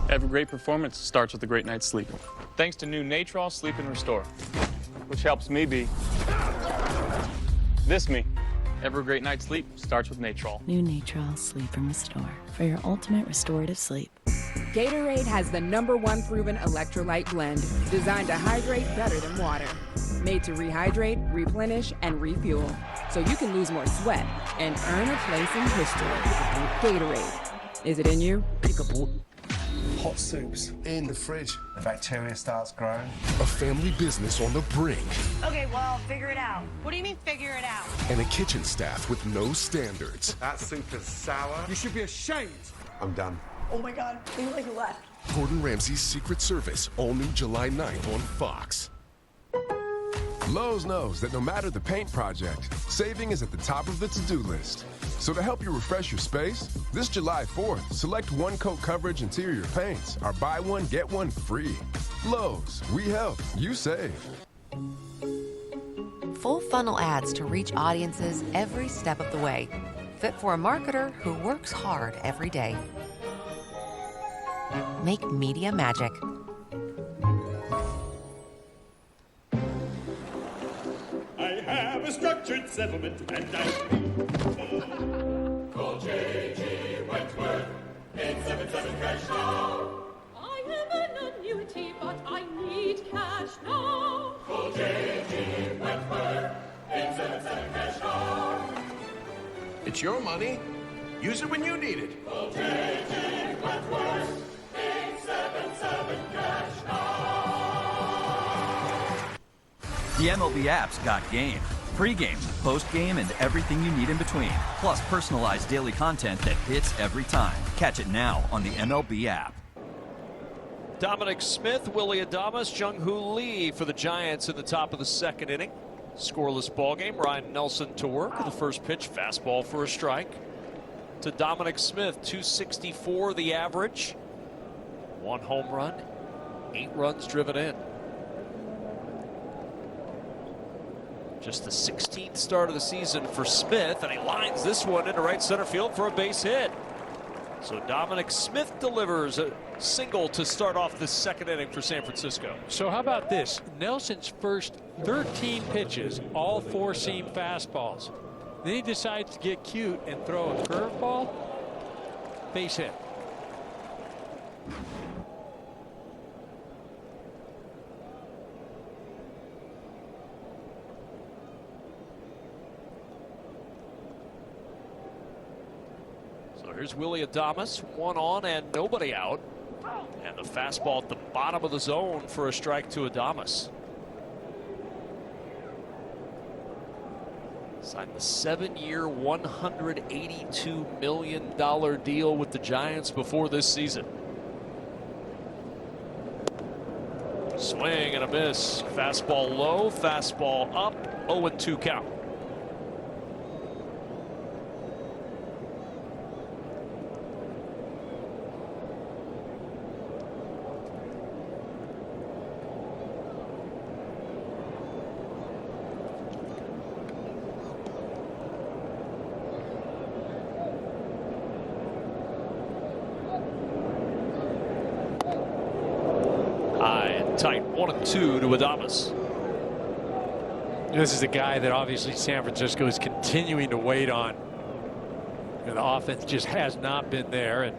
Every great performance starts with a great night's sleep. Thanks to new Natrol Sleep and Restore, which helps me be this me. Every great night's sleep starts with Natrol. New Natrol Sleep and Restore for your ultimate restorative sleep. Gatorade has the #1 proven electrolyte blend, designed to hydrate better than water. Made to rehydrate, replenish, and refuel, so you can lose more sweat and earn a place in history. Gatorade. Is it in you? Hot soups in the fridge. The bacteria starts growing. A family business on the brink. Okay, well, figure it out. What do you mean figure it out? And a kitchen staff with no standards. That soup is sour. You should be ashamed. I'm done. Oh my God, you look like you left. Gordon Ramsay's Secret Service, all new July 9th on Fox. Lowe's knows that no matter the paint project, saving is at the top of the to-do list. So to help you refresh your space, this July 4th, select one-coat coverage interior paints are buy one, get one free. Lowe's, we help, you save. Full funnel ads to reach audiences every step of the way. Fit for a marketer who works hard every day. Make media magic. I have a structured settlement and I call J.G. Wentworth 877 cash now. I have an annuity, but I need cash now. Call J.G. Wentworth 877 cash now. It's your money. Use it when you need it. Call J.G. Wentworth 877 cash now. The MLB app's got game. Pre-game, post-game, and everything you need in between. Plus personalized daily content that hits every time. Catch it now on the MLB app. Dominic Smith, Willie Adames, Jung-Hoo Lee for the Giants in the top of the 2nd inning. Scoreless ball game. Ryan Nelson to work. The first pitch, fastball for a strike. To Dominic Smith, 264 the average. 1 home run, 8 runs driven in. Just the 16th start of the season for Smith, and he lines this one into right center field for a base hit. So Dominic Smith delivers a single to start off the 2nd inning for San Francisco. So how about this? Nelson's first 13 pitches, all 4-seam fastballs. Then he decides to get cute and throw a curveball. Base hit. Here's Willie Adames, 1 on and nobody out. And the fastball at the bottom of the zone for a strike to Adames. Signed the 7-year, $182 million deal with the Giants before this season. Swing and a miss. Fastball low, fastball up, 0-2 count. Tight 1-2 to Adames. This is a guy that obviously San Francisco is continuing to wait on. The offense just has not been there, and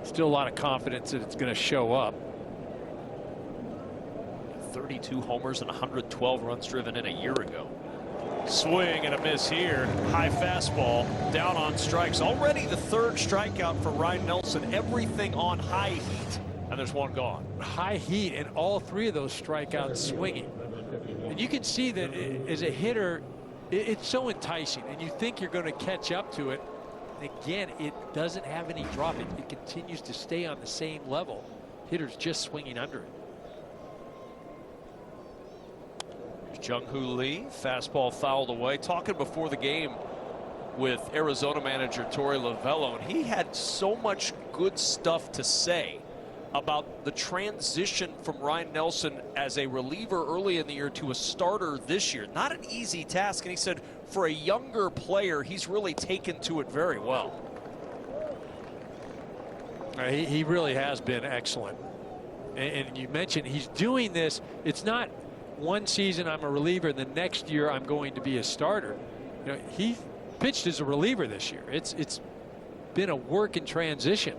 still a lot of confidence that it's going to show up. 32 homers and 112 runs driven in a year ago. Swing and a miss here. High fastball down on strikes. Already the 3rd strikeout for Ryan Nelson. Everything on high heat. And there's 1 gone. High heat, and all 3 of those strikeouts swinging. And you can see that as a hitter, it's so enticing, and you think you're going to catch up to it. And again, it doesn't have any drop. It continues to stay on the same level. Hitters just swinging under it. Jung-Hoo Lee, fastball fouled away. Talking before the game with Arizona manager Torey Lovullo, and he had so much good stuff to say about the transition from Ryan Nelson as a reliever early in the year to a starter this year. Not an easy task, and he said for a younger player, he's really taken to it very well. He really has been excellent. And you mentioned he's doing this. It's not one season I'm a reliever, the next year I'm going to be a starter. You know, he pitched as a reliever this year. It's been a work in transition.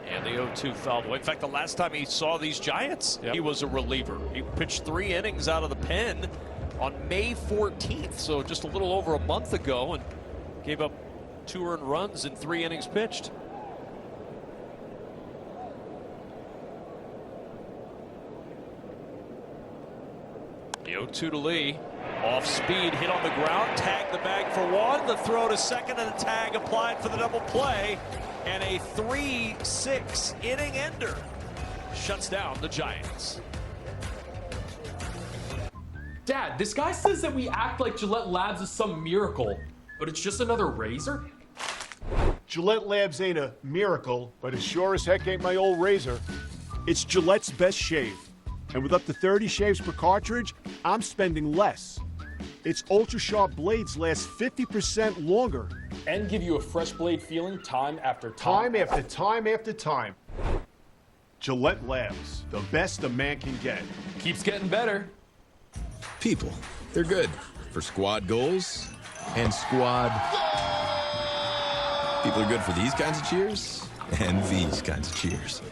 And the 0-2 fouled away. In fact, the last time he saw these Giants, he was a reliever. He pitched 3 innings out of the pen on May 14th, so just a little over a month ago, and gave up 2 earned runs in 3 innings pitched. The 0-2 to Lee. Off speed, hit on the ground, tag the bag for 1, the throw to second, and the tag applied for the double play. And a 3-6 inning ender shuts down the Giants. Dad, this guy says that we act like Gillette Labs is some miracle, but it's just another razor? Gillette Labs ain't a miracle, but it sure as heck ain't my old razor. It's Gillette's best shave. And with up to 30 shaves per cartridge, I'm spending less. Its ultra-sharp blades last 50% longer. And give you a fresh blade feeling time after time. Time after time after time. Gillette Labs, the best a man can get. Keeps getting better. People, they're good for squad goals and squad. People are good for these kinds of cheers and these kinds of cheers.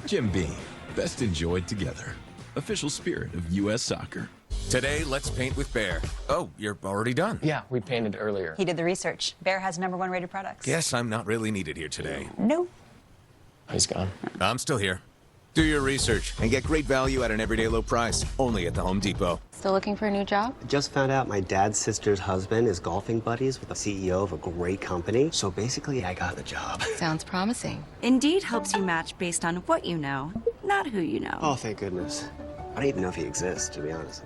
Jim Beam, best enjoyed together. Official spirit of U.S. soccer. Today, let's paint with Behr. Oh, you're already done. Yeah, we painted earlier. He did the research. Behr has #1 rated products. Guess I'm not really needed here today. No. He's gone. I'm still here. Do your research and get great value at an everyday low price. Only at the Home Depot. Still looking for a new job? Just found out my dad's sister's husband is golfing buddies with the CEO of a great company. So basically, I got the job. Sounds promising. Indeed helps you match based on what you know, not who you know. Oh, thank goodness. I don't even know if he exists, to be honest.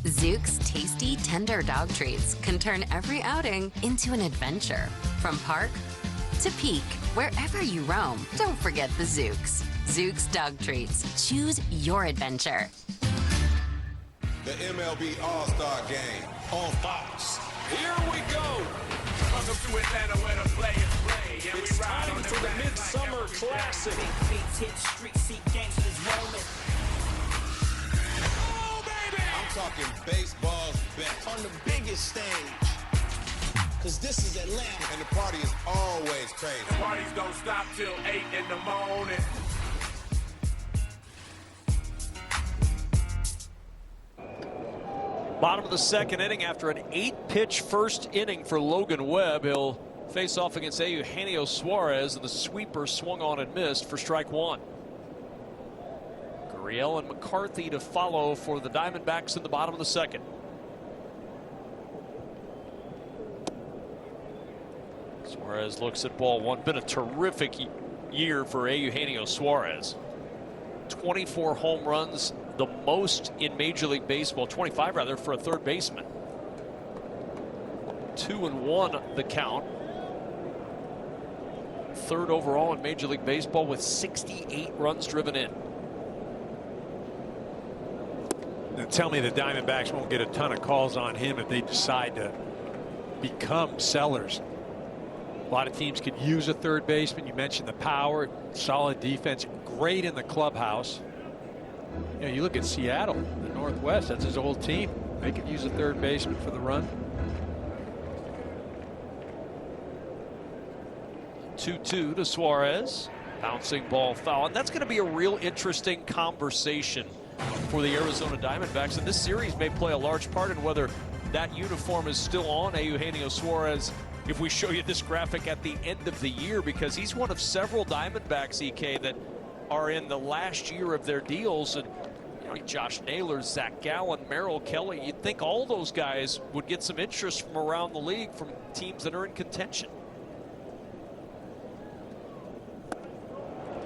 Zook's tasty, tender dog treats can turn every outing into an adventure. From park to peak, wherever you roam, don't forget the Zooks. Zook's dog treats. Choose your adventure. The MLB All-Star Game on Fox. Here we go. Welcome to Atlanta where the players play. Yeah, it's time for the Midsummer Classic. I'm talking baseball's best. On the biggest stage. Cause this is Atlanta. And the party is always crazy. The parties don't stop till 8 in the morning. Bottom of the second inning after an 8-pitch first inning for Logan Webb. He'll face off against Eugenio Suarez, and the sweeper swung on and missed for strike 1. Gurriel and McCarthy to follow for the Diamondbacks in the bottom of the second. Suarez looks at ball 1. Been a terrific year for Eugenio Suarez. 24 home runs, the most in Major League Baseball, 25 rather, for a third baseman. 2-1 the count. Third overall in Major League Baseball with 68 runs driven in. Now tell me the Diamondbacks won't get a ton of calls on him if they decide to become sellers. A lot of teams could use a third baseman. You mentioned the power, solid defense, great in the clubhouse. You know, you look at Seattle, the Northwest, that's his old team. They could use a third baseman for the run. 2-2 to Suarez. Bouncing ball foul. And that's going to be a real interesting conversation for the Arizona Diamondbacks. And this series may play a large part in whether that uniform is still on Eugenio Suarez if we show you this graphic at the end of the year, because he's one of several Diamondbacks, EK, that are in the last year of their deals. And you know, Josh Naylor, Zach Gallen, Merrill Kelly, you'd think all those guys would get some interest from around the league from teams that are in contention.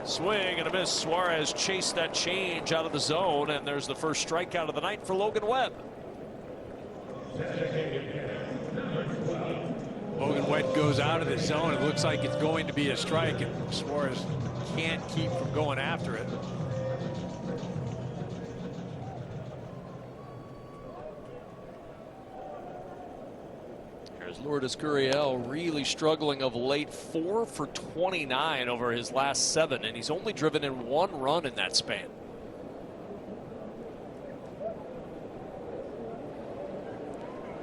Swing and a miss. Suarez chased that change out of the zone, and there's the first strikeout of the night for Logan Webb. Logan Webb goes out of the zone. It looks like it's going to be a strike, and Suarez can't keep from going after it. Here's Lourdes Gurriel, really struggling of late. 4 for 29 over his last 7, and he's only driven in 1 run in that span.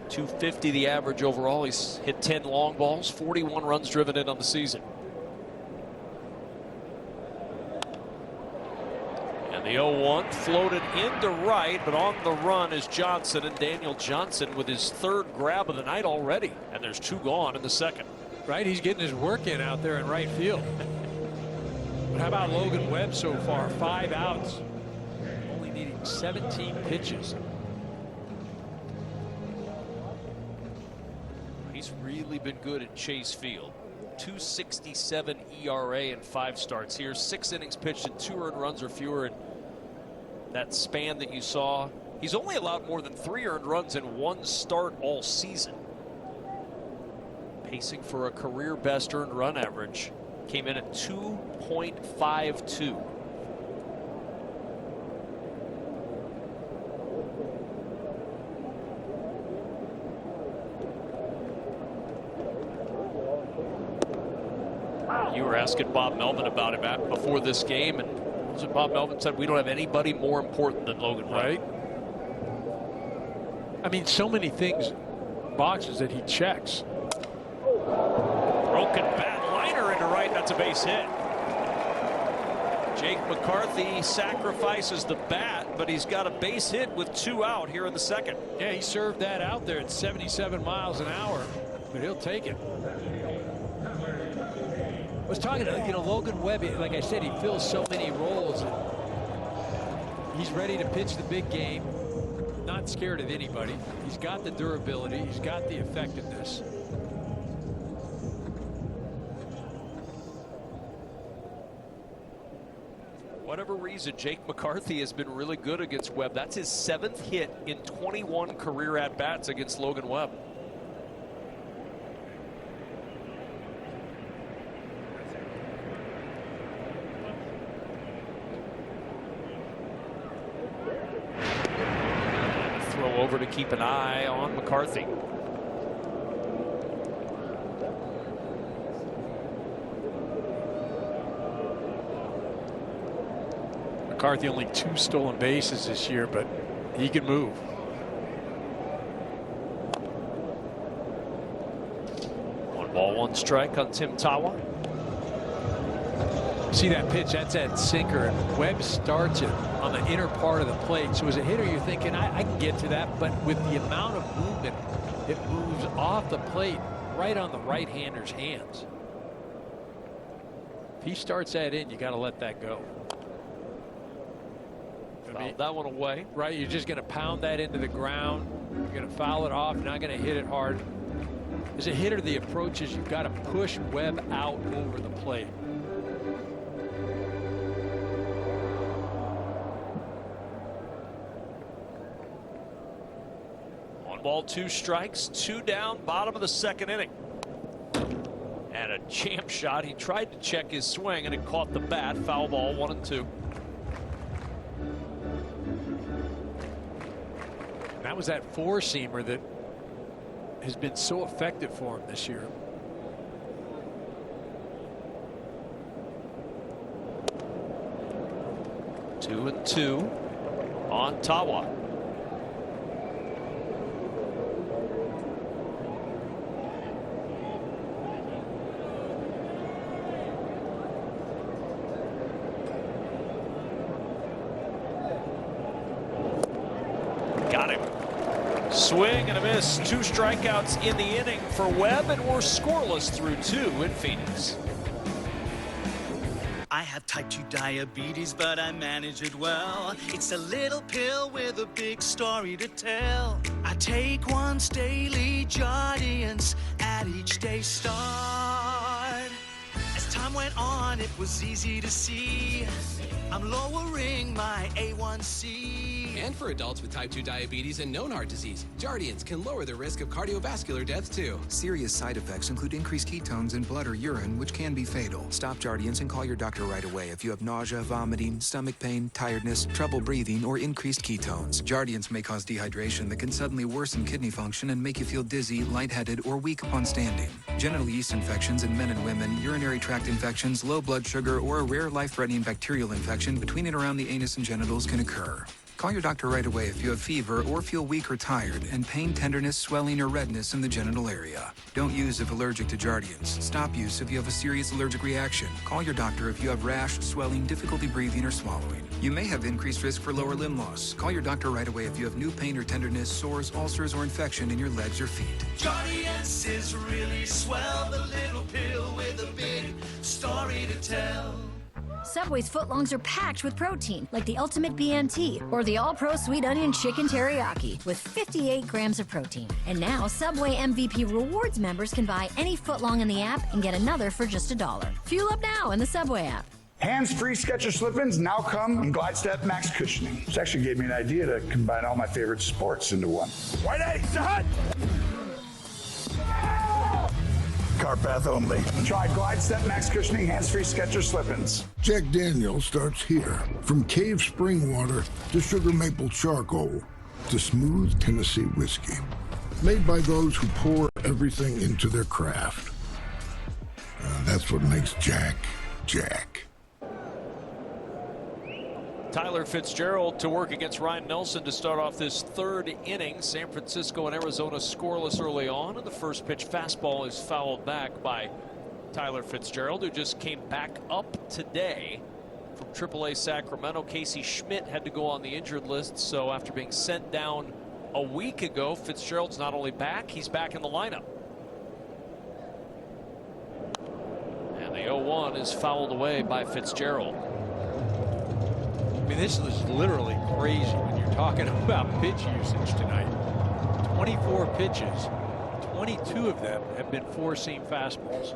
.250 the average overall. He's hit 10 long balls, 41 runs driven in on the season. And the 0-1 floated into right, but on the run is Johnson, and Daniel Johnson with his 3rd grab of the night already. And there's 2 gone in the 2nd. Right, he's getting his work in out there in right field. But how about Logan Webb so far? 5 outs, only needing 17 pitches. He's really been good at Chase Field. .267 ERA in 5 starts here. 6 innings pitched and 2 earned runs or fewer in that span that you saw. He's only allowed more than 3 earned runs in 1 start all season. Pacing for a career best earned run average. Came in at 2.52. You were asking Bob Melvin about him before this game, and Bob Melvin said we don't have anybody more important than Logan Webb. Right. I mean, so many things, boxes that he checks. Broken bat liner into right. That's a base hit. Jake McCarthy sacrifices the bat, but he's got a base hit with 2 out here in the 2nd. Yeah, he served that out there at 77 miles an hour, but he'll take it. I was talking to, Logan Webb, like I said, he fills so many roles. He's ready to pitch the big game, not scared of anybody. He's got the durability, he's got the effectiveness. For whatever reason, Jake McCarthy has been really good against Webb. That's his 7th hit in 21 career at-bats against Logan Webb. Over to keep an eye on McCarthy. McCarthy only 2 stolen bases this year, but he can move. One ball, 1 strike on Tim Tawa. See that pitch? That's that sinker, and Webb starts it on the inner part of the plate. So as a hitter, you're thinking, I can get to that, but with the amount of movement, it moves off the plate right on the right-hander's hands. If he starts that in, you got to let that go. Fouled that one away. Right, you're just going to pound that into the ground. You're going to foul it off. You're not going to hit it hard. As a hitter, the approach is you've got to push Webb out over the plate. Ball, 2 strikes, 2 down, bottom of the 2nd inning. And a champ shot. He tried to check his swing and it caught the bat. Foul ball, 1-2. That was that 4-seamer that has been so effective for him this year. Two and 2 on Tawa. Got him. Swing and a miss. 2 strikeouts in the inning for Webb, and we're scoreless through 2 in Phoenix. I have type 2 diabetes, but I manage it well. It's a little pill with a big story to tell. I take once daily, Jardiance, at each day start. As time went on, it was easy to see I'm lowering my A1C. And for adults with type 2 diabetes and known heart disease, Jardiance can lower the risk of cardiovascular death too. Serious side effects include increased ketones in blood or urine, which can be fatal. Stop Jardiance and call your doctor right away if you have nausea, vomiting, stomach pain, tiredness, trouble breathing, or increased ketones. Jardiance may cause dehydration that can suddenly worsen kidney function and make you feel dizzy, lightheaded, or weak upon standing. Genital yeast infections in men and women, urinary tract infections, low blood sugar, or a rare life-threatening bacterial infection between and around the anus and genitals can occur. Call your doctor right away if you have fever or feel weak or tired and pain, tenderness, swelling, or redness in the genital area. Don't use if allergic to Jardiance. Stop use if you have a serious allergic reaction. Call your doctor if you have rash, swelling, difficulty breathing, or swallowing. You may have increased risk for lower limb loss. Call your doctor right away if you have new pain or tenderness, sores, ulcers, or infection in your legs or feet. Jardiance is really swell, the little pill with a big story to tell. Subway's footlongs are packed with protein, like the Ultimate BMT or the All-Pro Sweet Onion Chicken Teriyaki, with 58 grams of protein. And now, Subway MVP Rewards members can buy any footlong in the app and get another for just $1. Fuel up now in the Subway app. Hands-free Skechers slip-ins now come in GlideStep Max cushioning. This actually gave me an idea to combine all my favorite sports into one. White egg, hot! Car path only. Try GlideStep Max cushioning hands-free Skechers slip-ins. Jack Daniels starts here. From cave spring water to sugar maple charcoal to smooth Tennessee whiskey. Made by those who pour everything into their craft. That's what makes Jack, Jack. Tyler Fitzgerald to work against Ryan Nelson to start off this third inning. San Francisco and Arizona scoreless early on, and the first pitch fastball is fouled back by Tyler Fitzgerald, who just came back up today from AAA Sacramento. Casey Schmidt had to go on the injured list, so after being sent down a week ago, Fitzgerald's not only back, he's back in the lineup. And the 0-1 is fouled away by Fitzgerald. I mean, this is literally crazy when you're talking about pitch usage tonight. 24 pitches, 22 of them have been four-seam fastballs.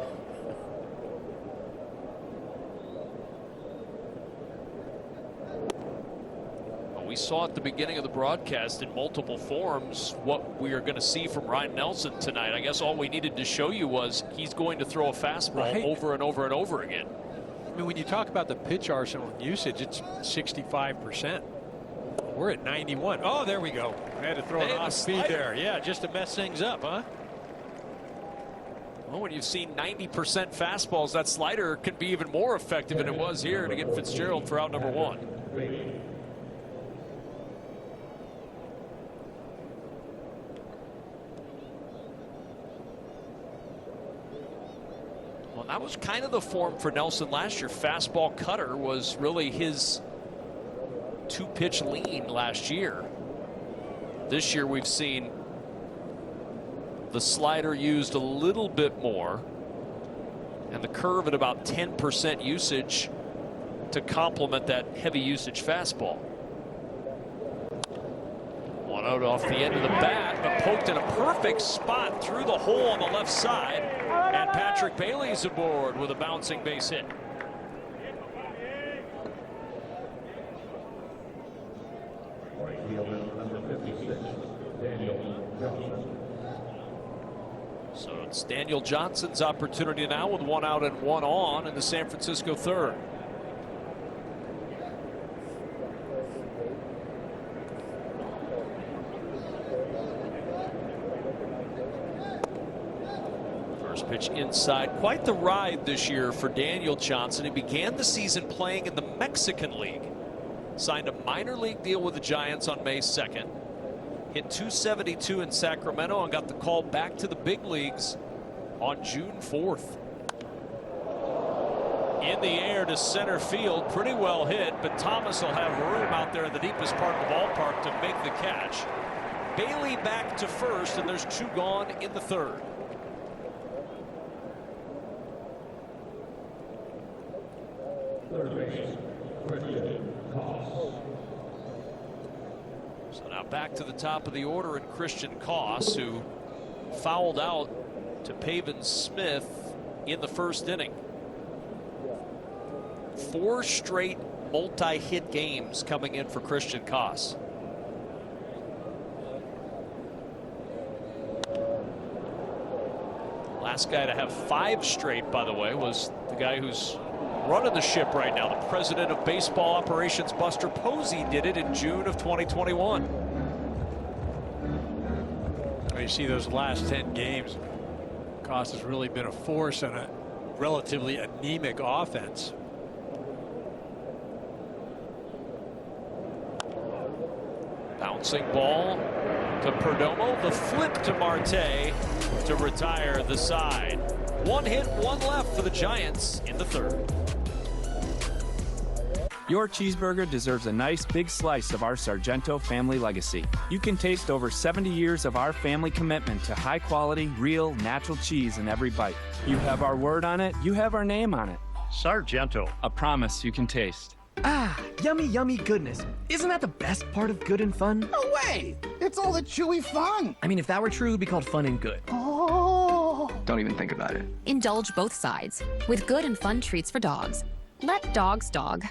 We saw at the beginning of the broadcast in multiple forms what we are going to see from Ryan Nelson tonight. I guess all we needed to show you was he's going to throw a fastball over and over and over again. I mean, when you talk about the pitch arsenal and usage, it's 65%. We're at 91. Oh, there we go. I had to throw it off speed there. Yeah, just to mess things up, huh? Well, when you've seen 90% fastballs, that slider can be even more effective than it was here to get Fitzgerald for out number one. Well, that was kind of the form for Nelson last year. Fastball cutter was really his two-pitch lean last year. This year we've seen the slider used a little bit more and the curve at about 10% usage to complement that heavy usage fastball. 1-0 off the end of the bat, but poked in a perfect spot through the hole on the left side. And Patrick Bailey's aboard with a bouncing base hit. So it's Daniel Johnson's opportunity now with one out and one on in the San Francisco third. First pitch inside. Quite the ride this year for Daniel Johnson. He began the season playing in the Mexican League. Signed a minor league deal with the Giants on May 2nd. Hit .272 in Sacramento and got the call back to the big leagues on June 4th. In the air to center field, pretty well hit, but Thomas will have room out there in the deepest part of the ballpark to make the catch. Bailey back to first, and there's two gone in the third. So now back to the top of the order in Christian Koss, who fouled out to Pavin Smith in the first inning. 4 straight multi-hit games coming in for Christian Koss. Last guy to have 5 straight, by the way, was the guy who's running the ship right now. The president of baseball operations, Buster Posey, did it in June of 2021. You see those last 10 games, Koss has really been a force on a relatively anemic offense. Bouncing ball to Perdomo, the flip to Marte to retire the side. 1 hit, 1 left for the Giants in the 3rd. Your cheeseburger deserves a nice big slice of our Sargento family legacy. You can taste over 70 years of our family commitment to high quality, real, natural cheese in every bite. You have our word on it, you have our name on it. Sargento. A promise you can taste. Ah, yummy, yummy goodness. Isn't that the best part of good and fun? No way! It's all the chewy fun! I mean, if that were true, it'd be called fun and good. Oh! Don't even think about it. Indulge both sides with good and fun treats for dogs. Let dogs dog.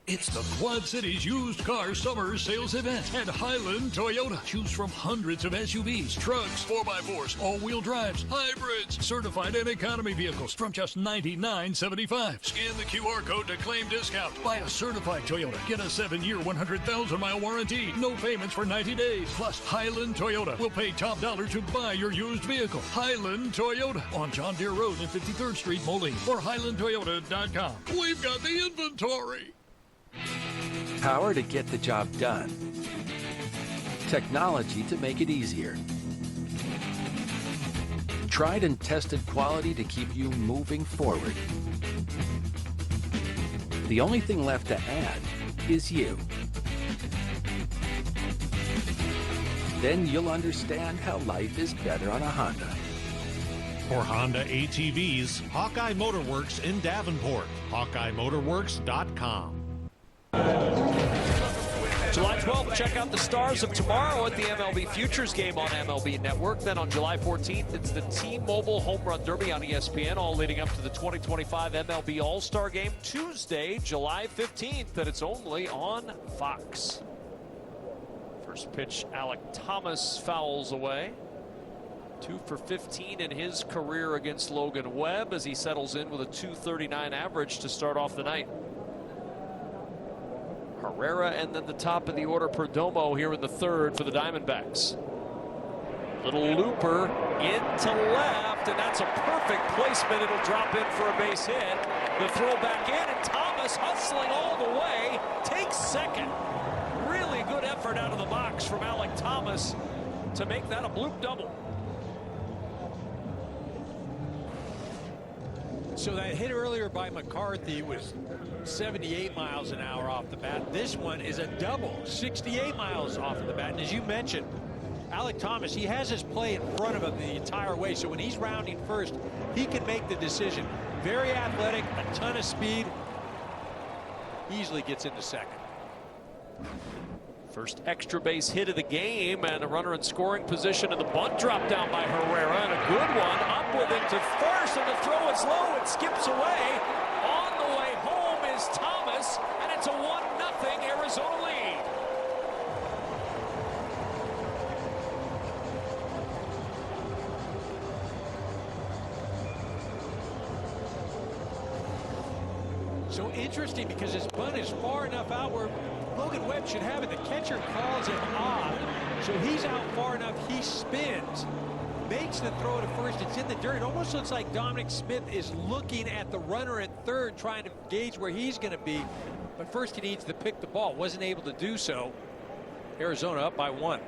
It's the Quad Cities Used Car Summer Sales Event at Highland Toyota. Choose from hundreds of SUVs, trucks, 4x4s, all-wheel drives, hybrids, certified and economy vehicles from just $99.75. Scan the QR code to claim discount. Buy a certified Toyota. Get a 7-year, 100,000-mile warranty. No payments for 90 days. Plus, Highland Toyota will pay top dollar to buy your used vehicle. Highland Toyota on John Deere Road and 53rd Street, Moline, or HighlandToyota.com. We've got the inventory. Power to get the job done. Technology to make it easier. Tried and tested quality to keep you moving forward. The only thing left to add is you. Then you'll understand how life is better on a Honda. For Honda ATVs, Hawkeye Motorworks in Davenport. HawkeyeMotorworks.com. July 12th, check out the stars of tomorrow at the MLB Futures game on MLB Network. Then on July 14th, it's the T-Mobile Home Run Derby on ESPN, all leading up to the 2025 MLB All-Star Game Tuesday, July 15th, and it's only on Fox. First pitch, Alec Thomas fouls away. 2 for 15 in his career against Logan Webb as he settles in with a .239 average to start off the night. Herrera and then the top of the order, Perdomo, here in the 3rd for the Diamondbacks. Little looper into left, and that's a perfect placement. It'll drop in for a base hit. The throw back in, and Thomas hustling all the way, takes second. Really good effort out of the box from Alec Thomas to make that a bloop double. So that hit earlier by McCarthy was 78 miles an hour off the bat. This one is a double, 68 miles off of the bat. And as you mentioned, Alec Thomas, he has his play in front of him the entire way. So when he's rounding first, he can make the decision. Very athletic, a ton of speed. Easily gets into second. First extra base hit of the game, and a runner in scoring position, and the bunt drop down by Herrera, and a good one up with it to first, and the throw is low. It skips away. On the way home is Thomas, and it's a 1-0 Arizona lead. So interesting because his bunt is far enough out where Logan Webb should have it. The catcher calls him off. So he's out far enough. He spins, makes the throw to first. It's in the dirt. It almost looks like Dominic Smith is looking at the runner at third, trying to gauge where he's going to be. But first he needs to pick the ball. Wasn't able to do so. Arizona up by 1.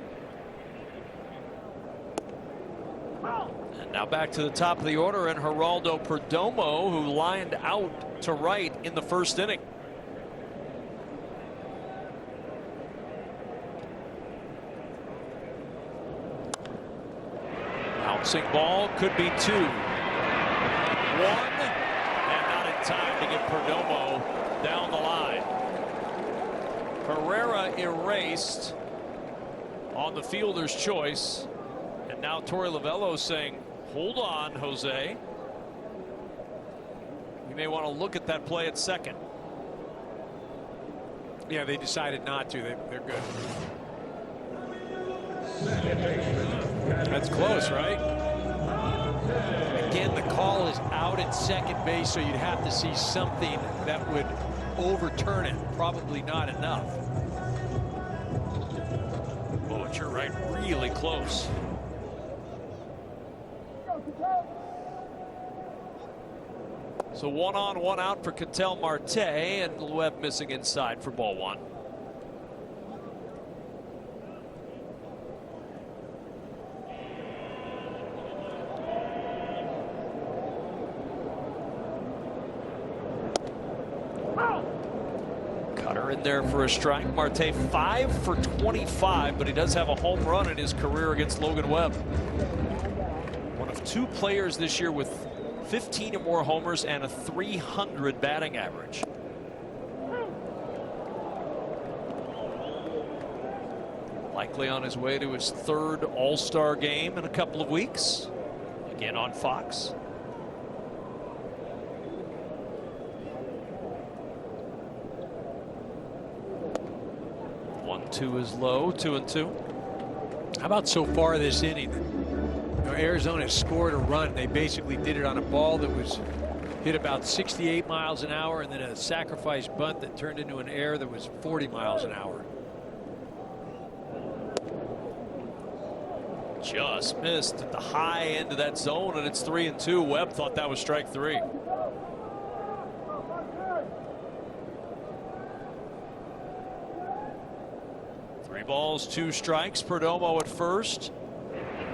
And now back to the top of the order, and Geraldo Perdomo, who lined out to right in the first inning. Bouncing ball, could be 2. 1, and not in time to get Perdomo down the line. Herrera erased on the fielder's choice. And now Torey Lovullo saying, hold on, Jose. You may want to look at that play at second. Yeah, they decided not to. They're good. That's close, right? Again, the call is out at second base, so you'd have to see something that would overturn it. Probably not enough. Oh, but you're right, really close. So 1 on, 1 out for Ketel Marte, and Webb missing inside for ball 1. Cutter in there for a strike. Marte 5 for 25, but he does have a home run in his career against Logan Webb. One of 2 players this year with 15 or more homers and a 300 batting average. Likely on his way to his 3rd All-Star game in a couple of weeks. Again on Fox. One, 2 is low, 2-2. How about so far this inning? Arizona scored a run. They basically did it on a ball that was hit about 68 miles an hour, and then a sacrifice bunt that turned into an error that was 40 miles an hour. Just missed at the high end of that zone, and it's 3-2. Webb thought that was strike 3. Three balls, 2 strikes. Perdomo at first.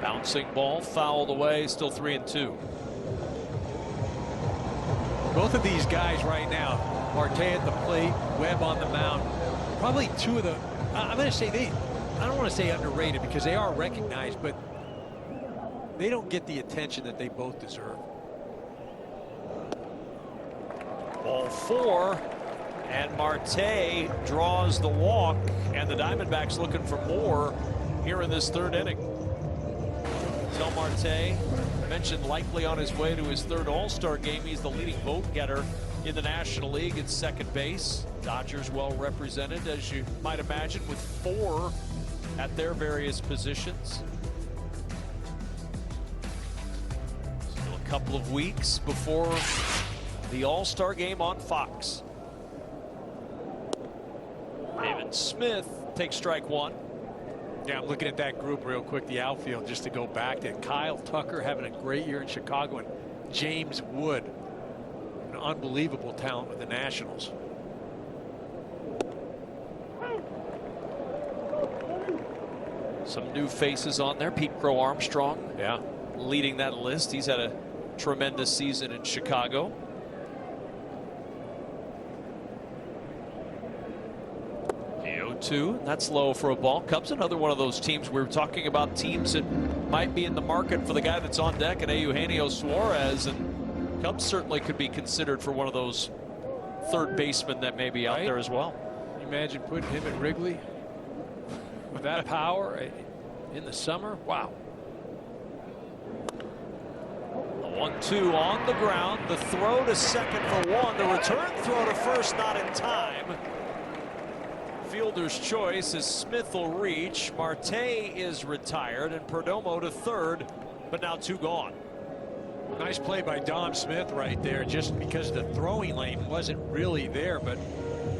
Bouncing ball fouled away, still 3-2. Both of these guys right now, Marte at the plate, Webb on the mound, probably 2 of the, I'm going to say I don't want to say underrated because they are recognized, but they don't get the attention that they both deserve. Ball 4, and Marte draws the walk, and the Diamondbacks looking for more here in this 3rd inning. Ketel Marte, mentioned likely on his way to his 3rd All-Star game. He's the leading vote getter in the National League at second base. Dodgers well represented, as you might imagine, with 4 at their various positions. Still a couple of weeks before the All-Star game on Fox. David Smith takes strike 1. Yeah, I'm looking at that group real quick, the outfield, just to go back to Kyle Tucker having a great year in Chicago, and James Wood, an unbelievable talent with the Nationals. Some new faces on there. Pete Crow Armstrong, yeah, leading that list. He's had a tremendous season in Chicago. That's low for a ball. Cubs, another one of those teams. We were talking about teams that might be in the market for the guy that's on deck, and Eugenio Suarez, and Cubs certainly could be considered for one of those 3rd basemen that may be out there as well. Can you imagine putting him at Wrigley with that power in the summer? Wow. The 1-2 on the ground. The throw to second for 1. The return throw to first, not in time. Fielder's choice as Smith will reach. Marte is retired, and Perdomo to 3rd, but now 2 gone. Nice play by Dom Smith right there, just because the throwing lane wasn't really there, but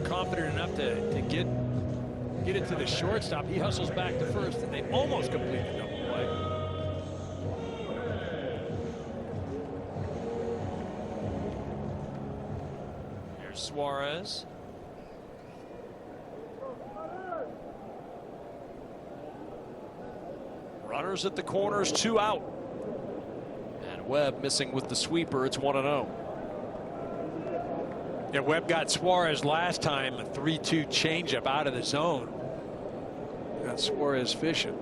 confident enough to get it to the shortstop. He hustles back to first, and they almost complete the double play. Here's Suarez. Runners at the corners, 2 out. Webb missing with the sweeper. It's 1-0. Yeah, Webb got Suarez last time, a 3-2 changeup out of the zone. Got Suarez fishing.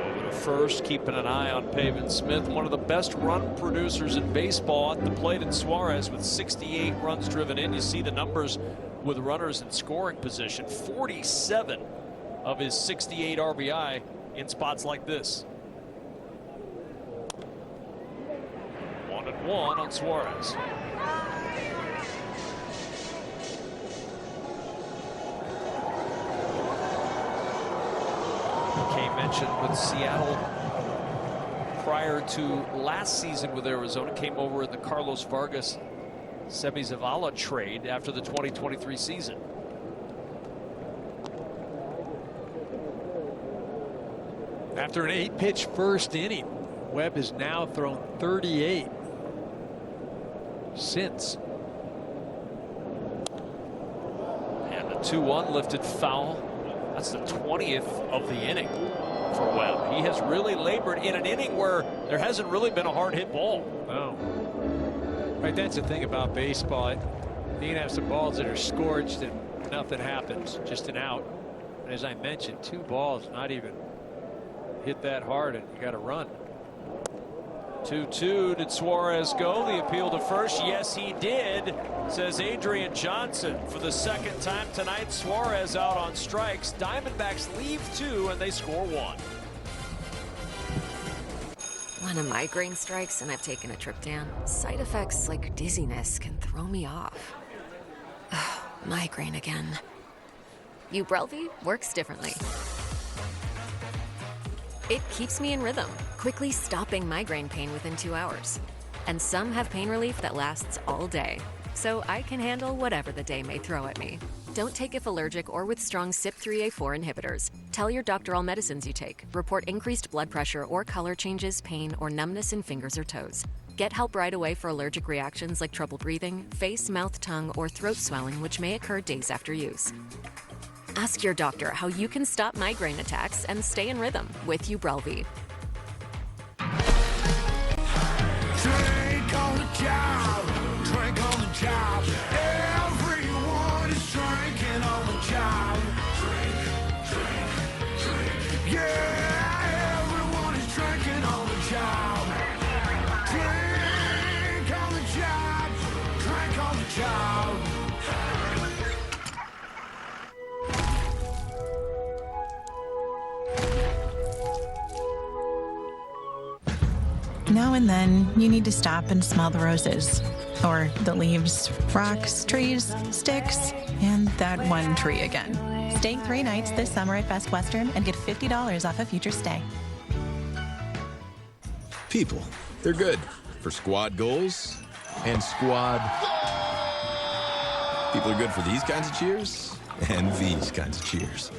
Over to first, keeping an eye on Pavin Smith, one of the best run producers in baseball at the plate, and Suarez with 68 runs driven in. You see the numbers with runners in scoring position. 47 of his 68 RBI in spots like this. 1-1 on Suarez. Kay mentioned with Seattle prior to last season with Arizona, came over in the Carlos Vargas Seby Zavala trade after the 2023 season. After an 8-pitch first inning, Webb has now thrown 38 since. And the 2-1 lifted foul. That's the 20th of the inning for Webb. He has really labored in an inning where there hasn't really been a hard hit ball. No. Right, that's the thing about baseball. You can have some balls that are scorched and nothing happens, just an out. And as I mentioned, 2 balls, not even hit that hard, and you got to run. 2-2. Did Suarez go? The appeal to first. Yes, he did, says Adrian Johnson. For the second time tonight, Suarez out on strikes. Diamondbacks leave 2 and they score 1. When a migraine strikes and I've taken a triptan, side effects like dizziness can throw me off. Migraine again. Ubrelvy works differently. It keeps me in rhythm, quickly stopping migraine pain within 2 hours. And some have pain relief that lasts all day, so I can handle whatever the day may throw at me. Don't take if allergic or with strong CYP3A4 inhibitors. Tell your doctor all medicines you take. Report increased blood pressure or color changes, pain, or numbness in fingers or toes. Get help right away for allergic reactions like trouble breathing, face, mouth, tongue, or throat swelling, which may occur days after use. Ask your doctor how you can stop migraine attacks and stay in rhythm with Ubrelvy. Drink on the job, drink on the job. Everyone is drinking on the job. Drink, drink, drink. Yeah, everyone is drinking on the job. Drink on the job, drink on the job. Now and then, you need to stop and smell the roses. Or the leaves, rocks, trees, sticks, and that one tree again. Stay 3 nights this summer at Best Western and get $50 off a future stay. People, they're good for squad goals and squad. People are good for these kinds of cheers and these kinds of cheers.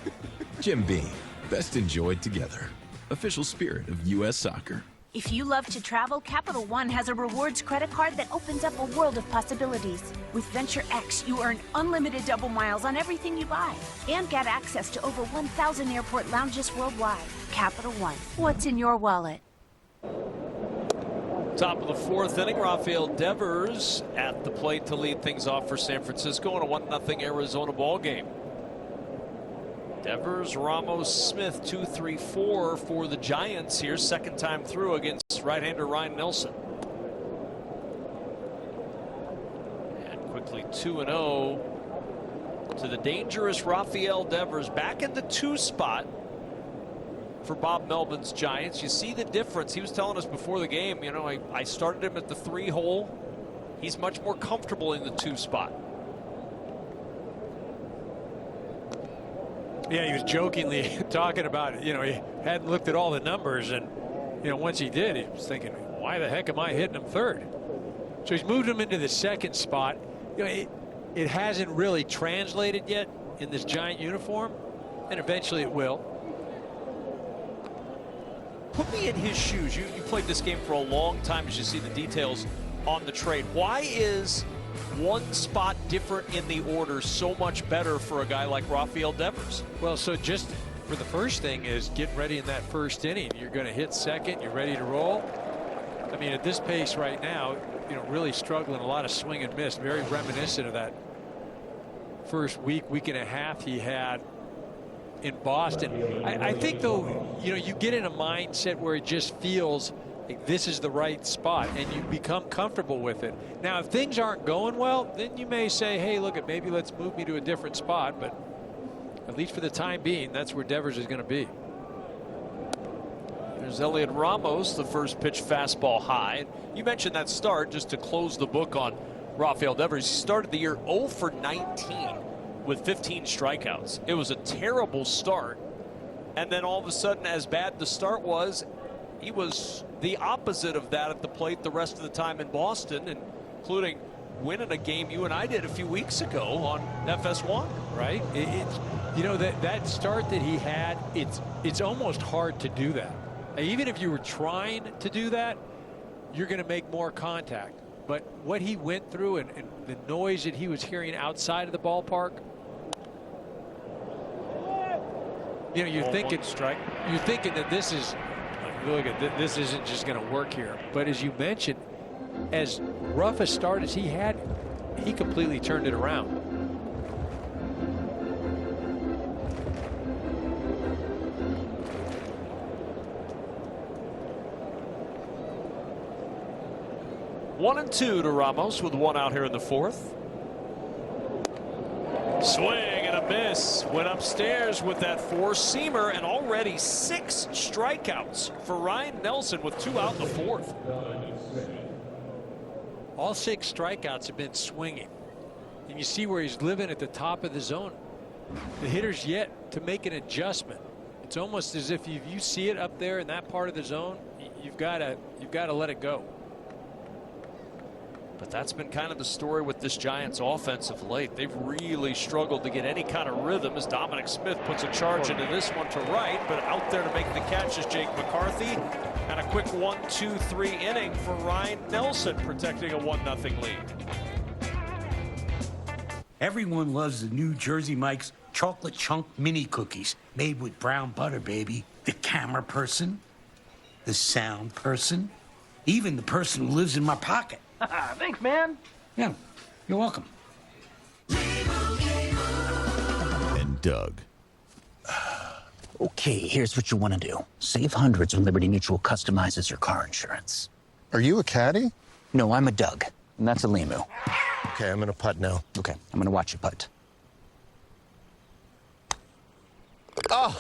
Jim Beam, best enjoyed together. Official spirit of U.S. soccer. If you love to travel, Capital One has a rewards credit card that opens up a world of possibilities. With Venture X, you earn unlimited double miles on everything you buy and get access to over 1,000 airport lounges worldwide. Capital One, what's in your wallet? Top of the 4th inning, Rafael Devers at the plate to lead things off for San Francisco in a 1-0 Arizona ball game. Devers, Ramos, Smith, 2-3-4 for the Giants here. Second time through against right-hander Ryan Nelson. And quickly 2-0 to the dangerous Rafael Devers. Back in the 2 spot for Bob Melvin's Giants. You see the difference. He was telling us before the game, you know, I started him at the 3 hole. He's much more comfortable in the 2 spot. Yeah, he was jokingly talking about it. You know, he hadn't looked at all the numbers, and you know, once he did, he was thinking, why the heck am I hitting him 3rd? So he's moved him into the 2nd spot. You know, it hasn't really translated yet in this Giant uniform, and eventually it will. Put me in his shoes. You played this game for a long time, as you see the details on the trade. Why is one spot different in the order so much better for a guy like Rafael Devers? Well, so just for the first thing is getting ready in that first inning. You're going to hit second. You're ready to roll. I mean, at this pace right now, you know, really struggling, a lot of swing and miss, very reminiscent of that first week and a half he had in Boston. I think, though, you know, you get in a mindset where it just feels like this is the right spot and you become comfortable with it. Now, if things aren't going well, then you may say, hey, look, maybe let's move me to a different spot. But at least for the time being, that's where Devers is going to be. There's Elliot Ramos, the first pitch fastball high. You mentioned that start just to close the book on Rafael Devers. He started the year 0 for 19 with 15 strikeouts. It was a terrible start. And then all of a sudden, as bad the start was, he was the opposite of that at the plate the rest of the time in Boston, including winning a game you and I did a few weeks ago on FS1. Right? You know, that start that he had, it's almost hard to do that. Even if you were trying to do that, you're going to make more contact. But what he went through and the noise that he was hearing outside of the ballpark, you know, you're thinking that this is, look at this isn't just going to work here. But as you mentioned, as rough a start as he had, he completely turned it around. One and two to Ramos with one out here in the fourth. Swing and a miss. Went upstairs with that four-seamer, and already 6 strikeouts for Ryan Nelson with 2 out in the fourth. All 6 strikeouts have been swinging. And you see where he's living at the top of the zone. The hitter's yet to make an adjustment. It's almost as if you see it up there in that part of the zone, you've got to let it go. But that's been kind of the story with this Giants offense of late. They've really struggled to get any kind of rhythm as Dominic Smith puts a charge into this one to right, but out there to make the catch is Jake McCarthy. And a quick 1-2-3 inning for Ryan Nelson, protecting a 1-0 lead. Everyone loves the new Jersey Mike's chocolate chunk mini cookies made with brown butter, baby. The camera person, the sound person, even the person who lives in my pocket. Thanks, man. Yeah, you're welcome. And Doug. Okay, here's what you want to do. Save hundreds when Liberty Mutual customizes your car insurance. Are you a caddy? No, I'm a Doug, and that's a Limu. Okay, I'm gonna putt now. Okay, I'm gonna watch you putt. Oh!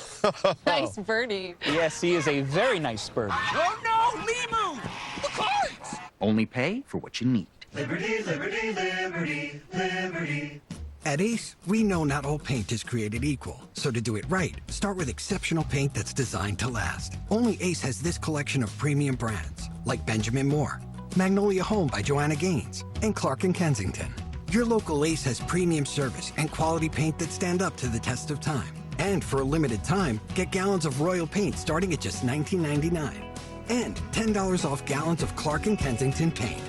Nice birdie. Yes, he is a very nice birdie. Oh no, Limu! The cards! Only pay for what you need. Liberty, liberty, liberty, liberty. At Ace, we know not all paint is created equal. So to do it right, start with exceptional paint that's designed to last. Only Ace has this collection of premium brands, like Benjamin Moore, Magnolia Home by Joanna Gaines, and Clark & Kensington. Your local Ace has premium service and quality paint that stand up to the test of time. And for a limited time, get gallons of Royal paint starting at just $19.99. And $10 off gallons of Clark & Kensington paint.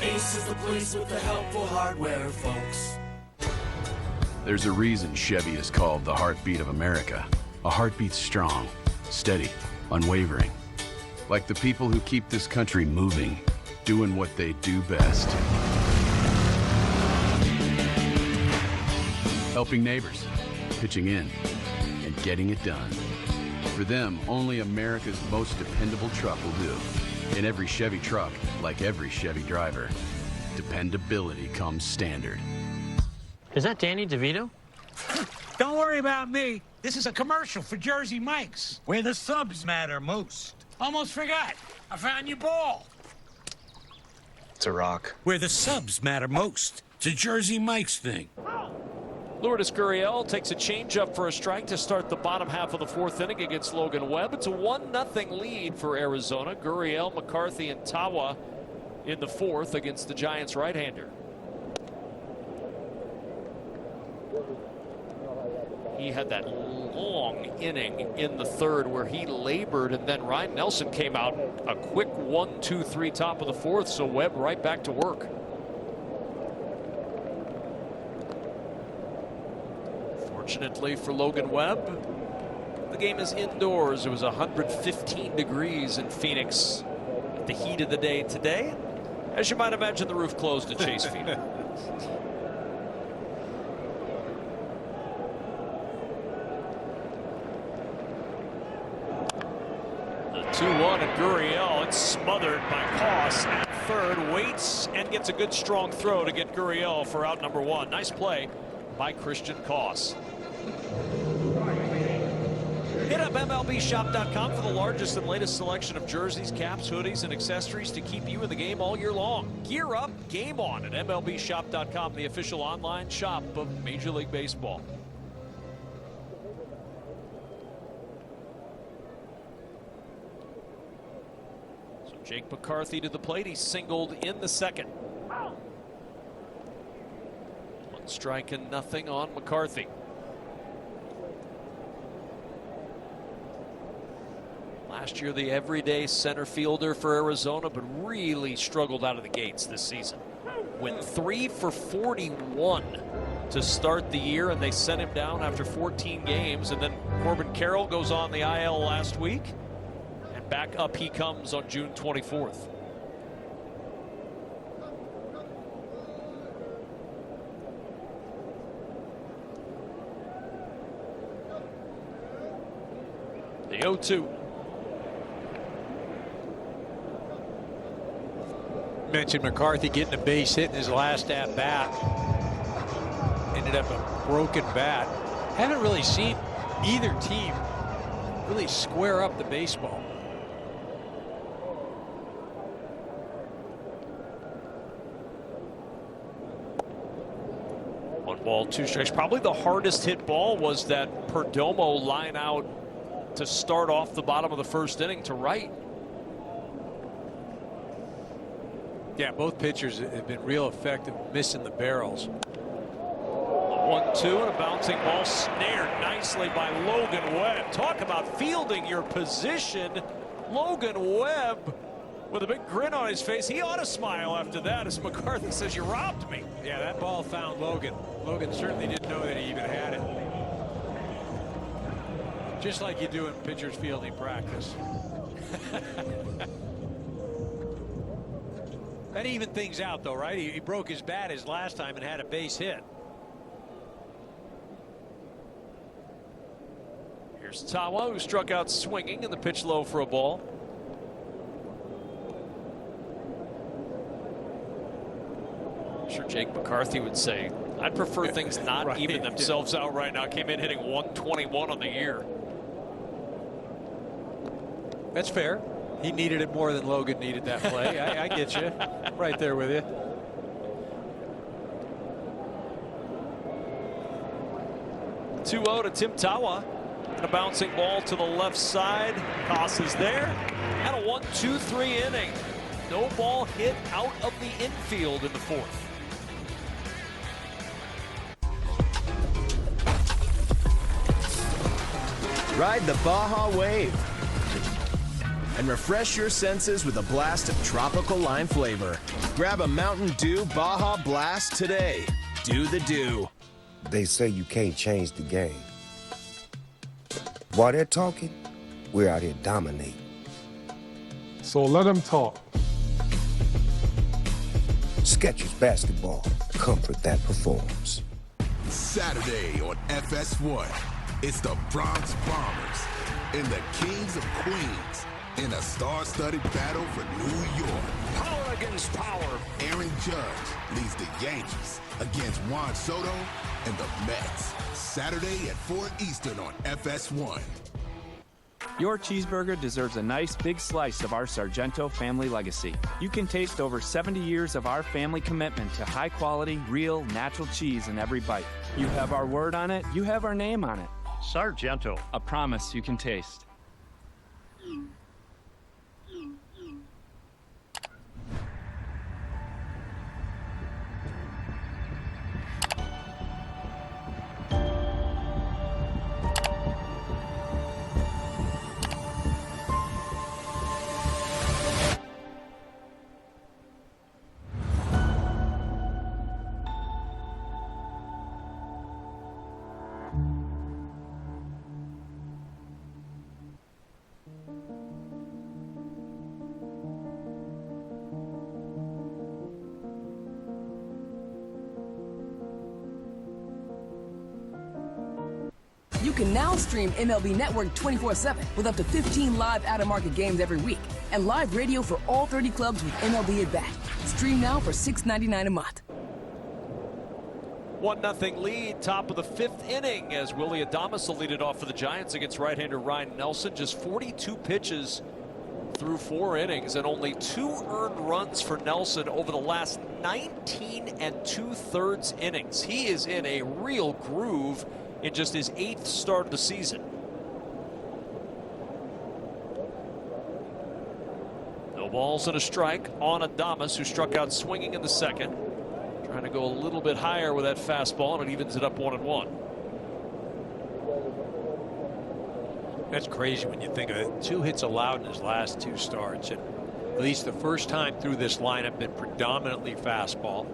Ace is the place with the helpful hardware, folks. There's a reason Chevy is called the heartbeat of America. A heartbeat strong, steady, unwavering. Like the people who keep this country moving, doing what they do best. Helping neighbors, pitching in, and getting it done. For them, only America's most dependable truck will do. In every Chevy truck, like every Chevy driver, dependability comes standard. Is that Danny DeVito? Don't worry about me. This is a commercial for Jersey Mike's, where the subs matter most. Almost forgot. I found your ball. It's a rock. Where the subs matter most. It's a Jersey Mike's thing. Lourdes Gurriel takes a changeup for a strike to start the bottom half of the fourth inning against Logan Webb. It's a 1-0 lead for Arizona. Gurriel, McCarthy, and Tawa in the fourth against the Giants right-hander. He had that long inning in the third where he labored, and then Ryan Nelson came out a quick 1-2-3 top of the fourth, so Webb right back to work. Fortunately for Logan Webb, The game is indoors. It was 115 degrees in Phoenix at the heat of the day today. As you might imagine, the roof closed at Chase Field. The 2-1 at Gurriel. It's smothered by Koss at third. Waits and gets a good strong throw to get Gurriel for out number 1. Nice play by Christian Koss. Hit up MLBshop.com for the largest and latest selection of jerseys, caps, hoodies, and accessories to keep you in the game all year long. Gear up, game on at MLBshop.com, the official online shop of Major League Baseball. So Jake McCarthy to the plate. He's singled in the second. 1 strike and nothing on McCarthy. Last year, the everyday center fielder for Arizona, but really struggled out of the gates this season. Went 3 for 41 to start the year, and they sent him down after 14 games. And then Corbin Carroll goes on the IL last week, and back up he comes on June 24th. The 0-2. Mentioned McCarthy getting a base hit in his last at bat. Ended up a broken bat. Haven't really seen either team really square up the baseball. One ball, 2 strikes. Probably the hardest hit ball was that Perdomo line out to start off the bottom of the first inning to right. Yeah, both pitchers have been real effective missing the barrels. 1-2 and a bouncing ball snared nicely by Logan Webb. Talk about fielding your position. Logan Webb with a big grin on his face. He ought to smile after that as McCarthy says, "You robbed me." Yeah, that ball found Logan. Logan certainly didn't know that he even had it. Just like you do in pitchers fielding practice. That evened things out, though, right? He broke his bat his last time and had a base hit. Here's Tawa, who struck out swinging, and the pitch low for a ball. I'm sure Jake McCarthy would say, "I'd prefer things not right. even themselves out right now." Came in hitting 121 on the year. That's fair. He needed it more than Logan needed that play. I get you. Right there with you. .2-0 to Tim Tawa. And a bouncing ball to the left side. Koss is there. And a 1-2-3 inning. No ball hit out of the infield in the fourth. Ride the Baja Wave and refresh your senses with a blast of tropical lime flavor. Grab a Mountain Dew Baja Blast today. Do the do. They say you can't change the game. While they're talking, we're out here dominating. So let them talk. Skechers basketball, comfort that performs. Saturday on FS1, it's the Bronx Bombers and the Kings of Queens in a star-studded battle for New York. Power against power. Aaron Judge leads the Yankees against Juan Soto and the Mets. Saturday at 4 Eastern on FS1. Your cheeseburger deserves a nice big slice of our Sargento family legacy. You can taste over 70 years of our family commitment to high quality, real, natural cheese in every bite. You have our word on it, you have our name on it. Sargento. A promise you can taste. You can now stream MLB Network 24/7 with up to 15 live out-of-market games every week and live radio for all 30 clubs with MLB at Bat. Stream now for $6.99 a month. 1-0 lead, top of the 5th inning, as Willie Adames will lead it off for the Giants against right-hander Ryan Nelson. Just 42 pitches through 4 innings and only 2 earned runs for Nelson over the last 19 2/3 innings. He is in a real groove in just his 8th start of the season. No balls and a strike on Adames, who struck out swinging in the 2nd. Trying to go a little bit higher with that fastball, and it evens it up 1-1. That's crazy when you think of it. 2 hits allowed in his last 2 starts, and at least the first time through this lineup been predominantly fastball.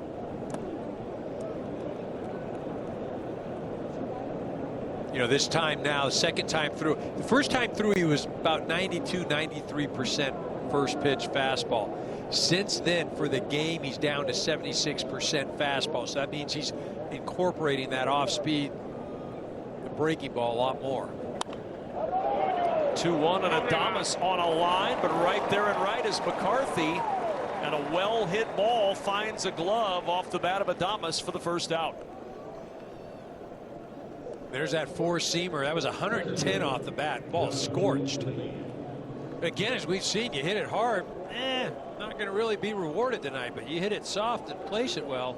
You know, this time now, the second time through. The first time through, he was about 92-93% first pitch fastball. Since then, for the game, he's down to 76% fastball. So that means he's incorporating that off-speed, the breaking ball, a lot more. 2-1 and Adames on a line, but right there and right is McCarthy, and a well-hit ball finds a glove off the bat of Adames for the first out. There's that 4-seamer. That was 110 off the bat. Ball scorched. Again, as we've seen, you hit it hard, not going to really be rewarded tonight, but you hit it soft and place it well.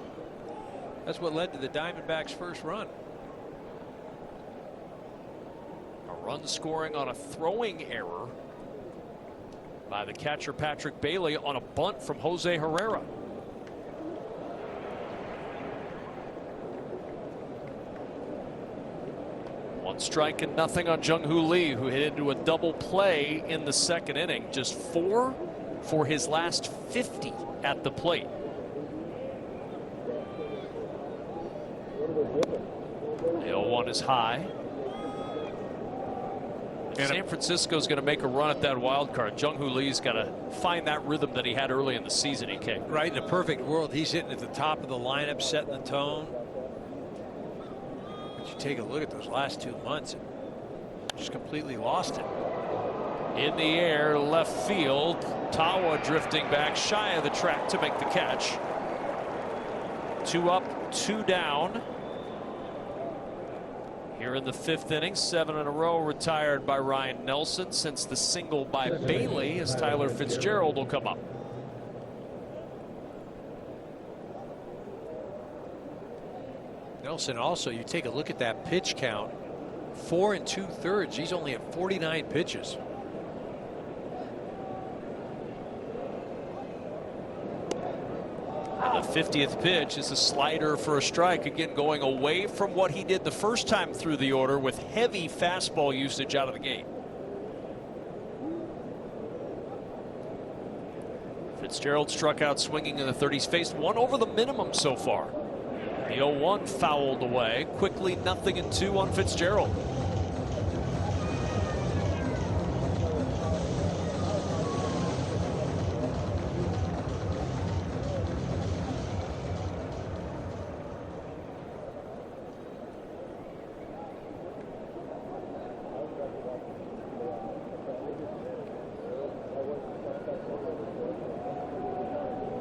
That's what led to the Diamondbacks' first run. A run scoring on a throwing error by the catcher Patrick Bailey on a bunt from Jose Herrera. One strike and nothing on Jung-Hoo Lee, who hit into a double play in the 2nd inning. Just 4 for his last 50 at the plate. The 0-1 is high. If San Francisco's going to make a run at that wild card, Jung-Hoo Lee's got to find that rhythm that he had early in the season. He came right in a perfect world. He's hitting at the top of the lineup, setting the tone. But you take a look at those last 2 months, just completely lost it. In the air, left field. Tawa drifting back shy of the track to make the catch. 2 up, 2 down. Here in the 5th inning, 7 in a row retired by Ryan Nelson since the single by Bailey, as Tyler Fitzgerald will come up. Nelson also, you take a look at that pitch count, 4 2/3. He's only at 49 pitches. And the 50th pitch is a slider for a strike, again going away from what he did the first time through the order with heavy fastball usage out of the gate. Fitzgerald struck out swinging in the 30s, faced 1 over the minimum so far. The 0-1 fouled away quickly. 0-2 on Fitzgerald.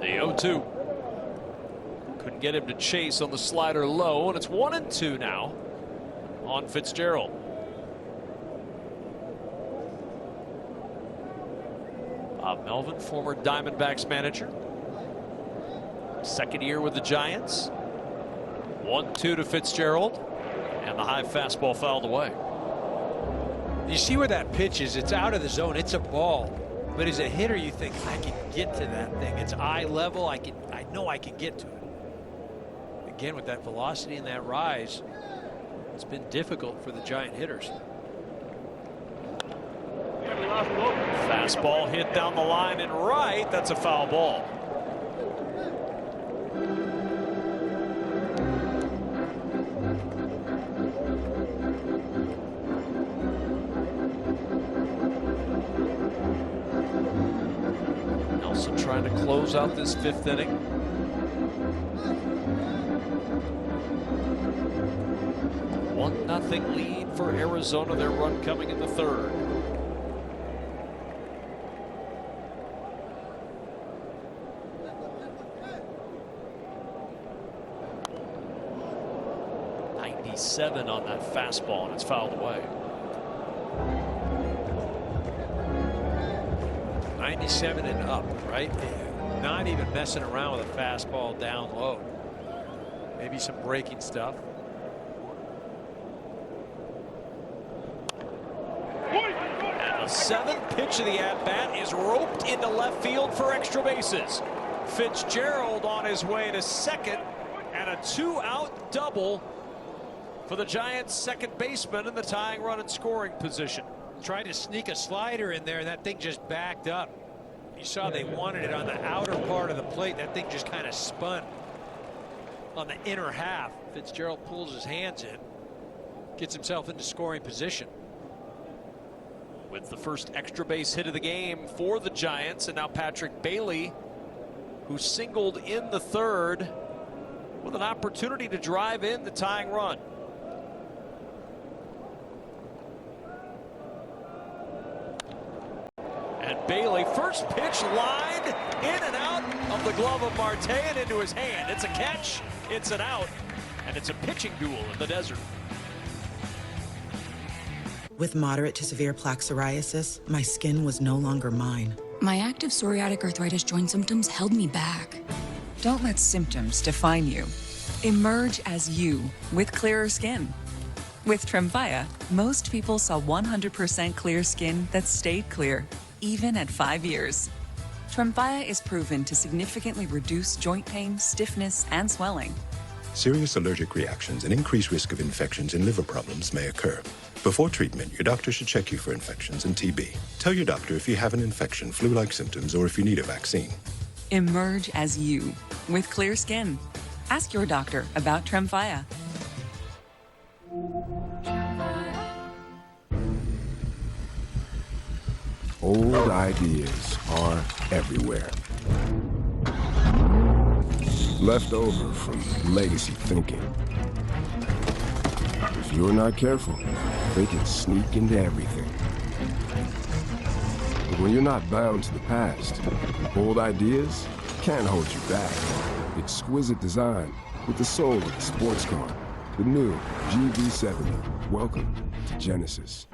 The 0-2. Couldn't get him to chase on the slider low, and it's 1-2 now on Fitzgerald. Bob Melvin, former Diamondbacks manager. 2nd year with the Giants. 1-2 to Fitzgerald, and the high fastball fouled away. You see where that pitch is? It's out of the zone. It's a ball. But as a hitter, you think, I can get to that thing. It's eye level. I know I can get to it. Again, with that velocity and that rise, it's been difficult for the Giant hitters. Fastball hit down the line and right. That's a foul ball. Nelson trying to close out this 5th inning. One nothing lead for Arizona. Their run coming in the third. '97 on that fastball, and it's fouled away. 97 and up, right? Not even messing around with a fastball down low. Maybe some breaking stuff. And the seventh pitch of the at-bat is roped into left field for extra bases. Fitzgerald on his way to second, and a 2-out double for the Giants' second baseman in the tying run in scoring position. Tried to sneak a slider in there, and that thing just backed up. You saw they wanted it on the outer part of the plate. That thing just kind of spun on the inner half. Fitzgerald pulls his hands in, gets himself into scoring position. With the first extra base hit of the game for the Giants, and now Patrick Bailey, who singled in the third, with an opportunity to drive in the tying run. And Bailey, first pitch lined in and out of the glove of Marte and into his hand. It's a catch, it's an out, and it's a pitching duel in the desert. With moderate to severe plaque psoriasis, my skin was no longer mine. My active psoriatic arthritis joint symptoms held me back. Don't let symptoms define you. Emerge as you with clearer skin. With Tremfya, most people saw 100% clear skin that stayed clear, even at 5 years. Tremfya is proven to significantly reduce joint pain, stiffness, and swelling. Serious allergic reactions and increased risk of infections and liver problems may occur. Before treatment, your doctor should check you for infections and TB. Tell your doctor if you have an infection, flu-like symptoms, or if you need a vaccine. Emerge as you with clear skin. Ask your doctor about Tremfya. Old ideas are everywhere. Left over from legacy thinking. If you're not careful, they can sneak into everything. But when you're not bound to the past, old ideas can't hold you back. Exquisite design with the soul of the sports car. The new GV70. Welcome to Genesis.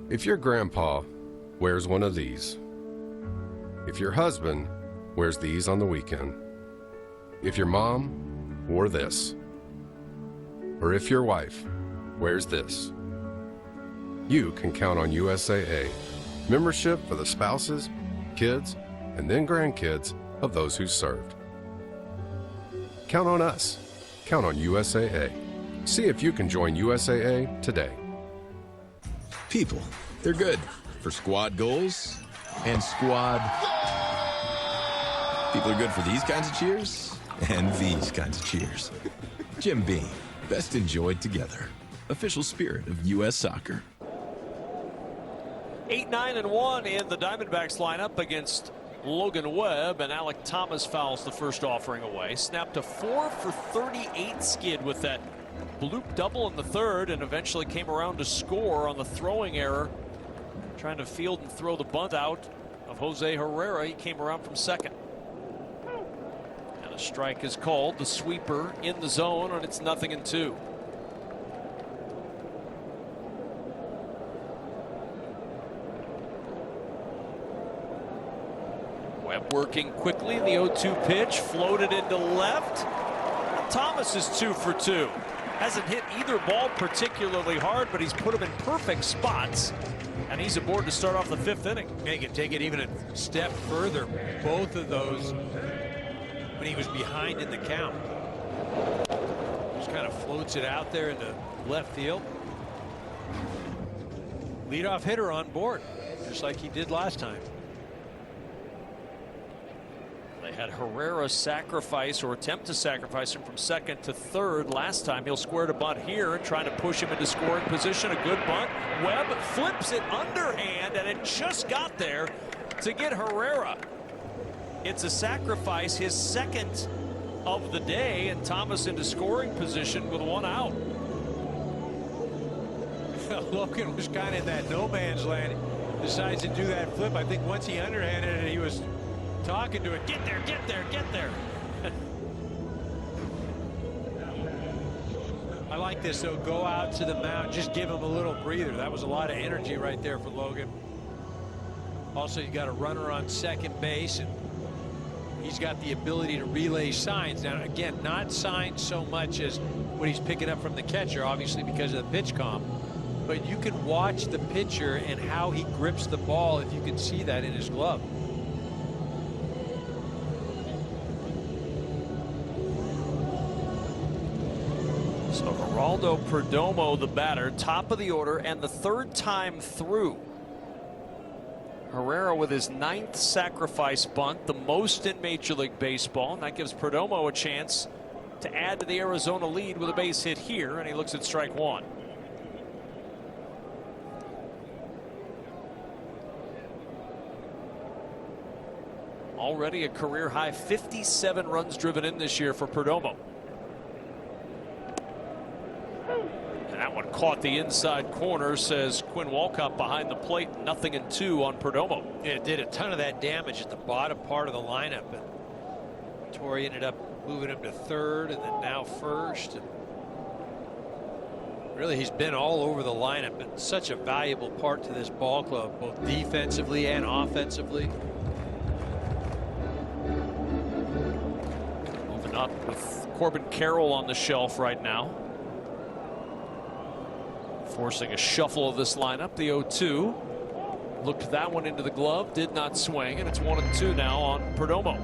If your grandpa wears one of these, if your husband wears these on the weekend, if your mom wore this, or if your wife wears this, you can count on USAA membership for the spouses, kids, and then grandkids of those who served. Count on us. Count on USAA. See if you can join USAA today. People, they're good for squad goals and squad. People are good for these kinds of cheers and these kinds of cheers. Jim Beam, best enjoyed together. Official spirit of U.S. soccer. 8-9-1 in the Diamondbacks lineup against Logan Webb, and Alec Thomas fouls the first offering away. Snapped a 4-for-38 skid with that bloop double in the third, and eventually came around to score on the throwing error, trying to field and throw the bunt out of Jose Herrera. He came around from second. And a strike is called, the sweeper in the zone, and it's 0-2. Webb working quickly. The 0-2 pitch floated into left. Thomas is 2 for 2. Hasn't hit either ball particularly hard, but he's put them in perfect spots. And he's aboard to start off the 5th inning. They can take it even a step further. Both of those when he was behind in the count. Just kind of floats it out there into left field. Leadoff hitter on board, just like he did last time. They had Herrera sacrifice or attempt to sacrifice him from second to third last time. He'll square to bunt here and try to push him into scoring position. A good bunt. Webb flips it underhand, and it just got there to get Herrera. It's a sacrifice, his second of the day, and Thomas into scoring position with 1 out. Logan was kind of in that no man's land. Decides to do that flip. I think once he underhanded it, he was talking to it. Get there, get there, get there. I like this, though. Go out to the mound. Just give him a little breather. That was a lot of energy right there for Logan. Also, you got a runner on second base, and he's got the ability to relay signs. Now, again, not signs so much as what he's picking up from the catcher, obviously because of the pitch comp. But you can watch the pitcher and how he grips the ball if you can see that in his glove. So Geraldo Perdomo, the batter, top of the order, and the third time through. Herrera with his 9th sacrifice bunt, the most in Major League Baseball, and that gives Perdomo a chance to add to the Arizona lead with a base hit here, and he looks at strike one. Already a career high 57 runs driven in this year for Perdomo. And that one caught the inside corner, says Quinn Walcott behind the plate. 0-2 on Perdomo. Yeah, it did a ton of that damage at the bottom part of the lineup. And Torrey ended up moving him to third and then now first. And really, he's been all over the lineup and such a valuable part to this ball club, both defensively and offensively. Moving up with Corbin Carroll on the shelf right now. Forcing a shuffle of this lineup. The 0-2. Looked that one into the glove, did not swing, and it's 1-2 now on Perdomo.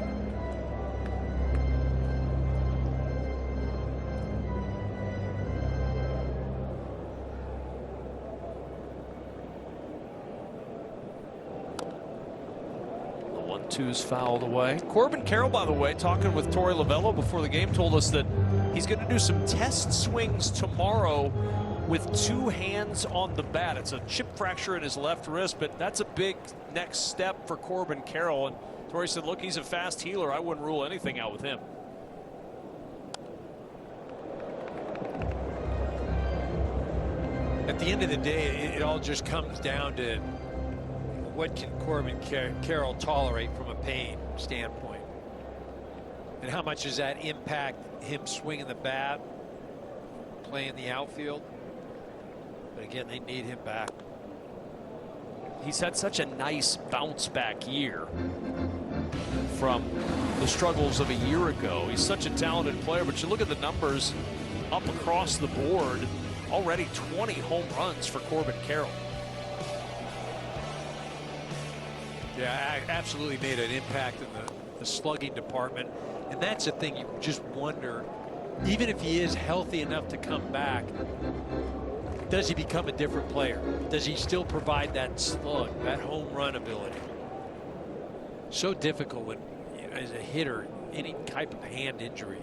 The 1-2's fouled away. Corbin Carroll, by the way, talking with Torey Lovullo before the game, told us that he's going to do some test swings tomorrow with two hands on the bat. It's a chip fracture in his left wrist, but that's a big next step for Corbin Carroll. And Torrey said, look, he's a fast healer. I wouldn't rule anything out with him. At the end of the day, it all just comes down to what can Corbin Carroll tolerate from a pain standpoint, and how much does that impact him swinging the bat, playing the outfield. But again, they need him back. He's had such a nice bounce back year from the struggles of a year ago. He's such a talented player, but you look at the numbers up across the board, already 20 home runs for Corbin Carroll. Yeah, absolutely made an impact in the slugging department. And that's the thing, you just wonder, even if he is healthy enough to come back, does he become a different player? Does he still provide that slug, that home run ability? So difficult when, you know, as a hitter, any type of hand injury.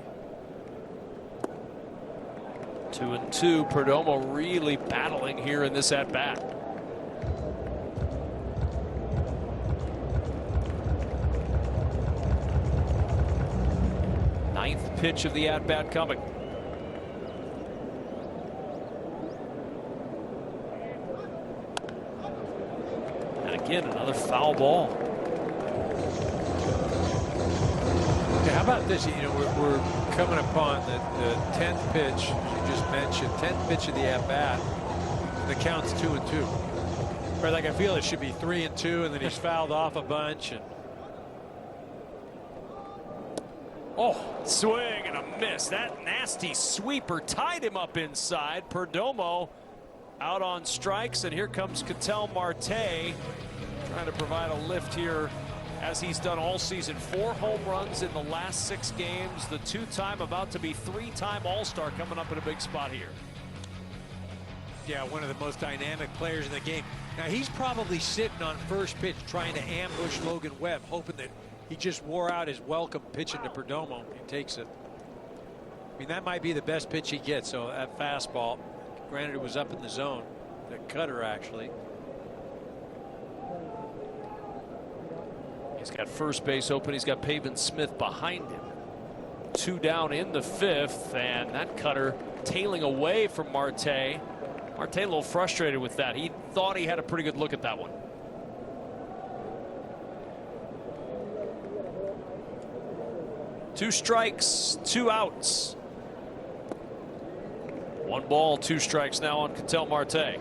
2-2. Perdomo really battling here in this at bat. Ninth pitch of the at bat coming. Again, another foul ball. Yeah, how about this? You know, we're coming upon the 10th pitch, as you just mentioned, 10th pitch of the at-bat. The count's 2-2. Or like I feel it should be 3-2, and then he's fouled off a bunch. And oh, swing and a miss. That nasty sweeper tied him up inside. Perdomo out on strikes, and here comes Ketel Marte trying to provide a lift here as he's done all season. 4 home runs in the last 6 games. The 2-time, about to be 3-time All-Star, coming up in a big spot here. Yeah, one of the most dynamic players in the game. Now he's probably sitting on first pitch trying to ambush Logan Webb, hoping that he just wore out his welcome pitching to Perdomo. He takes it. I mean, that might be the best pitch he gets. So that fastball, granted it was up in the zone, the cutter actually. He's got first base open. He's got Pavin Smith behind him. 2 down in the 5th, and that cutter tailing away from Marte. Marte a little frustrated with that. He thought he had a pretty good look at that one. Two strikes, 2 outs. 1 ball, 2 strikes now on Ketel Marte.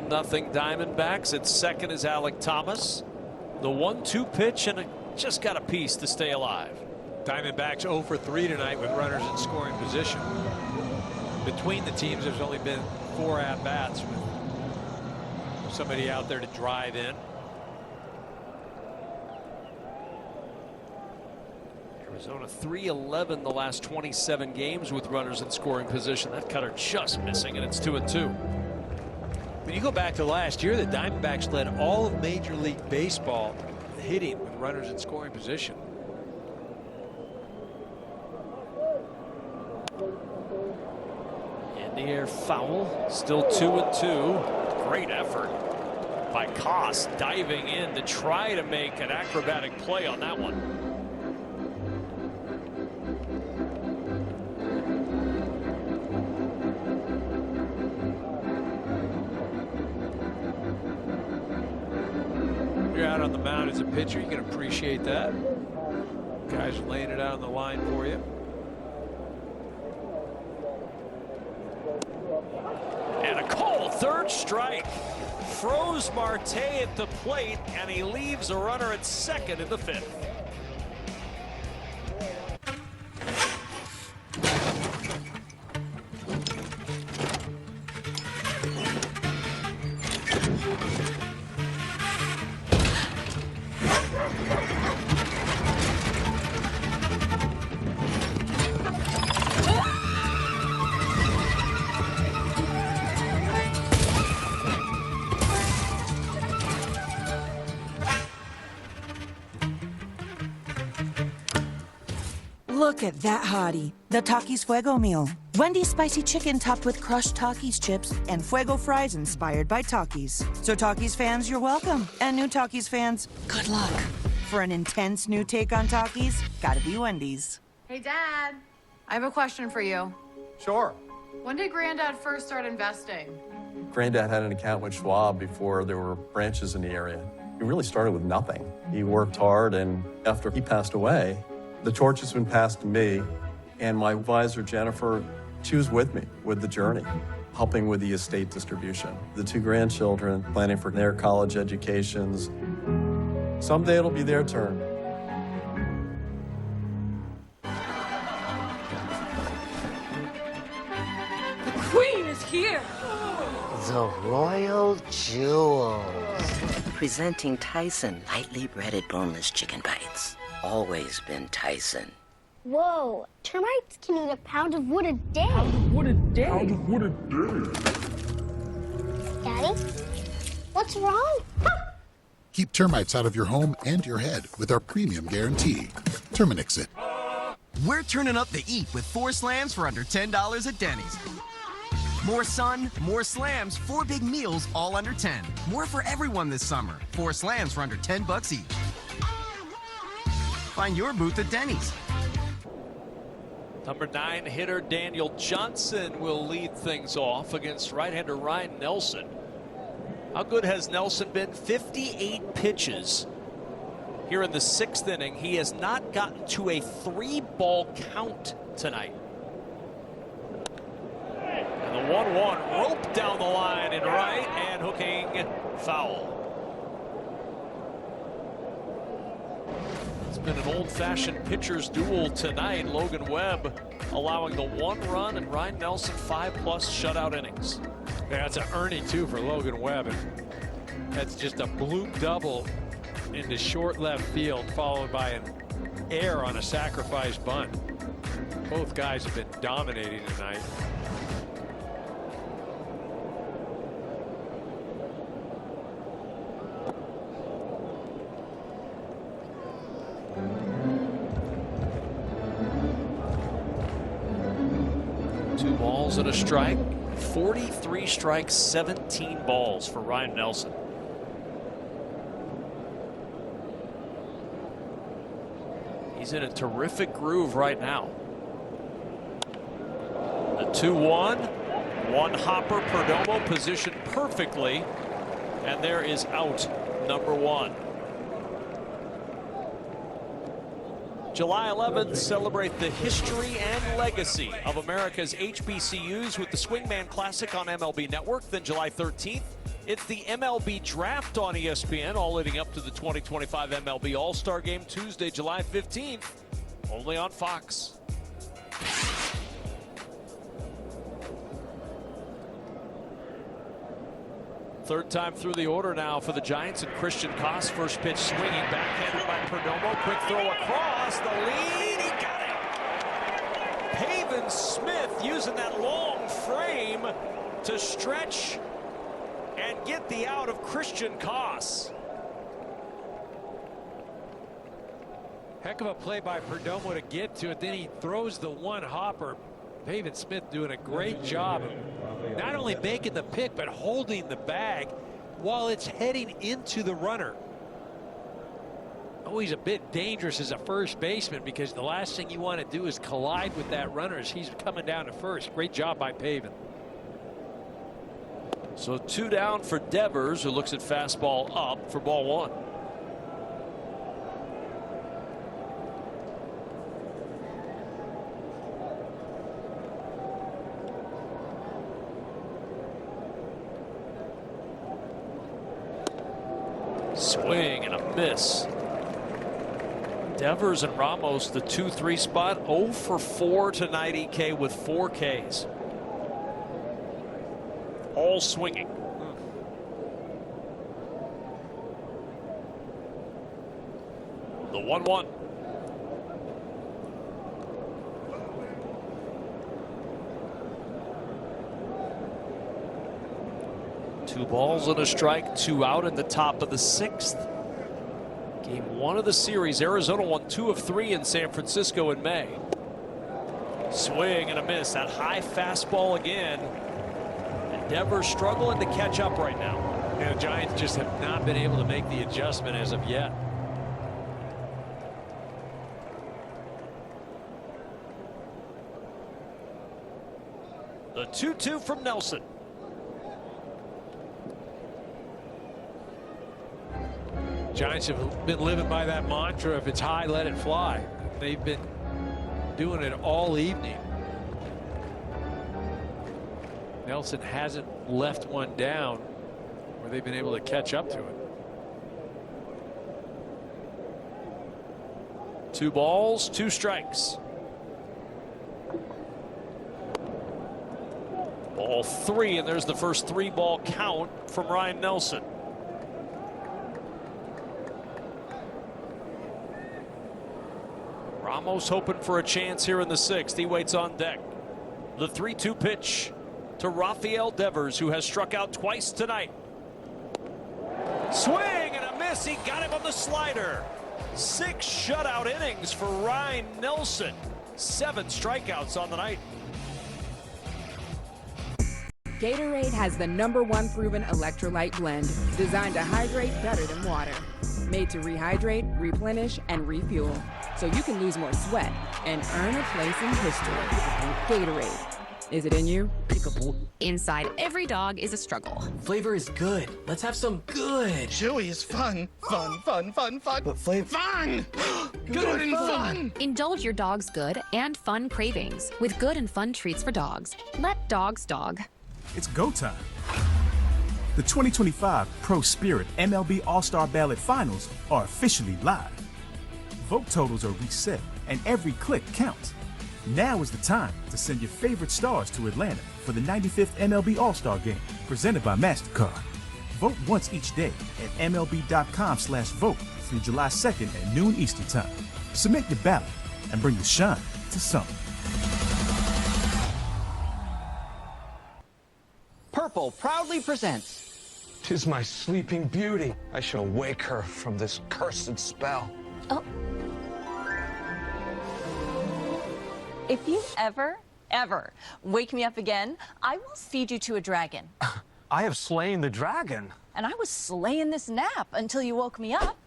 Nothing Diamondbacks. At second is Alec Thomas. The 1-2 pitch, and just got a piece to stay alive. Diamondbacks 0 for 3 tonight with runners in scoring position. Between the teams, there's only been 4 at-bats with somebody out there to drive in. Arizona 3-11 the last 27 games with runners in scoring position. That cutter just missing, and it's 2-2. When you go back to last year, the Diamondbacks led all of Major League Baseball hitting with runners in scoring position. In the air, foul. Still 2-2. Great effort by Koss, diving in to try to make an acrobatic play on that one. You're out on the mound as a pitcher, you can appreciate that. Guys laying it out on the line for you. And a call, 3rd strike. Froze Marte at the plate, and he leaves a runner at second in the 5th. Look at that hottie, the Takis Fuego meal. Wendy's spicy chicken topped with crushed Takis chips and Fuego fries inspired by Takis. So Takis fans, you're welcome. And new Takis fans, good luck. For an intense new take on Takis, gotta be Wendy's. Hey, Dad. I have a question for you. Sure. When did Granddad first start investing? Granddad had an account with Schwab before there were branches in the area. He really started with nothing. He worked hard, and after he passed away, the torch has been passed to me, and my advisor, Jennifer, she was with me with the journey, helping with the estate distribution. The 2 grandchildren, planning for their college educations. Someday it'll be their turn. The Queen is here! The Royal Jewels. Presenting Tyson lightly breaded boneless chicken bites. Always been Tyson. Whoa, termites can eat a pound of wood a day. Daddy, what's wrong? Keep termites out of your home and your head with our premium guarantee. Terminix it. We're turning up the eat with 4 slams for under $10 at Denny's. More sun, more slams, 4 big meals, all under 10. More for everyone this summer. 4 slams for under $10 each. Find your booth at Denny's. Number 9 hitter Daniel Johnson will lead things off against right-hander Ryan Nelson. How good has Nelson been? 58 pitches here in the 6th inning. He has not gotten to a 3-ball count tonight. And the 1-1 roped down the line in right and hooking foul. It's been an old-fashioned pitcher's duel tonight. Logan Webb allowing the 1 run and Ryan Nelson 5+ shutout innings. Yeah, that's an Ernie too for Logan Webb. And that's just a bloop double into short left field, followed by an error on a sacrifice bunt. Both guys have been dominating tonight. And a strike. 43 strikes, 17 balls for Ryan Nelson. He's in a terrific groove right now. The 2-1. One hopper. Perdomo positioned perfectly. And there is out number 1. July 11th, celebrate the history and legacy of America's HBCUs with the Swingman Classic on MLB Network. Then July 13th, it's the MLB Draft on ESPN, all leading up to the 2025 MLB All-Star Game Tuesday, July 15th, only on Fox. Third time through the order now for the Giants, and Christian Koss, first pitch swinging, backhanded by Perdomo. Quick throw across the lead. He got it. Pavin Smith using that long frame to stretch and get the out of Christian Koss. Heck of a play by Perdomo to get to it. Then he throws the one hopper. Pavin Smith doing a great job of not only making the pick, but holding the bag while it's heading into the runner. Always a bit dangerous as a first baseman, because the last thing you want to do is collide with that runner as he's coming down to first. Great job by Pavin. So 2 down for Devers, who looks at fastball up for ball 1. Swing and a miss. Devers and Ramos, the 2-3 spot, 0 for 4 tonight. EK with 4 Ks. All swinging. The 1-1. Two balls and a strike, 2 out in the top of the 6th. Game 1 of the series. Arizona won 2 of 3 in San Francisco in May. Swing and a miss. That high fastball again. And Devers struggling to catch up right now. And the Giants just have not been able to make the adjustment as of yet. The 2-2 from Nelson. Giants have been living by that mantra, if it's high, let it fly. They've been doing it all evening. Nelson hasn't left one down where they've been able to catch up to it. 2 balls, 2 strikes. Ball 3, and there's the first 3-ball count from Ryan Nelson. Ramos hoping for a chance here in the 6th. He waits on deck. The 3-2 pitch to Rafael Devers, who has struck out twice tonight. Swing and a miss. He got him on the slider. 6 shutout innings for Ryan Nelson. 7 strikeouts on the night. Gatorade has the #1 proven electrolyte blend, designed to hydrate better than water. Made to rehydrate, replenish, and refuel, so you can lose more sweat and earn a place in history. Gatorade. Is it in you? Peekaboo. Inside every dog is a struggle. Flavor is good. Let's have some good. Chewy is fun. Fun. But flavor. Fun! Good and fun! Indulge your dog's good and fun cravings with good and fun treats for dogs. Let dogs dog. It's go time. The 2025 Pro Spirit MLB All-Star Ballot Finals are officially live. Vote totals are reset, and every click counts. Now is the time to send your favorite stars to Atlanta for the 95th MLB All-Star Game, presented by MasterCard. Vote once each day at MLB.com/vote through July 2nd at noon Eastern Time. Submit your ballot and bring the shine to summer. Purple proudly presents. 'Tis my sleeping beauty. I shall wake her from this cursed spell. Oh. If you ever wake me up again, I will feed you to a dragon. I have slain the dragon. And I was slaying this nap until you woke me up.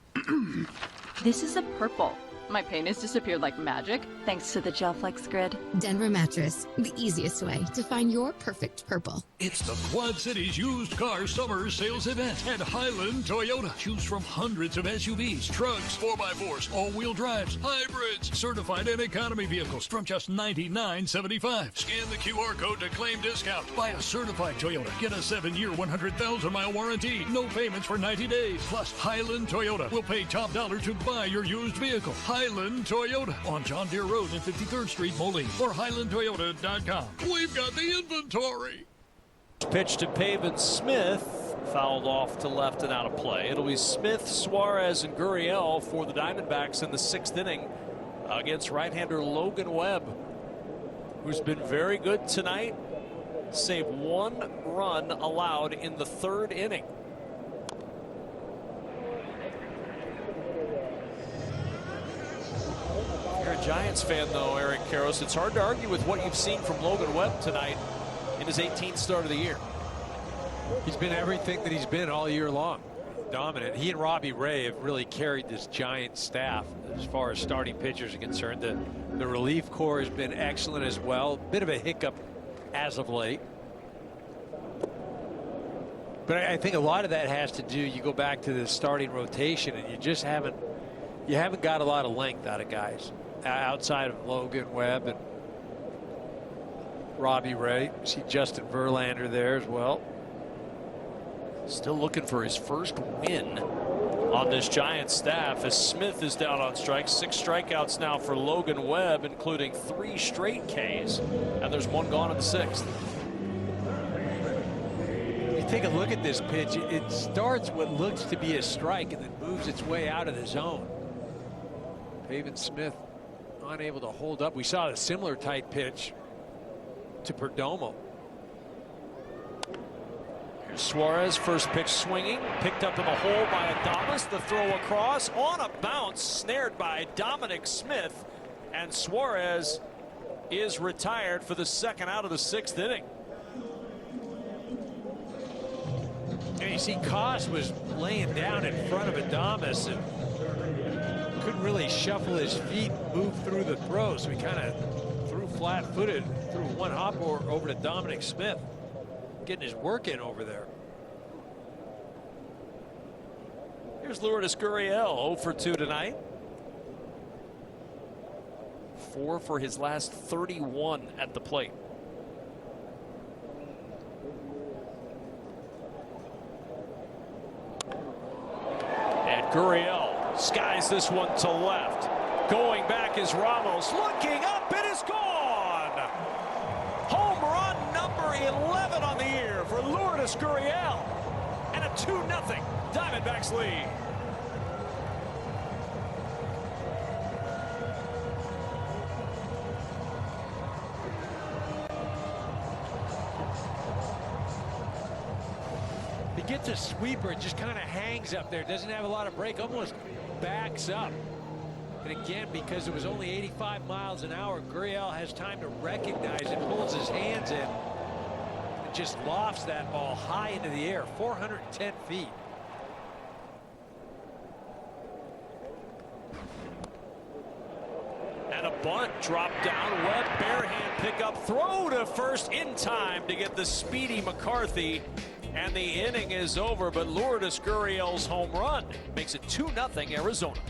This is a purple. My pain has disappeared like magic, thanks to the GelFlex Grid. Denver Mattress, the easiest way to find your perfect purple. It's the Quad Cities used car summer sales event at Highland Toyota. Choose from hundreds of SUVs, trucks, 4x4s, all-wheel drives, hybrids, certified and economy vehicles from just $99.75. Scan the QR code to claim discount. Buy a certified Toyota. Get a 7-year, 100,000-mile warranty. No payments for 90 days. Plus, Highland Toyota will pay top dollar to buy your used vehicle. Highland Toyota on John Deere Road and 53rd Street, Moline, or HighlandToyota.com. We've got the inventory. Pitch to Pavin Smith, fouled off to left and out of play. It'll be Smith, Suarez, and Gurriel for the Diamondbacks in the 6th inning against right-hander Logan Webb, who's been very good tonight, save 1 run allowed in the 3rd inning. You're a Giants fan, though, Eric Karros. It's hard to argue with what you've seen from Logan Webb tonight in his 18th start of the year. He's been everything that he's been all year long. Dominant. He and Robbie Ray have really carried this Giants staff as far as starting pitchers are concerned. The relief corps has been excellent as well. Bit of a hiccup as of late. But I think a lot of that has to do, you go back to the starting rotation and you just haven't got a lot of length out of guys outside of Logan Webb and Robbie Ray. See Justin Verlander there as well. Still looking for his first win on this Giants staff as Smith is down on strikes. 6 strikeouts now for Logan Webb, including 3 straight Ks, and there's 1 gone in the 6th. You take a look at this pitch. It starts what looks to be a strike and then moves its way out of the zone. Pavin Smith unable to hold up. We saw a similar tight pitch to Perdomo. Here's Suarez, first pitch swinging, picked up in the hole by Adames. The throw across on a bounce, snared by Dominic Smith, and Suarez is retired for the 2nd out of the 6th inning. And you see Koss was laying down in front of Adames and couldn't really shuffle his feet, move through the throw, so he kind of threw flat-footed, threw 1 hop over to Dominic Smith, getting his work in over there. Here's Lourdes Gurriel, 0 for 2 tonight. 4 for his last 31 at the plate. And Gurriel skies this one to left. Going back is Ramos. Looking up, it is gone. Home run number 11 on the year for Lourdes Gurriel. And a 2-0 Diamondbacks lead. He gets a sweeper, it just kind of hangs up there, doesn't have a lot of break, almost backs up. And again, because it was only 85 miles an hour, Gurriel has time to recognize it, pulls his hands in, and just lofts that ball high into the air, 410 feet. And a bunt dropped down. Webb barehand pickup, throw to first in time to get the speedy McCarthy. And the inning is over, but Lourdes Gurriel's home run makes it 2-0 Arizona.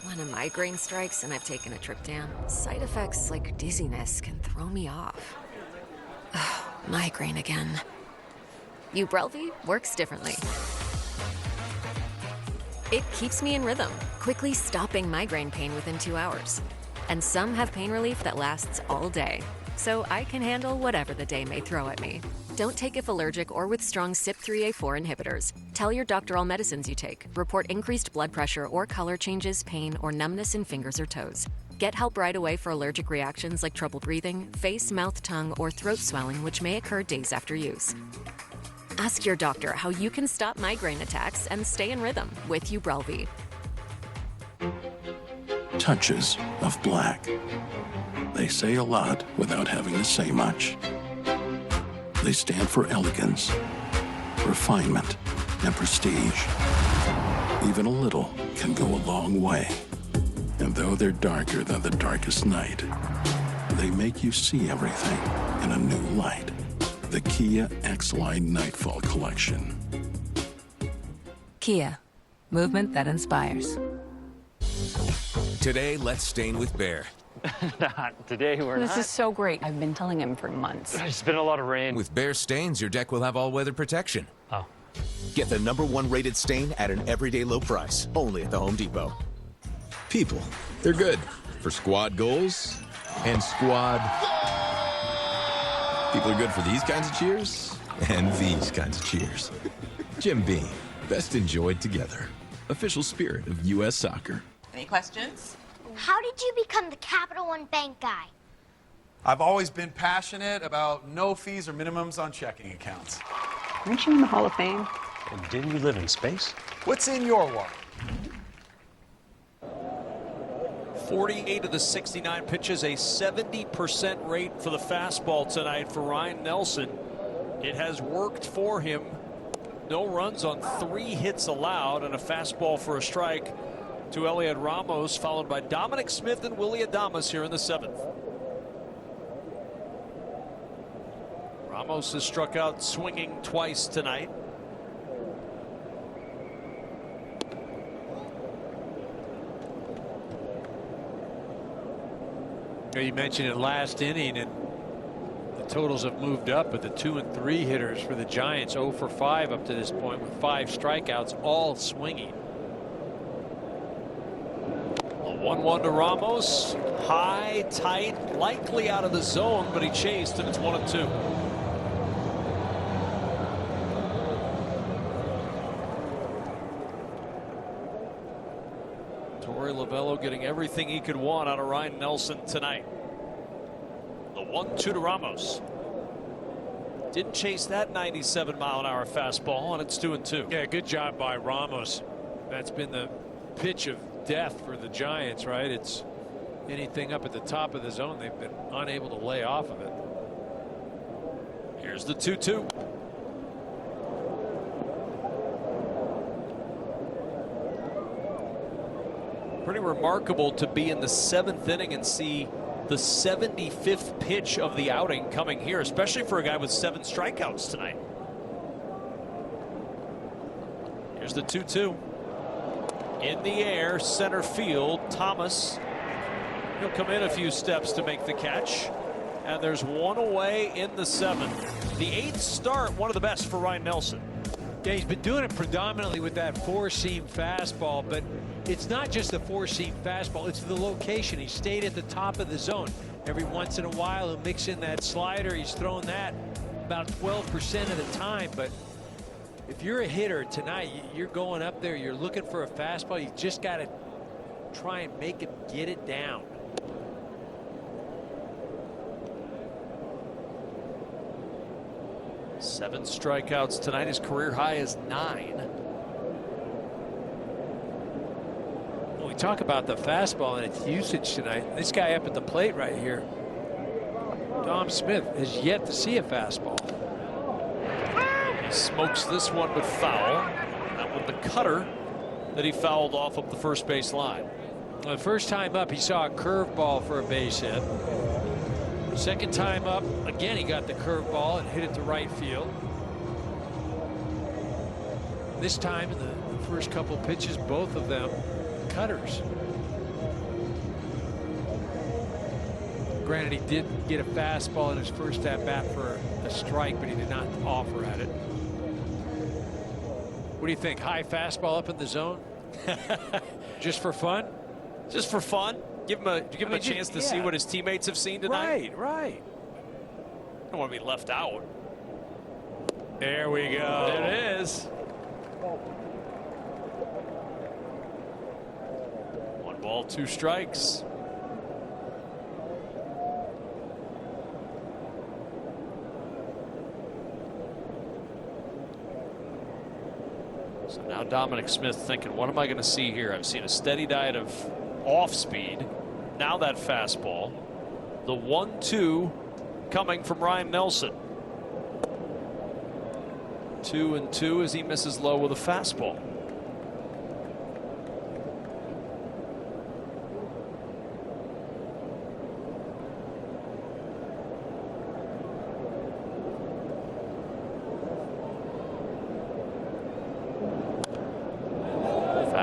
When a migraine strikes and I've taken a trip down, side effects like dizziness can throw me off. Ugh, migraine again. Ubrelvy works differently. It keeps me in rhythm, quickly stopping migraine pain within 2 hours. And some have pain relief that lasts all day, so I can handle whatever the day may throw at me. Don't take if allergic or with strong CYP3A4 inhibitors. Tell your doctor all medicines you take. Report increased blood pressure or color changes, pain, or numbness in fingers or toes. Get help right away for allergic reactions like trouble breathing, face, mouth, tongue, or throat swelling, which may occur days after use. Ask your doctor how you can stop migraine attacks and stay in rhythm with Ubrelvy. Touches of black. They say a lot without having to say much. They stand for elegance, refinement, and prestige. Even a little can go a long way. And though they're darker than the darkest night, they make you see everything in a new light. The Kia X-Line Nightfall Collection. Kia, movement that inspires. Today, let's stain with Behr. Today we're not. This is so great. I've been telling him for months. There's been a lot of rain. With Behr stains, your deck will have all-weather protection. Oh. Get the #1 rated stain at an everyday low price, only at the Home Depot. People, they're good for squad goals and squad. People are good for these kinds of cheers and these kinds of cheers. Jim Beam, best enjoyed together. Official spirit of U.S. soccer. Any questions? How did you become the Capital One Bank guy? I've always been passionate about no fees or minimums on checking accounts. Aren't you in the Hall of Fame? And didn't you live in space? What's in your wallet? 48 of the 69 pitches, a 70% rate for the fastball tonight for Ryan Nelson. It has worked for him. No runs on 3 hits allowed, and a fastball for a strike to Elliot Ramos, followed by Dominic Smith and Willy Adames here in the 7th. Ramos has struck out swinging twice tonight. You mentioned it last inning, and the totals have moved up, but the 2 and 3 hitters for the Giants 0 for 5 up to this point with 5 strikeouts, all swinging. A 1-1 to Ramos. High, tight, likely out of the zone, but he chased, and it's 1-2. Lavello getting everything he could want out of Ryan Nelson tonight. The 1-2 to Ramos. Didn't chase that 97-mile-an-hour fastball, and it's 2-2. Yeah, good job by Ramos. That's been the pitch of death for the Giants, right? It's anything up at the top of the zone, they've been unable to lay off of it. Here's the 2-2. Pretty remarkable to be in the 7th inning and see the 75th pitch of the outing coming here, especially for a guy with 7 strikeouts tonight. Here's the 2-2. In the air, center field, Thomas. He'll come in a few steps to make the catch. And there's one away in the 7th. The 8th start, one of the best for Ryan Nelson. Yeah, he's been doing it predominantly with that 4-seam fastball, but it's not just the 4-seam fastball, it's the location. He stayed at the top of the zone. Every once in a while, he'll mix in that slider. He's thrown that about 12% of the time, but if you're a hitter tonight, you're going up there, you're looking for a fastball, you just got to try and make him get it down. Seven strikeouts tonight. His career high is 9. When we talk about the fastball and its usage tonight, this guy up at the plate right here, Dom Smith, has yet to see a fastball. He smokes this one but foul. That one the cutter that he fouled off up the first base line. Well, the first time up, he saw a curveball for a base hit. Second time up, again, he got the curveball and hit it to right field. This time, in the first couple pitches, both of them cutters. Granted, he did get a fastball in his first at-bat for a strike, but he did not offer at it. What do you think? High fastball up in the zone? Just for fun? Just for fun. Give him a chance to see what his teammates have seen tonight. Right. Don't want to be left out. There we go. There it is. 1 ball, 2 strikes. So now Dominic Smith thinking, what am I going to see here? I've seen a steady diet of off speed. Now that fastball. The 1-2 coming from Ryan Nelson. 2-2 as he misses low with a fastball.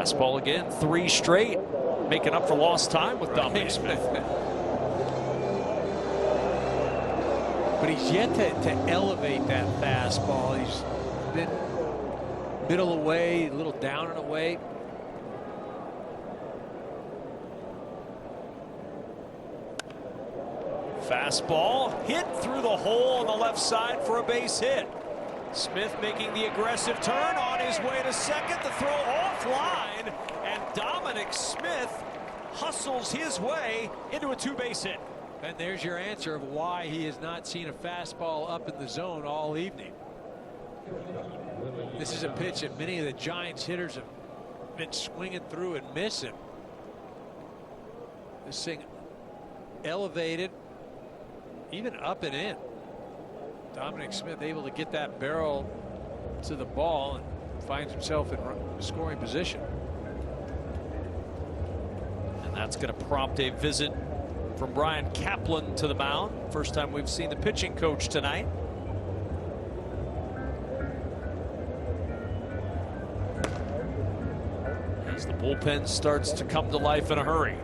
Fastball again, 3 straight, making up for lost time with Dominic Smith. But he's yet to elevate that fastball. He's been middle away, a little down and away. Fastball hit through the hole on the left side for a base hit. Smith making the aggressive turn on his way to second. The throw offline, and Dominic Smith hustles his way into a 2-base hit. And there's your answer of why he has not seen a fastball up in the zone all evening. This is a pitch that many of the Giants hitters have been swinging through and missing. This thing elevated, even up and in. Dominic Smith able to get that barrel to the ball and finds himself in scoring position. And that's going to prompt a visit from Brian Kaplan to the mound. First time we've seen the pitching coach tonight. As the bullpen starts to come to life in a hurry.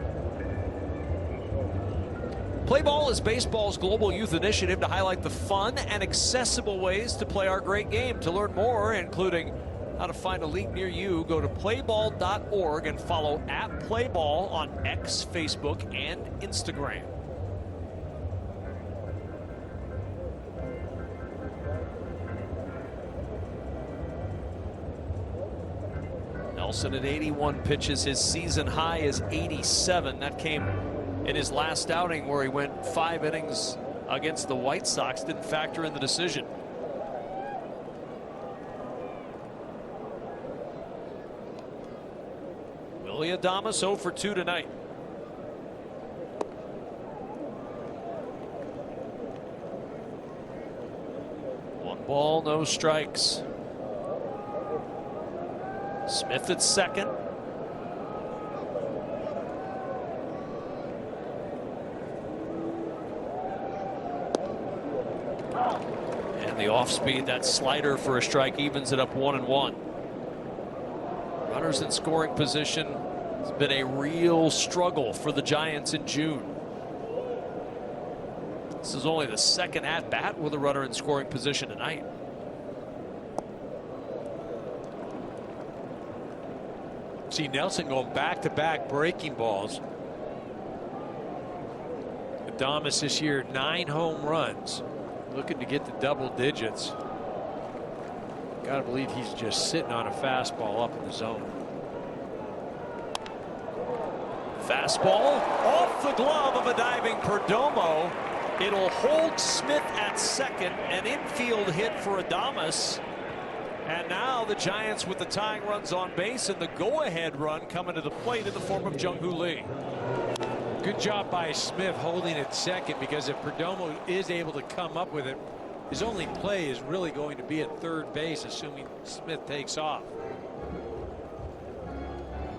Play Ball is baseball's global youth initiative to highlight the fun and accessible ways to play our great game. To learn more, including how to find a league near you, go to playball.org and follow @playball on X, Facebook, and Instagram. Nelson at 81 pitches. His season high is 87. That came in his last outing where he went 5 innings against the White Sox. Didn't factor in the decision. Willy Adames 0 for 2 tonight. One ball, no strikes. Smith at second. And the off speed, that slider for a strike, evens it up 1-1. Runners in scoring position. It's been a real struggle for the Giants in June. This is only the second at bat with a runner in scoring position tonight. See Nelson going back-to-back breaking balls. Adames this year 9 home runs, looking to get to double digits. Gotta believe he's just sitting on a fastball up in the zone. Fastball off the glove of a diving Perdomo. It'll hold Smith at second. An infield hit for Adames. And now the Giants with the tying runs on base and the go-ahead run coming to the plate in the form of Jung-Hoo Lee. Good job by Smith holding it second, because if Perdomo is able to come up with it, his only play is really going to be at third base, assuming Smith takes off.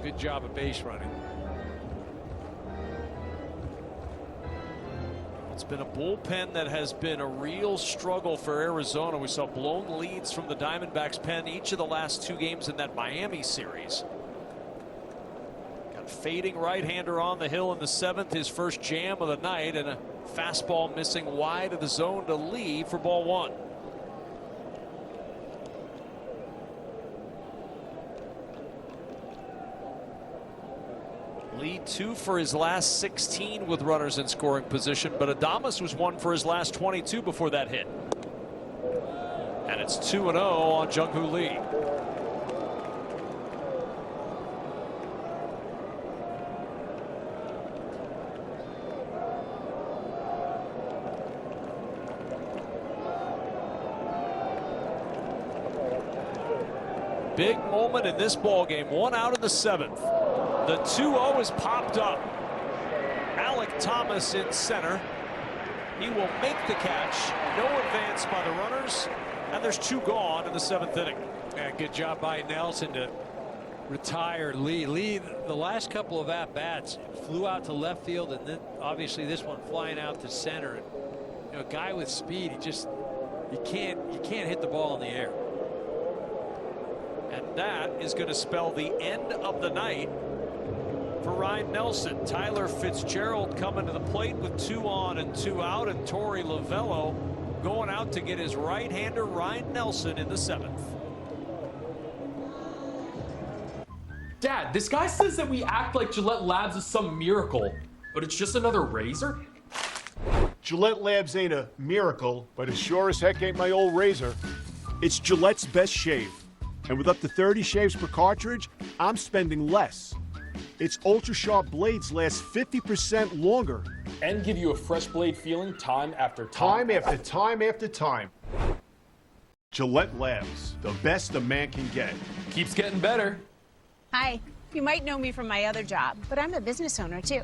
Good job of base running. It's been a bullpen that has been a real struggle for Arizona. We saw blown leads from the Diamondbacks pen each of the last 2 games in that Miami series. Got a fading right-hander on the hill in the 7th, his first jam of the night, and a fastball missing wide of the zone to Lee for ball 1. Lee 2 for his last 16 with runners in scoring position, but Adames was 1 for his last 22 before that hit. And it's 2-0 on Jung-Hoo Lee. Big moment in this ball game. 1 out in the 7th. The 2-0 is popped up. Alec Thomas in center. He will make the catch. No advance by the runners. And there's 2 gone in the 7th inning. Yeah, good job by Nelson to retire Lee. Lee, the last couple of at-bats, flew out to left field, and then obviously this one flying out to center. And, you know, a guy with speed, you can't hit the ball in the air. And that is going to spell the end of the night for Ryan Nelson. Tyler Fitzgerald coming to the plate with 2 on and 2 out, and Torey Lovello going out to get his right-hander Ryan Nelson in the 7th. Dad, this guy says that we act like Gillette Labs is some miracle, but it's just another razor? Gillette Labs ain't a miracle, but it sure as heck ain't my old razor. It's Gillette's best shave. And with up to 30 shaves per cartridge, I'm spending less. Its ultra-sharp blades last 50% longer. And give you a fresh blade feeling time after time. Time after time after time. Gillette Labs, the best a man can get. Keeps getting better. Hi, you might know me from my other job, but I'm a business owner too.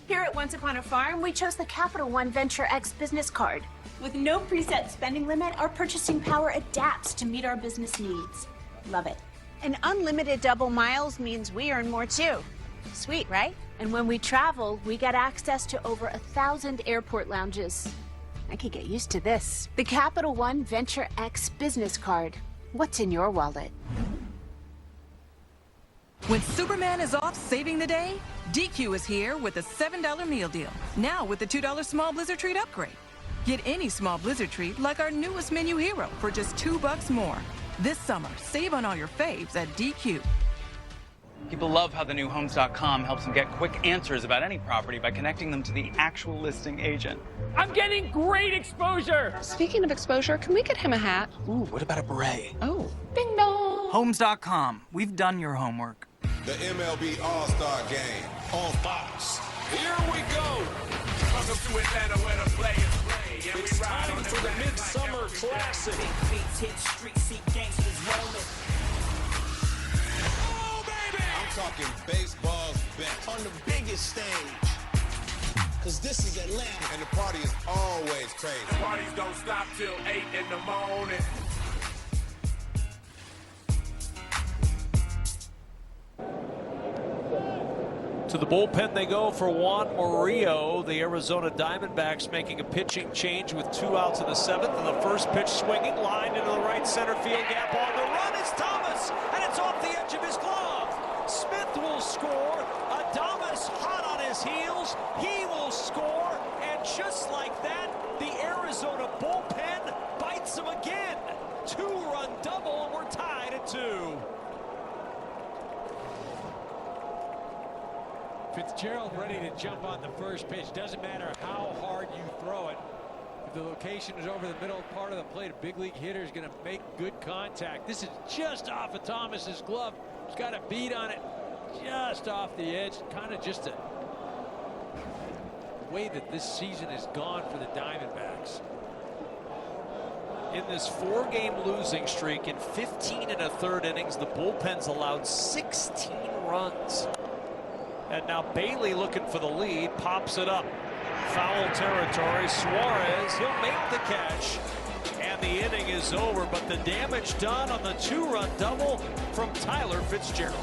Here at Once Upon a Farm, we chose the Capital One Venture X business card. With no preset spending limit, our purchasing power adapts to meet our business needs. Love it. And unlimited double miles means we earn more too. Sweet, right? And when we travel, we get access to over 1,000 airport lounges. I could get used to this. The Capital One Venture X business card. What's in your wallet? When Superman is off saving the day, DQ is here with a $7 meal deal. Now with the $2 small Blizzard treat upgrade. Get any small Blizzard treat like our newest menu hero for just $2 more. This summer, save on all your faves at DQ. People love how the new Homes.com helps them get quick answers about any property by connecting them to the actual listing agent. I'm getting great exposure! Speaking of exposure, can we get him a hat? Ooh, what about a beret? Oh. Bing dong! Homes.com. We've done your homework. The MLB All-Star Game on Fox. Here we go! Welcome to Atlanta where the players play. And It's time for the Midsummer Classic. Oh, baby! I'm talking baseball's best. On the biggest stage. Cause this is Atlanta. And the party is always crazy. The parties don't stop till 8 in the morning. To the bullpen they go for Juan Murillo. The Arizona Diamondbacks making a pitching change with 2 outs in the 7th, and the first pitch swinging, lined into the right center field gap. On the run is Thomas, and it's off the edge of his glove. Smith will score. Adames hot on his heels. He will score, and just like that, the Arizona bullpen bites him again. 2-run double, and we're tied at 2. Fitzgerald ready to jump on the first pitch. Doesn't matter how hard you throw it. If the location is over the middle part of the plate, a big league hitter is going to make good contact. This is just off of Thomas's glove. He's got a beat on it just off the edge. Kind of just a way that this season has gone for the Diamondbacks. In this 4-game losing streak, in 15 1/3 innings, the bullpen's allowed 16 runs. And now Bailey looking for the lead, pops it up. Foul territory. Suarez, he'll make the catch. And the inning is over, but the damage done on the 2-run double from Tyler Fitzgerald.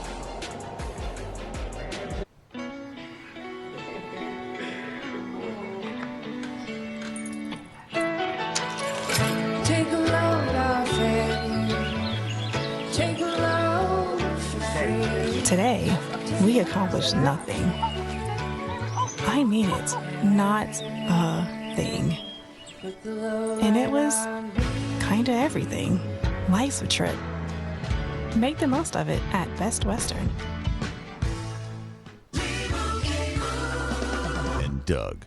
Take a load off it. Take a load for free. Today, we accomplished nothing. I mean it, not a thing. And it was kinda everything. Life's a trip. Make the most of it at Best Western. And Doug.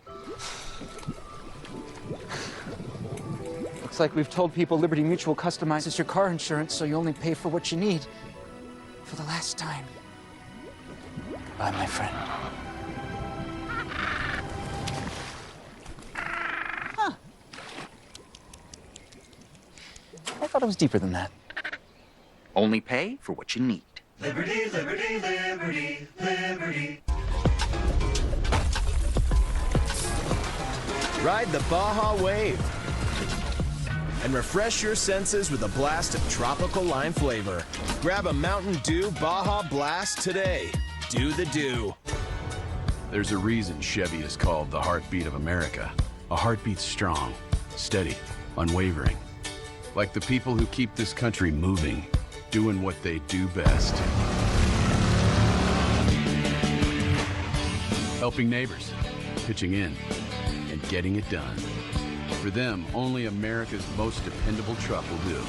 Looks like we've told people Liberty Mutual customizes your car insurance so you only pay for what you need. For the last time. Bye, my friend. Huh. I thought it was deeper than that. Only pay for what you need. Liberty, liberty, liberty, liberty. Ride the Baja Wave and refresh your senses with a blast of tropical lime flavor. Grab a Mountain Dew Baja Blast today. Do the do. There's a reason Chevy is called the heartbeat of America. A heartbeat strong, steady, unwavering. Like the people who keep this country moving. doing what they do best. Helping neighbors, pitching in, and getting it done. For them, only America's most dependable truck will do.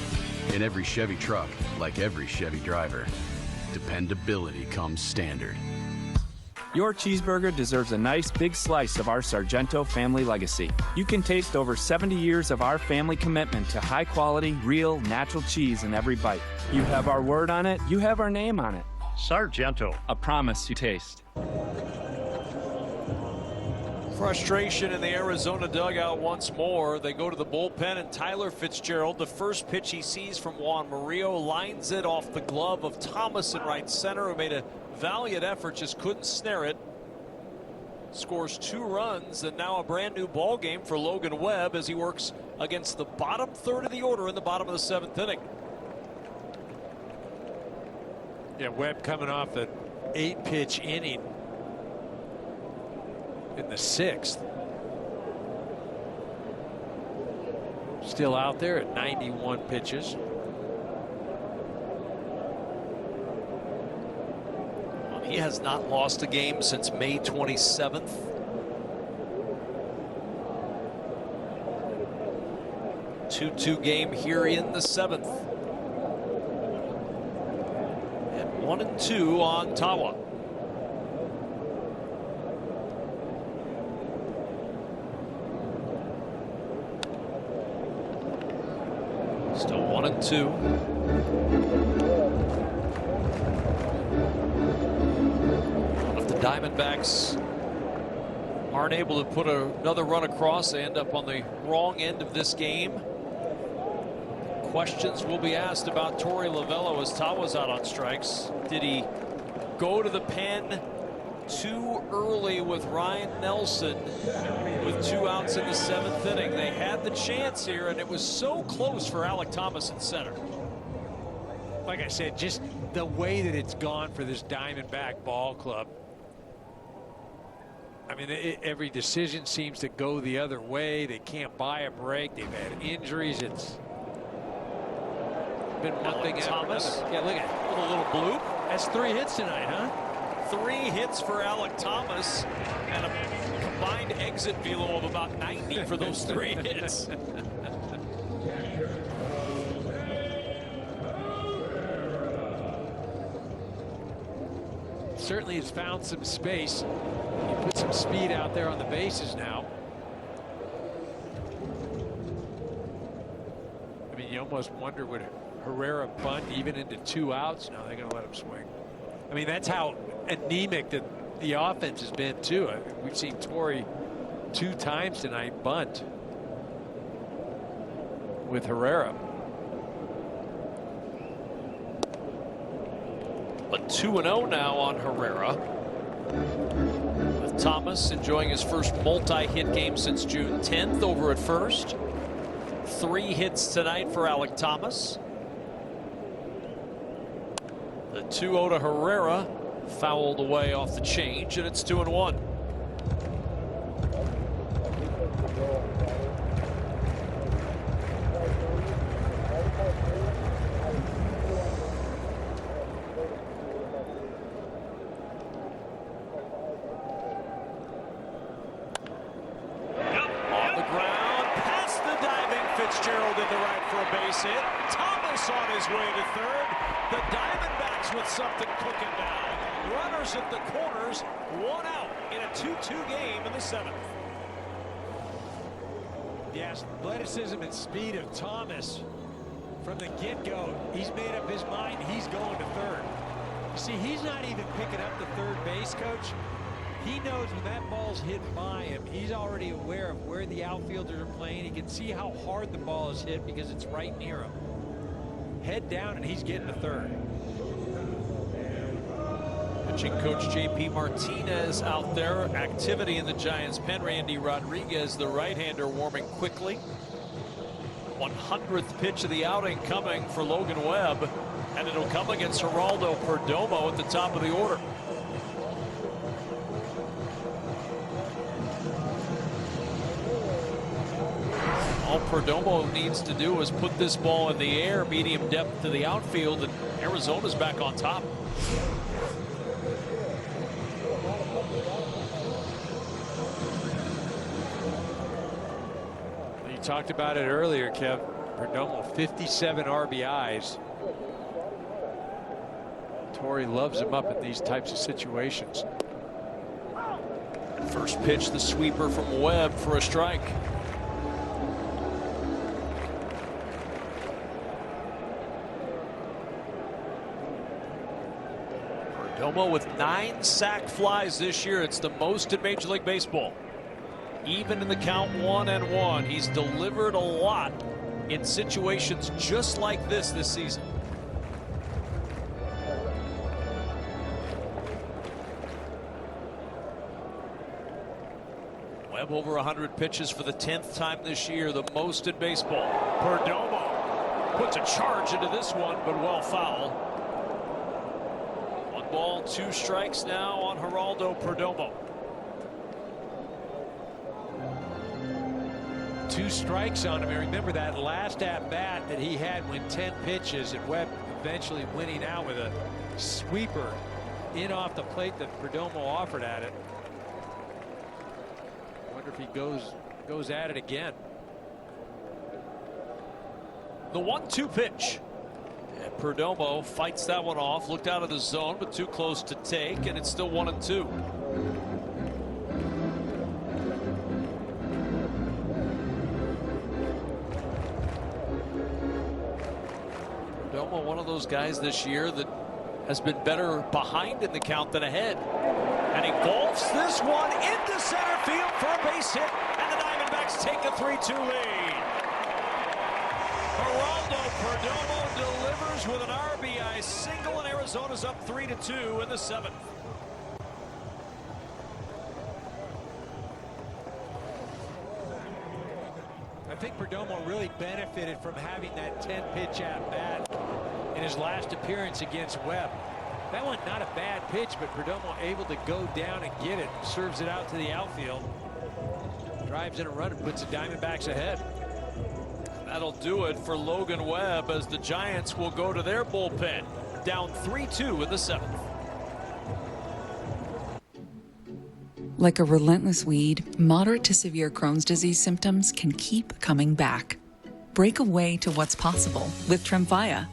In every Chevy truck, like every Chevy driver, dependability comes standard. Your cheeseburger deserves a nice big slice of our Sargento family legacy. You can taste over 70 years of our family commitment to high quality, real, natural cheese in every bite. You have our word on it, you have our name on it. Sargento. A promise you taste. Frustration in the Arizona dugout once more. They go to the bullpen, and Tyler Fitzgerald, the first pitch he sees from Juan Murillo, lines it off the glove of Thomas in right center, who made a valiant effort, just couldn't snare it. Scores 2 runs, and now a brand new ball game for Logan Webb as he works against the bottom third of the order in the bottom of the 7th inning. Yeah, Webb coming off an 8-pitch inning in the 6th. Still out there at 91 pitches. He has not lost a game since May 27th. Two-2 game here in the 7th. And 1-2 on Tawa. Still 1-2. Diamondbacks aren't able to put another run across. They end up on the wrong end of this game. Questions will be asked about Torey Lovello as Tawa's out on strikes. Did he go to the pen too early with Ryan Nelson with 2 outs in the 7th inning? They had the chance here, and it was so close for Alek Thomas in center. Like I said, just the way that it's gone for this Diamondback ball club. I mean, every decision seems to go the other way. They can't buy a break. They've had injuries. It's been one thing after another. Yeah, look at it. A little bloop. That's 3 hits tonight, huh? 3 hits for Alek Thomas and a combined exit velo of about 90 for those 3 hits. Certainly has found some space. He put some speed out there on the bases now. I mean, you almost wonder, would Herrera bunt even into 2 outs? No, they're going to let him swing. I mean, that's how anemic the offense has been too. I mean, we've seen Torey 2 times tonight bunt with Herrera. But 2-0 now on Herrera. With Thomas enjoying his first multi-hit game since June 10th over at first. 3 hits tonight for Alek Thomas. The 2-0 to Herrera, fouled away off the change, and it's 2-1. Fitzgerald into right for a base hit. Thomas on his way to third. The Diamondbacks with something cooking now. Runners at the corners, 1 out in a 2-2 game in the 7th. The athleticism and speed of Thomas from the get-go. He's made up his mind. He's going to third. You see, he's not even picking up the third base, Coach. He knows when that ball's hit by him, he's already aware of where the outfielders are playing. He can see how hard the ball is hit because it's right near him. Head down, and he's getting to third. Pitching coach JP Martinez out there. Activity in the Giants pen. Randy Rodriguez, the right-hander, warming quickly. 100th pitch of the outing coming for Logan Webb, and it'll come against Geraldo Perdomo at the top of the order. All Perdomo needs to do is put this ball in the air, medium depth to the outfield, and Arizona's back on top. You talked about it earlier, Kev. Perdomo, 57 RBIs. Torrey loves him up in these types of situations. First pitch, the sweeper from Webb for a strike. Perdomo with 9 sac flies this year. It's the most in Major League Baseball. Even in the count 1-1, he's delivered a lot in situations just like this season. Webb over 100 pitches for the 10th time this year, the most in baseball. Perdomo puts a charge into this one, but well foul. 1 ball, 2 strikes now on Geraldo Perdomo. 2 strikes on him. And remember that last at-bat that he had when 10 pitches, and Webb eventually winning out with a sweeper in off the plate that Perdomo offered at it. I wonder if he goes at it again. The 1-2 pitch. And Perdomo fights that one off. Looked out of the zone, but too close to take, and it's still 1-2. Perdomo, one of those guys this year that has been better behind in the count than ahead. And he golfs this one into center field for a base hit, and the Diamondbacks take a 3-2 lead. Geraldo Perdomo delivers with an RBI single, and Arizona's up 3-2 in the 7th. I think Perdomo really benefited from having that 10-pitch at-bat in his last appearance against Webb. That one not a bad pitch, but Perdomo able to go down and get it. Serves it out to the outfield. Drives in a run and puts the Diamondbacks ahead. That'll do it for Logan Webb as the Giants will go to their bullpen. Down 3-2 in the 7th. Like a relentless weed, moderate to severe Crohn's disease symptoms can keep coming back. Break away to what's possible with Tremfya.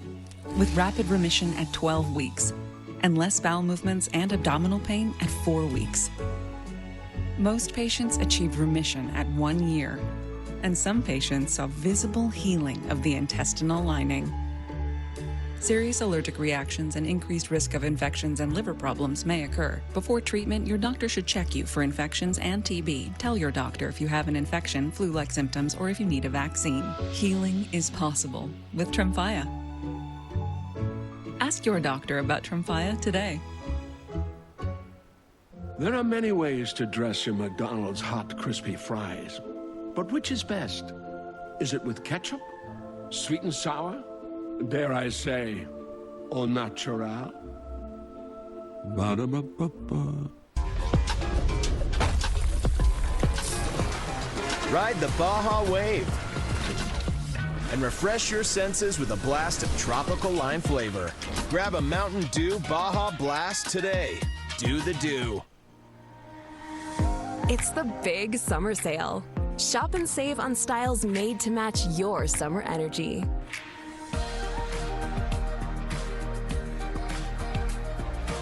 With rapid remission at 12 weeks and less bowel movements and abdominal pain at 4 weeks. Most patients achieved remission at 1 year, and some patients saw visible healing of the intestinal lining. Serious allergic reactions and increased risk of infections and liver problems may occur. Before treatment, your doctor should check you for infections and TB. Tell your doctor if you have an infection, flu-like symptoms, or if you need a vaccine. Healing is possible with Tremfya. Ask your doctor about Tremfya today. There are many ways to dress your McDonald's hot, crispy fries. But which is best? Is it with ketchup? Sweet and sour? Dare I say, au natural? Ba-da-ba-ba-ba. Ride the Baja Wave and refresh your senses with a blast of tropical lime flavor. Grab a Mountain Dew Baja Blast today. Do the do. It's the big summer sale. Shop and save on styles made to match your summer energy.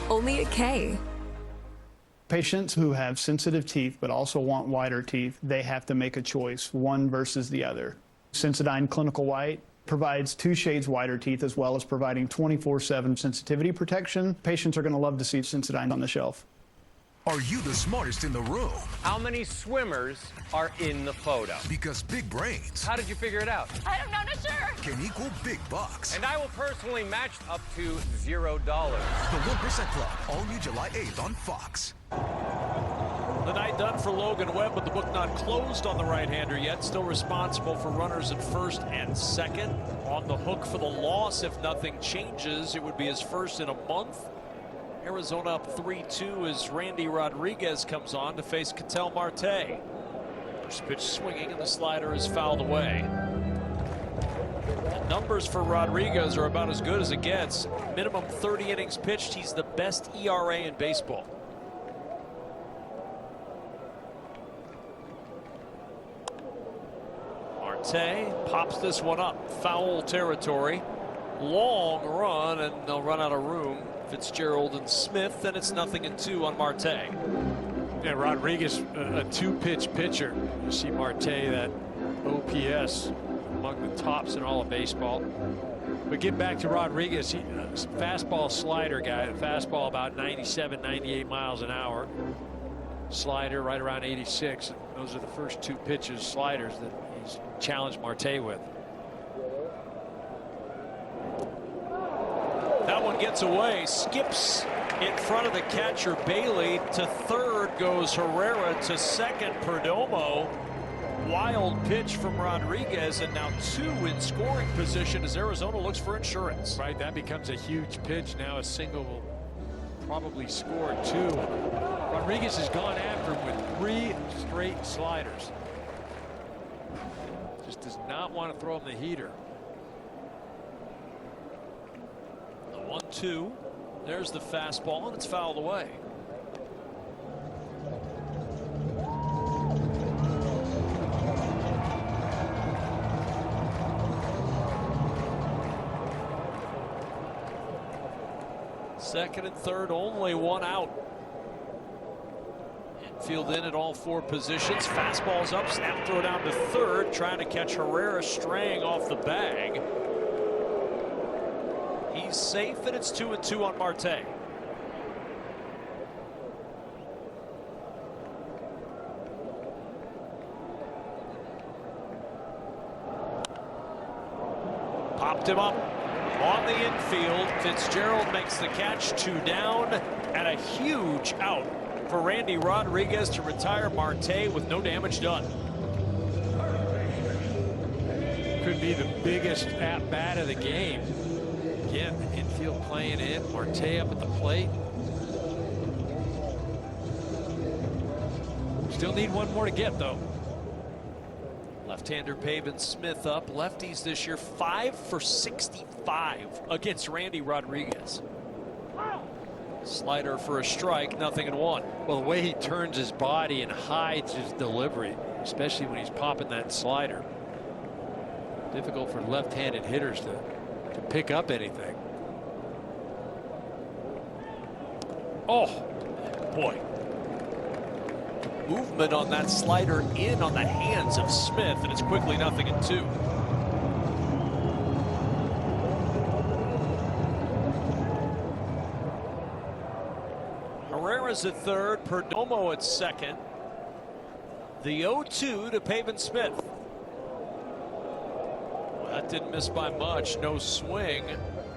Only at K. Patients who have sensitive teeth but also want whiter teeth, they have to make a choice, one versus the other. Sensodyne Clinical White provides 2 shades whiter teeth as well as providing 24/7 sensitivity protection. Patients are going to love to see Sensodyne on the shelf. Are you the smartest in the room? How many swimmers are in the photo? Because big brains. How did you figure it out? I don't know, not sure. Can equal big bucks. And I will personally match up to $0. The 1% Club, all new July 8th on Fox. The night done for Logan Webb, but the book not closed on the right-hander yet. Still responsible for runners at first and second. On the hook for the loss if nothing changes. It would be his first in a month. Arizona up 3-2 as Randy Rodriguez comes on to face Ketel Marte. First pitch swinging, and the slider is fouled away. The numbers for Rodriguez are about as good as it gets. Minimum 30 innings pitched. He's the best ERA in baseball. Marte pops this one up. Foul territory. Long run, and they'll run out of room. Fitzgerald and Smith, and it's 0-2 on Marte. Yeah, Rodriguez, a two-pitch pitcher. You see Marte, that OPS among the tops in all of baseball. But get back to Rodriguez, he, fastball slider guy. Fastball about 97, 98 miles an hour. Slider right around 86. Those are the first two pitches, sliders, that he's challenged Marte with. That one gets away, skips in front of the catcher Bailey. To third goes Herrera, to second Perdomo. Wild pitch from Rodriguez, and now two in scoring position as Arizona looks for insurance. Right, that becomes a huge pitch. Now a single will probably score two. Rodriguez has gone after him with 3 straight sliders. Just does not want to throw him the heater. The 1-2. There's the fastball, and it's fouled away. Second and third, only one out. Infield in at all 4 positions. Fastball's up, snap throw down to third, trying to catch Herrera straying off the bag. He's safe, and it's 2-2 on Marte. Popped him up on the infield. Fitzgerald makes the catch, 2 down, and a huge out for Randy Rodriguez to retire Marte with no damage done. Could be the biggest at-bat of the game. Again, infield playing in, Marte up at the plate. Still need one more to get, though. Left-hander Pavin Smith up. Lefties this year 5 for 65 against Randy Rodriguez. Slider for a strike, 0-1. Well, the way he turns his body and hides his delivery, especially when he's popping that slider. Difficult for left-handed hitters to pick up anything. Oh, boy. Movement on that slider in on the hands of Smith, and it's quickly 0-2. Herrera's at third, Perdomo at second. The 0-2 to Pavin Smith. Well, that didn't miss by much. No swing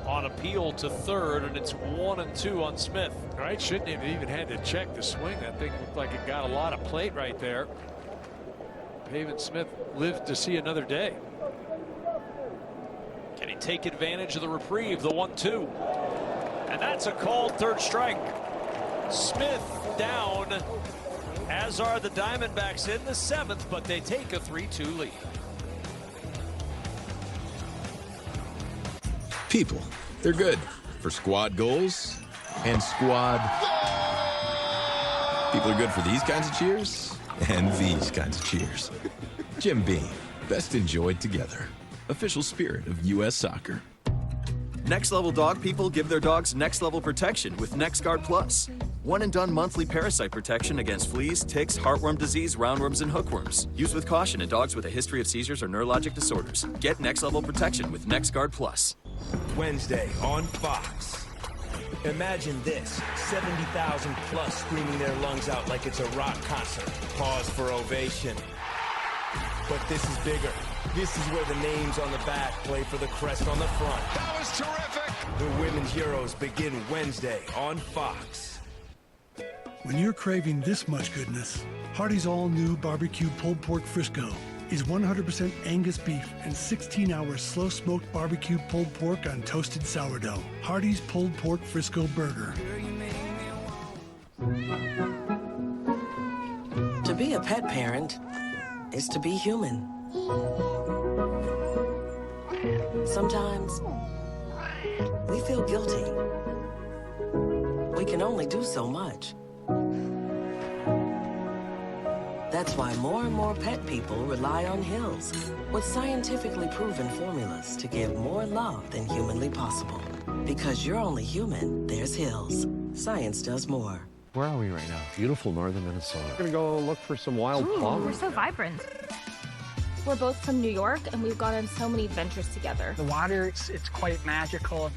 on appeal to third, and it's 1-2 on Smith. Right, shouldn't have even had to check the swing. That thing looked like it got a lot of plate right there. Pavin Smith lived to see another day. Can he take advantage of the reprieve? The 1-2. And that's a called third strike. Smith down, as are the Diamondbacks in the 7th, but they take a 3-2 lead. People, they're good for squad goals and squad. People are good for these kinds of cheers and these kinds of cheers. Jim Beam, best enjoyed together. Official spirit of U.S. Soccer. Next level dog people give their dogs next level protection with NexGard Plus. One and done monthly parasite protection against fleas, ticks, heartworm disease, roundworms, and hookworms. Used with caution in dogs with a history of seizures or neurologic disorders. Get next level protection with NexGard Plus. Wednesday on Fox. Imagine this, 70,000 plus screaming their lungs out like it's a rock concert. Pause for ovation. But this is bigger. This is where the names on the back play for the crest on the front. That was terrific! The Women's Heroes begin Wednesday on Fox. When you're craving this much goodness, Hardee's all-new barbecue pulled pork Frisco is 100% Angus beef and 16-hour slow-smoked barbecue pulled pork on toasted sourdough. Hardee's pulled pork Frisco burger. To be a pet parent is to be human. Sometimes we feel guilty. We can only do so much. That's why more and more pet people rely on Hills, with scientifically proven formulas to give more love than humanly possible. Because you're only human, there's Hills. Science does more. Where are we right now? Beautiful northern Minnesota. We're gonna go look for some wild plum. We're so vibrant. We're both from New York, and we've gone on so many adventures together. The water, it's quite magical.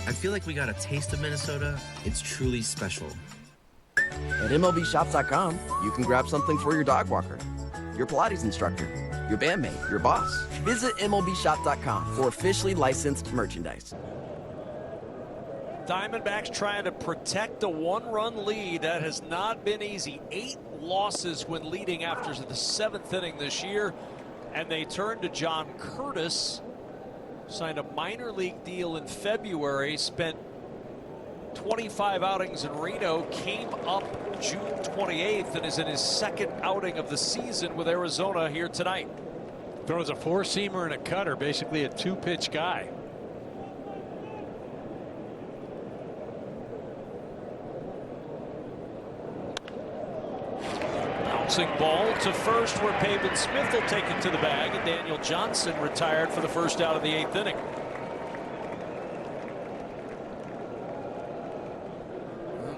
I feel like we got a taste of Minnesota. It's truly special. At MLBShops.com, you can grab something for your dog walker, your Pilates instructor, your bandmate, your boss. Visit MLBShop.com for officially licensed merchandise. Diamondbacks trying to protect a one-run lead. That has not been easy. 8 losses when leading after the 7th inning this year. And they turn to John Curtis. Signed a minor league deal in February. Spent 25 outings in Reno. Came up June 28th and is in his 2nd outing of the season with Arizona here tonight. Throws a 4-seamer and a cutter. Basically a 2-pitch guy. Ball to first, where Pavin Smith will take it to the bag, and Daniel Johnson retired for the first out of the 8th inning.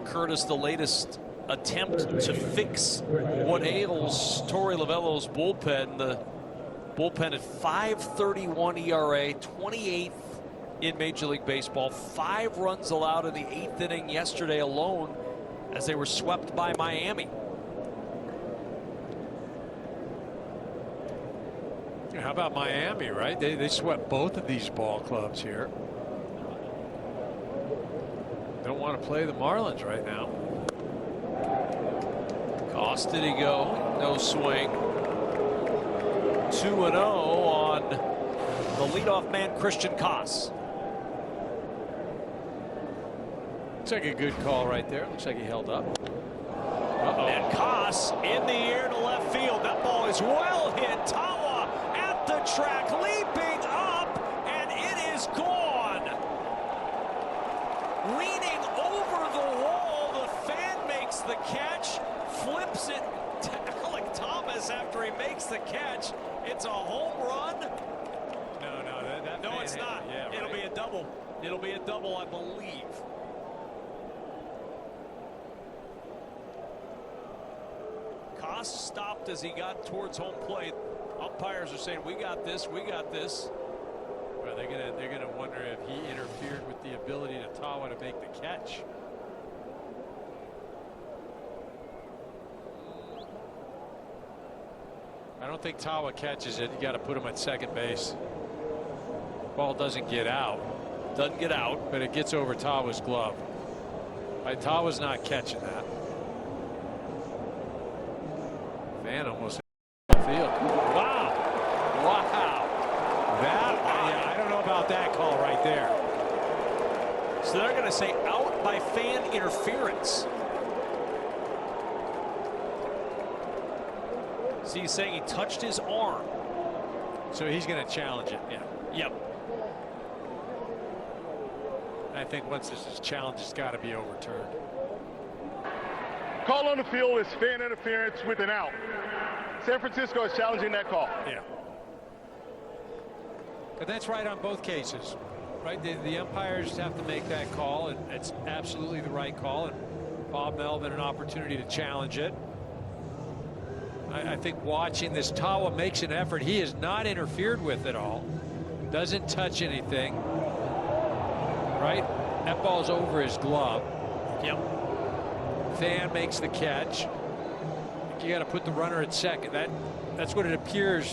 Curtis, the latest attempt to fix what ails Torey Lovello's bullpen. The bullpen at 5.31 ERA, 28th in Major League Baseball. 5 runs allowed in the 8th inning yesterday alone as they were swept by Miami. How about Miami, right? They swept both of these ball clubs here. Don't want to play the Marlins right now. Goss, did he go? No swing. 2-0 on the leadoff man, Christian Goss. Looks like a good call right there. Looks like he held up. And Goss in the air to left field. That ball is well hit. Tawa at the track, leaping up, and it is gone. Leaning over the wall, the fan makes the catch, flips it to Alec Thomas after he makes the catch. It's a home run. No, it's not. Yeah, right. It'll be a double. It'll be a double, I believe. Goss stopped as he got towards home plate. Umpires are saying, we got this, we got this. Well, they're gonna wonder if he interfered with the ability of Tawa to make the catch. I don't think Tawa catches it. You got to put him at second base. Ball doesn't get out. Doesn't get out. But it gets over Tawa's glove. Tawa's not catching that. Man, almost in the field. Wow. That, I don't know about that call right there. So they're going to say out by fan interference. So he's saying he touched his arm. So he's going to challenge it. Yeah. Yep. I think once this is challenged, it's got to be overturned. Call on the field is fan interference with an out. San Francisco is challenging that call. Yeah. But that's right on both cases, right? The umpires have to make that call, and it's absolutely the right call. And Bob Melvin an opportunity to challenge it. I think watching this, Tawa makes an effort. He is not interfered with at all. Doesn't touch anything. Right? That ball's over his glove. Yep. Fan makes the catch. You got to put the runner at second. That's what it appears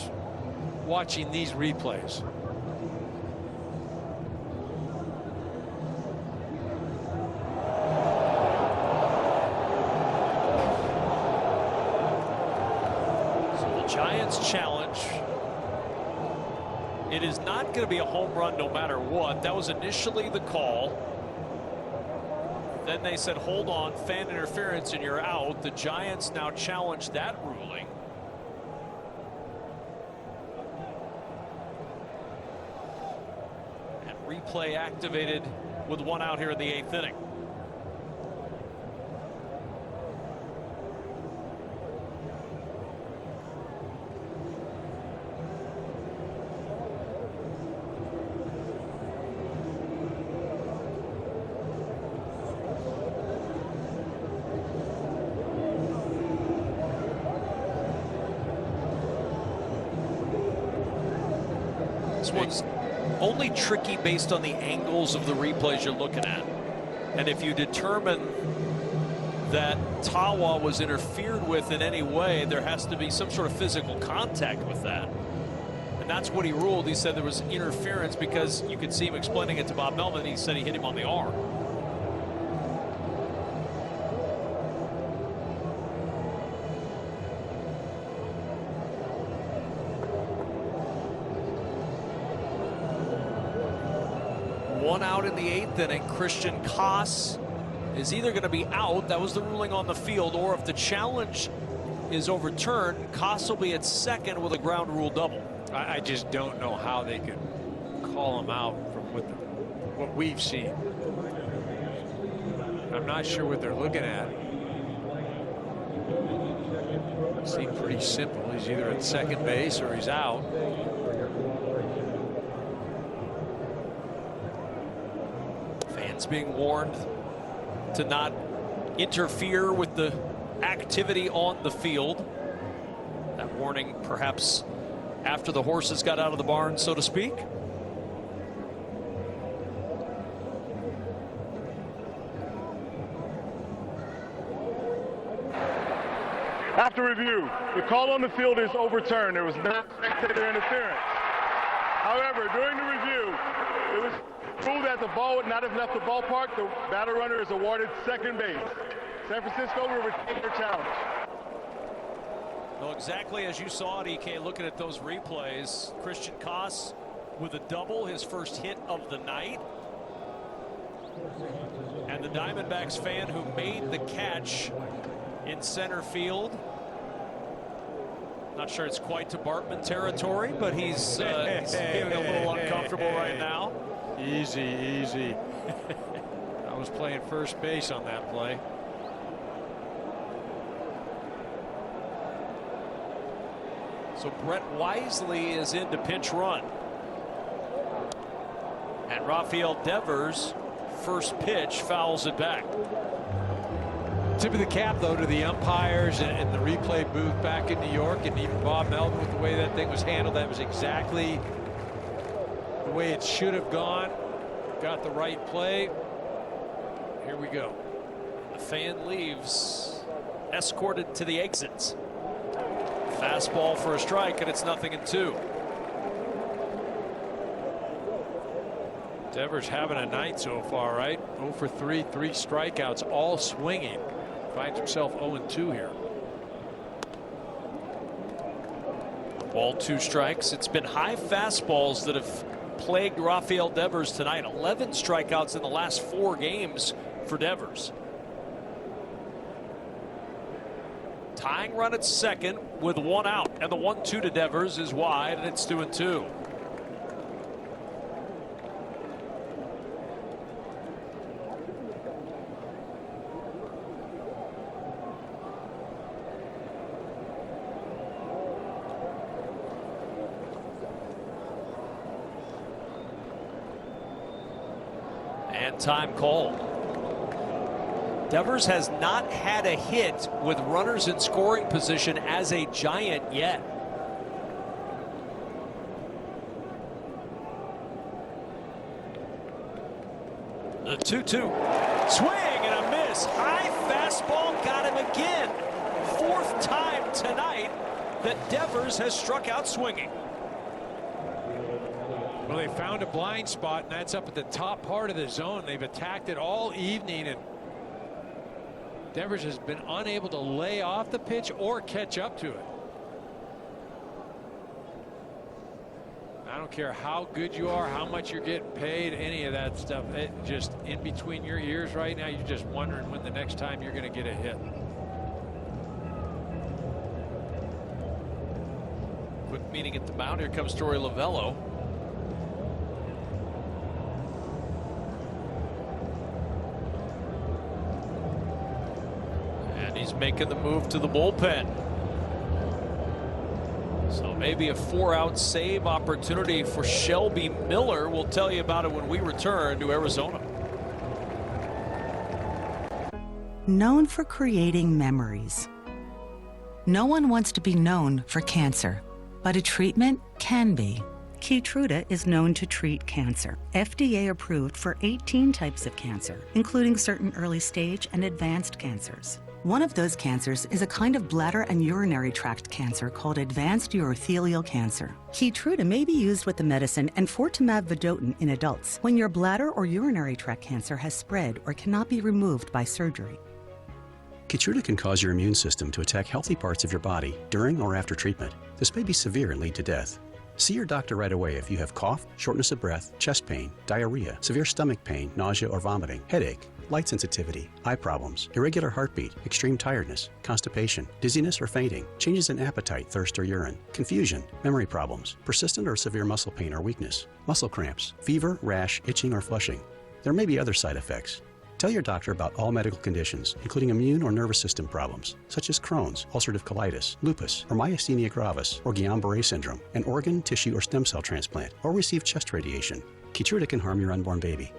watching these replays. So the Giants challenge. It is not going to be a home run no matter what. That was initially the call. Then they said, hold on, fan interference, and you're out. The Giants now challenge that ruling. replay activated with 1 out here in the 8th inning. This one's only tricky based on the angles of the replays you're looking at. And if you determine that Tawa was interfered with in any way, there has to be some sort of physical contact with that. And that's what he ruled. He said there was interference because you could see him explaining it to Bob Melvin. He said he hit him on the arm. One out in the 8th inning. Christian Koss is either going to be out, that was the ruling on the field, or if the challenge is overturned, Koss will be at second with a ground rule double. I just don't know how they could call him out from what we've seen. I'm not sure what they're looking at. It seemed pretty simple. He's either at second base or he's out. Fans being warned to not interfere with the activity on the field. That warning perhaps after the horses got out of the barn, so to speak. After review, the call on the field is overturned. There was no spectator interference. However, during the review, it was ruled that the ball would not have left the ballpark. The batter runner is awarded second base. San Francisco will retain their challenge. Well, exactly as you saw it, EK, looking at those replays. Christian Koss with a double, his first hit of the night. And the Diamondbacks fan who made the catch in center field. Not sure it's quite to Bartman territory, but he's feeling a little uncomfortable right now. Easy, easy. I was playing first base on that play. So Brett Wisely is in to pinch run. And Rafael Devers, first pitch, fouls it back. Tip of the cap, though, to the umpires and the replay booth back in New York, and even Bob Melvin with the way that thing was handled. That was exactly the way it should have gone. Got the right play. Here we go. The fan leaves, escorted to the exits. Fastball for a strike, and it's 0-2. Devers having a night so far, right? 0 for 3, 3 strikeouts, all swinging. Finds himself 0-2 here. Ball, 2 strikes. It's been high fastballs that have plagued Rafael Devers tonight. 11 strikeouts in the last 4 games for Devers. Tying run at second with 1 out, and the 1-2 to Devers is wide, and it's 2-2. And time called. Devers has not had a hit with runners in scoring position as a Giant yet. The 2-2. Swing and a miss. High fastball got him again. 4th time tonight that Devers has struck out swinging. Well, they found a blind spot, and that's up at the top part of the zone. They've attacked it all evening, and Devers has been unable to lay off the pitch or catch up to it. I don't care how good you are, how much you're getting paid, any of that stuff. It just in between your ears right now, you're just wondering when the next time you're going to get a hit. Quick meeting at the mound. Here comes Torey Lovello. making the move to the bullpen. So maybe a 4-out save opportunity for Shelby Miller. We'll tell you about it when we return to Arizona. Known for creating memories. No one wants to be known for cancer, but a treatment can be. Keytruda is known to treat cancer. FDA approved for 18 types of cancer, including certain early stage and advanced cancers. One of those cancers is a kind of bladder and urinary tract cancer called advanced urothelial cancer. Keytruda may be used with the medicine enfortumab vedotin in adults when your bladder or urinary tract cancer has spread or cannot be removed by surgery. Keytruda can cause your immune system to attack healthy parts of your body during or after treatment. This may be severe and lead to death. See your doctor right away if you have cough, shortness of breath, chest pain, diarrhea, severe stomach pain, nausea or vomiting, headache, light sensitivity, eye problems, irregular heartbeat, extreme tiredness, constipation, dizziness or fainting, changes in appetite, thirst or urine, confusion, memory problems, persistent or severe muscle pain or weakness, muscle cramps, fever, rash, itching or flushing. There may be other side effects. Tell your doctor about all medical conditions, including immune or nervous system problems, such as Crohn's, ulcerative colitis, lupus, or myasthenia gravis, or Guillain-Barré syndrome, an organ, tissue, or stem cell transplant, or receive chest radiation. Keytruda can harm your unborn baby.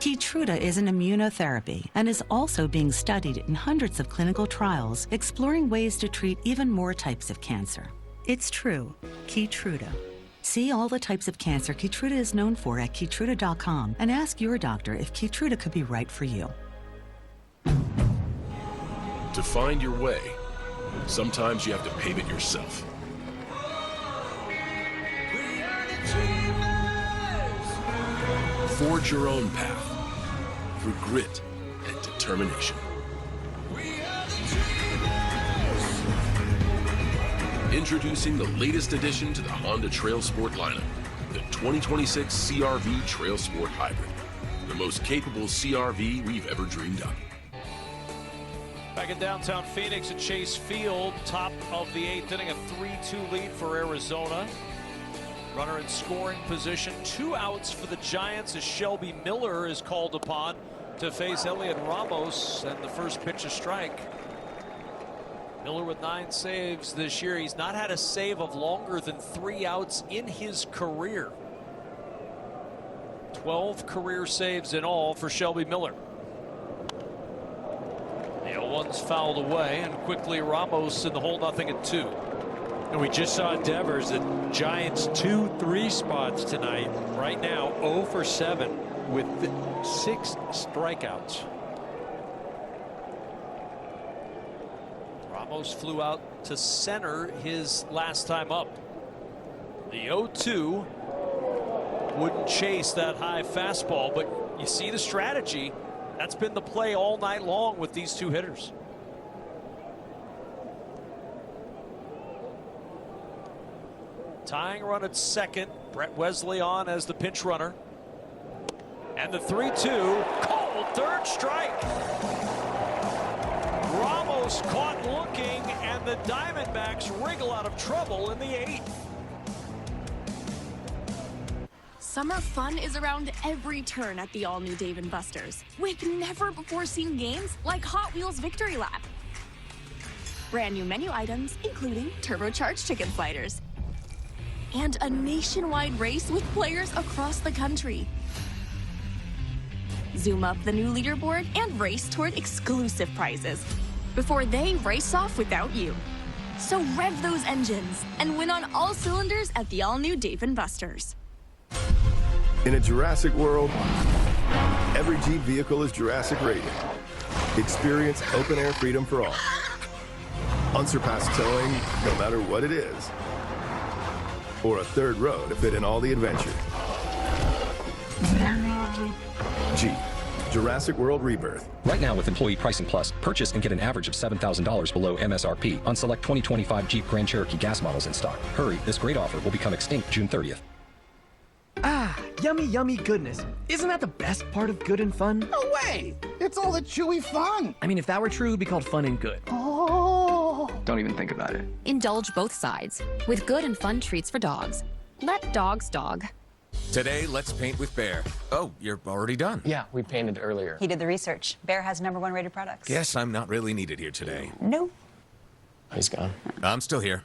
Keytruda is an immunotherapy and is also being studied in hundreds of clinical trials, exploring ways to treat even more types of cancer. It's true, Keytruda. See all the types of cancer Keytruda is known for at Keytruda.com and ask your doctor if Keytruda could be right for you. To find your way, sometimes you have to pave it yourself. Forge your own path through grit and determination. Introducing the latest addition to the Honda Trail Sport lineup, the 2026 CR-V Trail Sport Hybrid, the most capable CR-V we've ever dreamed up. Back in downtown Phoenix at Chase Field, top of the 8th inning, a 3-2 lead for Arizona. Runner in scoring position, 2 outs for the Giants as Shelby Miller is called upon to face Elliot Ramos, and the first pitch a strike. Miller with 9 saves this year. He's not had a save of longer than 3 outs in his career. 12 career saves in all for Shelby Miller. The 0-1's fouled away, and quickly Ramos in the hole, 0-2. And we just saw Devers, the Giants 2-3 spots tonight. Right now 0 for 7 with 6 strikeouts. Ramos flew out to center his last time up. The 0-2 wouldn't chase that high fastball, but you see the strategy. That's been the play all night long with these 2 hitters. Tying run at second. Brett Wesley on as the pinch runner. And the 3-2, called third strike. Ramos caught looking, and the Diamondbacks wriggle out of trouble in the 8th. Summer fun is around every turn at the all-new Dave & Buster's, with never-before-seen games like Hot Wheels Victory Lap. Brand new menu items, including turbocharged chicken sliders. And a nationwide race with players across the country. Zoom up the new leaderboard and race toward exclusive prizes before they race off without you. So rev those engines and win on all cylinders at the all-new Dave & Buster's. In a Jurassic world, every Jeep vehicle is Jurassic rated. Experience open-air freedom for all. Unsurpassed towing, no matter what it is. Or a third row to fit in all the adventure. Jeep. Jurassic World Rebirth. Right now with Employee Pricing Plus, purchase and get an average of $7,000 below MSRP on select 2025 Jeep Grand Cherokee gas models in stock. Hurry, this great offer will become extinct June 30th. Ah, yummy, yummy goodness. Isn't that the best part of good and fun? No way! It's all the chewy fun! I mean, if that were true, it'd be called fun and good. Oh! Don't even think about it. Indulge both sides with good and fun treats for dogs. Let dogs dog. Today, let's paint with Behr. Oh, you're already done. Yeah, we painted earlier. He did the research. Behr has #1 rated products. Guess I'm not really needed here today. No. He's gone. I'm still here.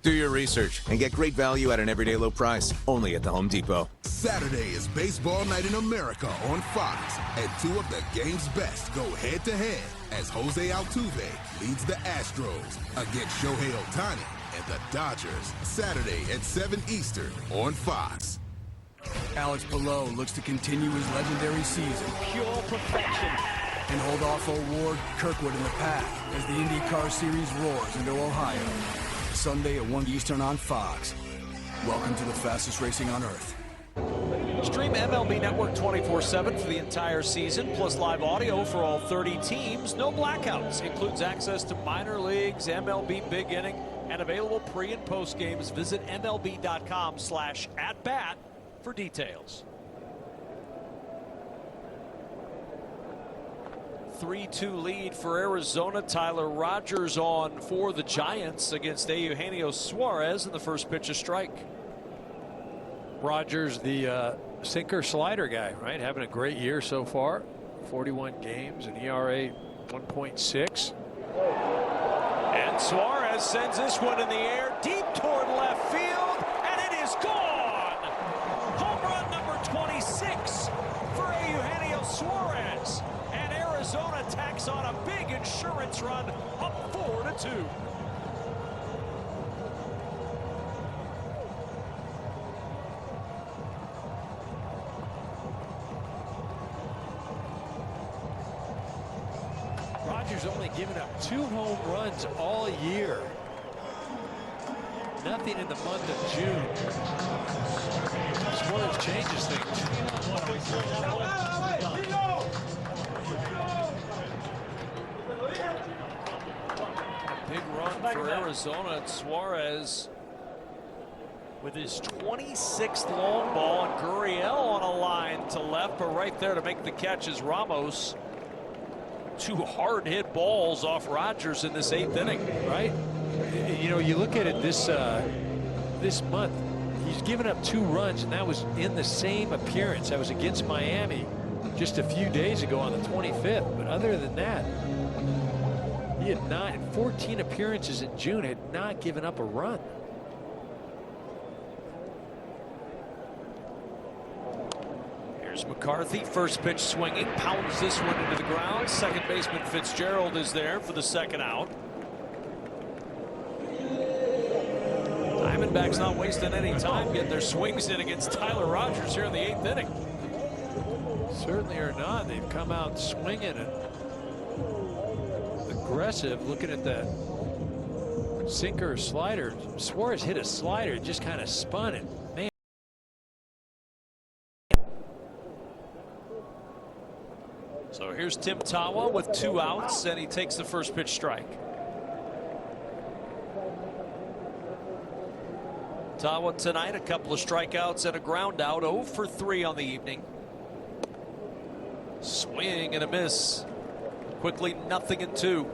Do your research and get great value at an everyday low price. Only at the Home Depot. Saturday is baseball night in America on Fox, and two of the game's best go head-to-head as Jose Altuve leads the Astros against Shohei Ohtani and the Dodgers. Saturday at 7 Eastern on Fox. Alex Pillow looks to continue his legendary season. Pure perfection. And hold off O'Ward, Kirkwood in the pack as the IndyCar Series roars into Ohio. Sunday at 1 Eastern on Fox. Welcome to the fastest racing on Earth. Stream MLB Network 24/7 for the entire season, plus live audio for all 30 teams. No blackouts. Includes access to minor leagues, MLB Big Inning, and available pre- and post games. Visit MLB.com/@bat for details. 3-2 lead for Arizona. Tyler Rogers on for the Giants against Eugenio Suarez, and the first pitch a strike. Rogers, the sinker slider guy, right? Having a great year so far. 41 games, an ERA 1.6. And Suarez sends this one in the air deep toward left field, and it is gone. Home run number 26 for Eugenio Suarez. And Arizona tacks on a big insurance run, up 4-2. Rogers only given up 2 home runs all year. Nothing in the month of June. Suarez changes things. Big run for Arizona, and Suarez with his 26th long ball, and Gurriel on a line to left, but right there to make the catch is Ramos. 2 hard hit balls off Rogers in this 8th inning. Right? You know, you look at it this month, he's given up 2 runs, and that was in the same appearance. That was against Miami just a few days ago on the 25th. But other than that, he had not, in 14 appearances in June, had not given up a run. Here's McCarthy, first pitch swinging, pounds this one into the ground. Second baseman Fitzgerald is there for the second out. Diamondbacks not wasting any time getting their swings in against Tyler Rogers here in the 8th inning. Certainly are not. They've come out swinging and aggressive. Looking at that sinker or slider, Suarez hit a slider, it just kind of spun it. Man. So here's Tim Tawa with 2 outs, and he takes the first pitch strike. Tawa tonight, a couple of strikeouts and a ground out, 0 for 3 on the evening. Swing and a miss. Quickly, 0-2.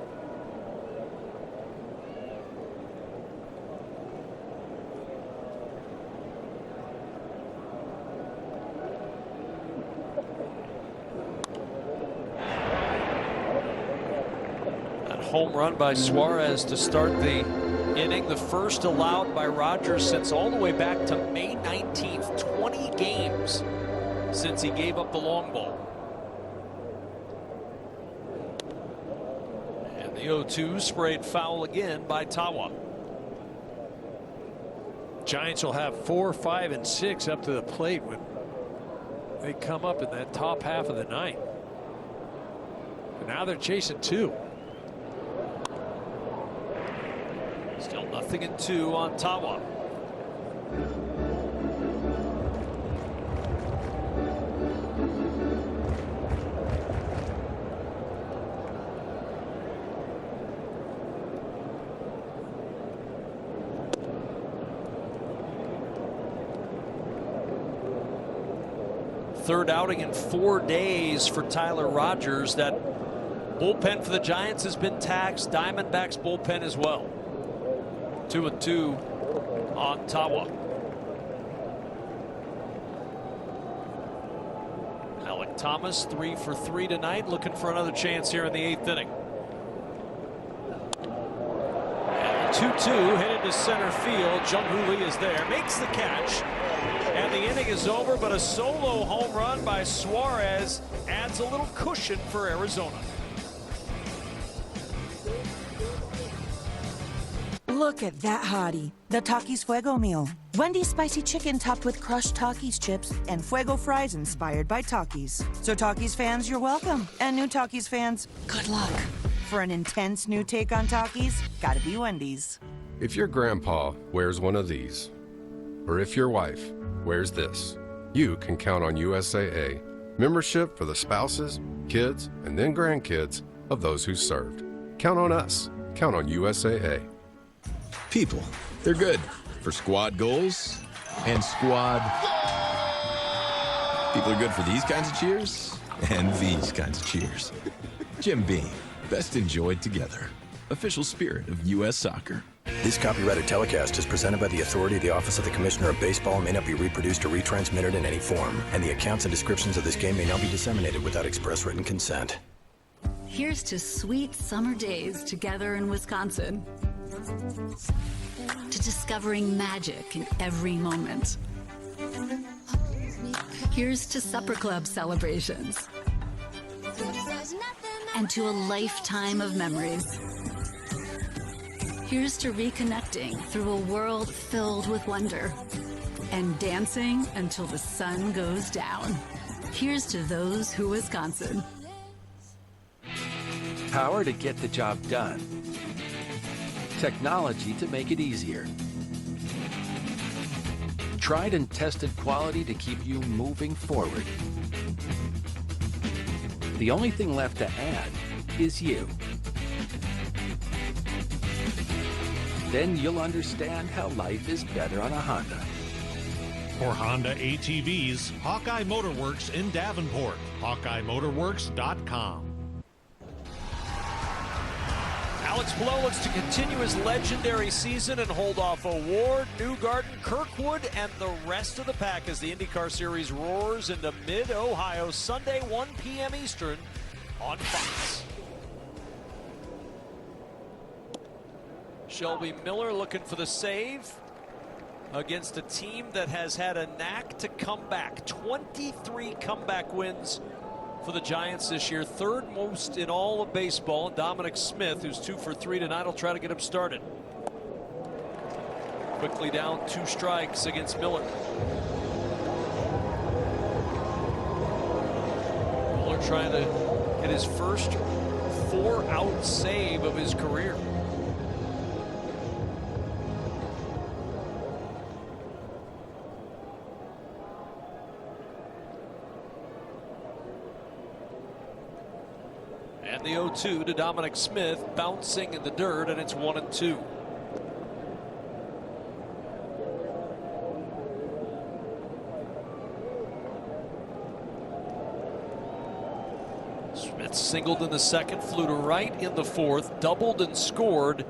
That home run by Suarez to start the inning, the first allowed by Rogers since all the way back to May 19th, 20 games since he gave up the long ball. And the 0-2 sprayed foul again by Tawa. Giants will have 4, 5, and 6 up to the plate when they come up in that top half of the ninth. But now they're chasing 2. Still 0-2 on Tawa. Third outing in 4 days for Tyler Rogers. That bullpen for the Giants has been taxed. Diamondbacks bullpen as well. 2-2 on Tawa. Thomas 3 for 3 tonight, looking for another chance here in the 8th inning. And 2-2 hit into center field. Jung-Hoo Lee is there, makes the catch, and the inning is over, but a solo home run by Suarez adds a little cushion for Arizona. Look at that hottie, the Takis Fuego meal. Wendy's spicy chicken topped with crushed Takis chips and Fuego fries inspired by Takis. So Takis fans, you're welcome. And new Takis fans, good luck. For an intense new take on Takis, gotta be Wendy's. If your grandpa wears one of these, or if your wife wears this, you can count on USAA membership for the spouses, kids, and then grandkids of those who served. Count on us. Count on USAA. People, they're good for squad goals and squad. People are good for these kinds of cheers and these kinds of cheers. Jim Beam, best enjoyed together. Official spirit of U.S. soccer. This copyrighted telecast is presented by the authority of the Office of the Commissioner of Baseball and may not be reproduced or retransmitted in any form, and the accounts and descriptions of this game may not be disseminated without express written consent. Here's to sweet summer days together in Wisconsin. To discovering magic in every moment. Here's to supper club celebrations. And to a lifetime of memories. Here's to reconnecting through a world filled with wonder. And dancing until the sun goes down. Here's to those who Wisconsin. Power to get the job done. Technology to make it easier. Tried and tested quality to keep you moving forward. The only thing left to add is you. Then you'll understand how life is better on a Honda. For Honda ATVs, Hawkeye Motorworks in Davenport. HawkeyeMotorworks.com. Alex Blow looks to continue his legendary season and hold off Award, Newgarden, Kirkwood, and the rest of the pack as the IndyCar Series roars into mid-Ohio Sunday, 1 p.m. Eastern on Fox. Shelby Miller looking for the save against a team that has had a knack to come back. 23 comeback wins for the Giants this year, third most in all of baseball. Dominic Smith, who's 2 for 3 tonight, will try to get him started. Quickly down 2 strikes against Miller. Miller trying to get his first 4-out save of his career. And the 0-2 to Dominic Smith, bouncing in the dirt, and it's 1-2. Smith singled in the second, flew to right in the fourth, doubled and scored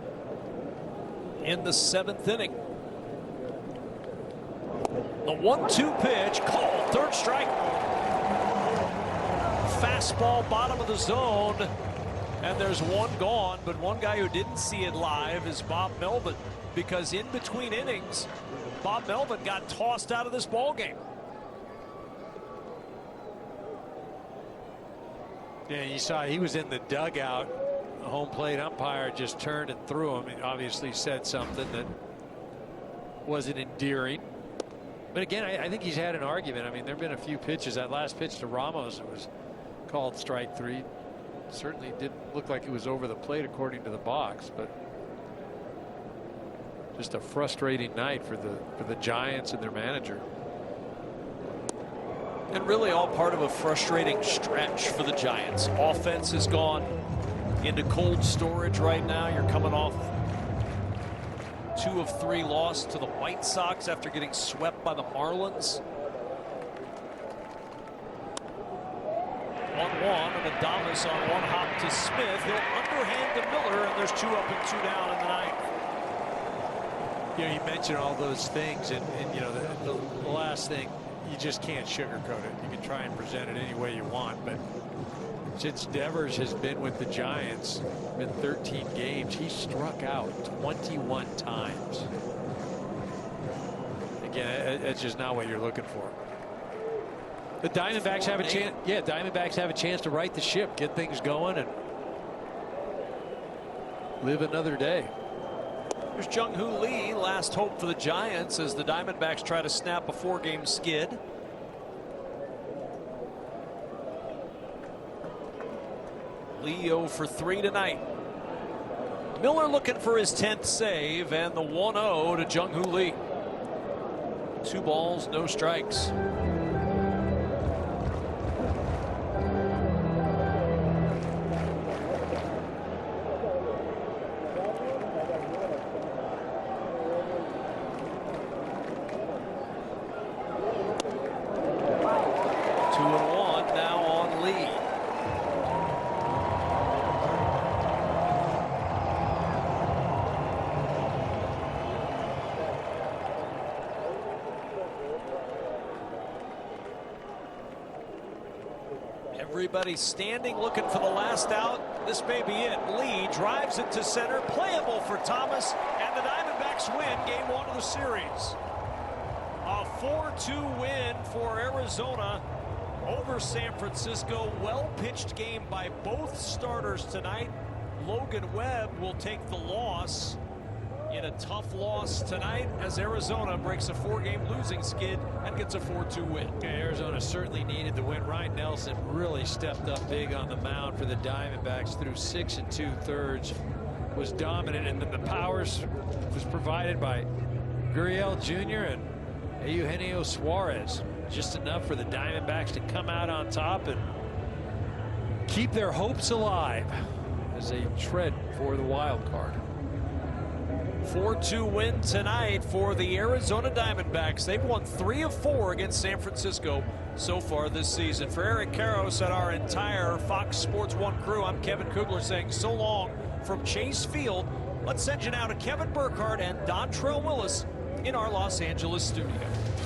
in the 7th inning. The 1-2 pitch, called, third strike. Fastball, bottom of the zone, and there's one gone, but one guy who didn't see it live is Bob Melvin, because in between innings, Bob Melvin got tossed out of this ball game. Yeah, you saw he was in the dugout. The home plate umpire just turned and threw him. He obviously said something that wasn't endearing. But again, I think he's had an argument. I mean, there have been a few pitches. That last pitch to Ramos, it was called strike 3. Certainly didn't look like it was over the plate according to the box, but just a frustrating night for the Giants and their manager. And really all part of a frustrating stretch for the Giants. Offense has gone into cold storage right now. You're coming off 2 of 3 loss to the White Sox after getting swept by the Marlins. 1-1 and Adames on one hop to Smith. He'll underhand to Miller, and there's 2 up and 2 down in the ninth. You know, you mentioned all those things, and you know, the last thing you just can't sugarcoat it. You can try and present it any way you want, but since Devers has been with the Giants, in 13 games, he's struck out 21 times. Again, it's just not what you're looking for. The Diamondbacks have a chance. Yeah, Diamondbacks have a chance to right the ship, get things going, and live another day. Here's Jung-Hoo Lee, last hope for the Giants as the Diamondbacks try to snap a 4-game skid. Lee 0 for 3 tonight. Miller looking for his 10th save, and the 1-0 to Jung-Hoo Lee. 2 balls, no strikes. Everybody standing looking for the last out. This may be it. Lee drives it to center, playable for Thomas, and the Diamondbacks win game 1 of the series. A 4-2 win for Arizona over San Francisco. Well pitched game by both starters tonight. Logan Webb will take the loss in a tough loss tonight as Arizona breaks a 4-game losing skid and gets a 4-2 win. Yeah, Arizona certainly needed the win. Ryan Nelson really stepped up big on the mound for the Diamondbacks through 6 2/3. Was dominant, and then the powers was provided by Gurriel Jr. and Eugenio Suarez. Just enough for the Diamondbacks to come out on top and keep their hopes alive as they tread for the wild card. 4-2 win tonight for the Arizona Diamondbacks. They've won 3 of 4 against San Francisco so far this season. For Eric Karros and our entire Fox Sports 1 crew, I'm Kevin Kugler saying so long from Chase Field. Let's send you now to Kevin Burkhardt and Dontrell Willis in our Los Angeles studio.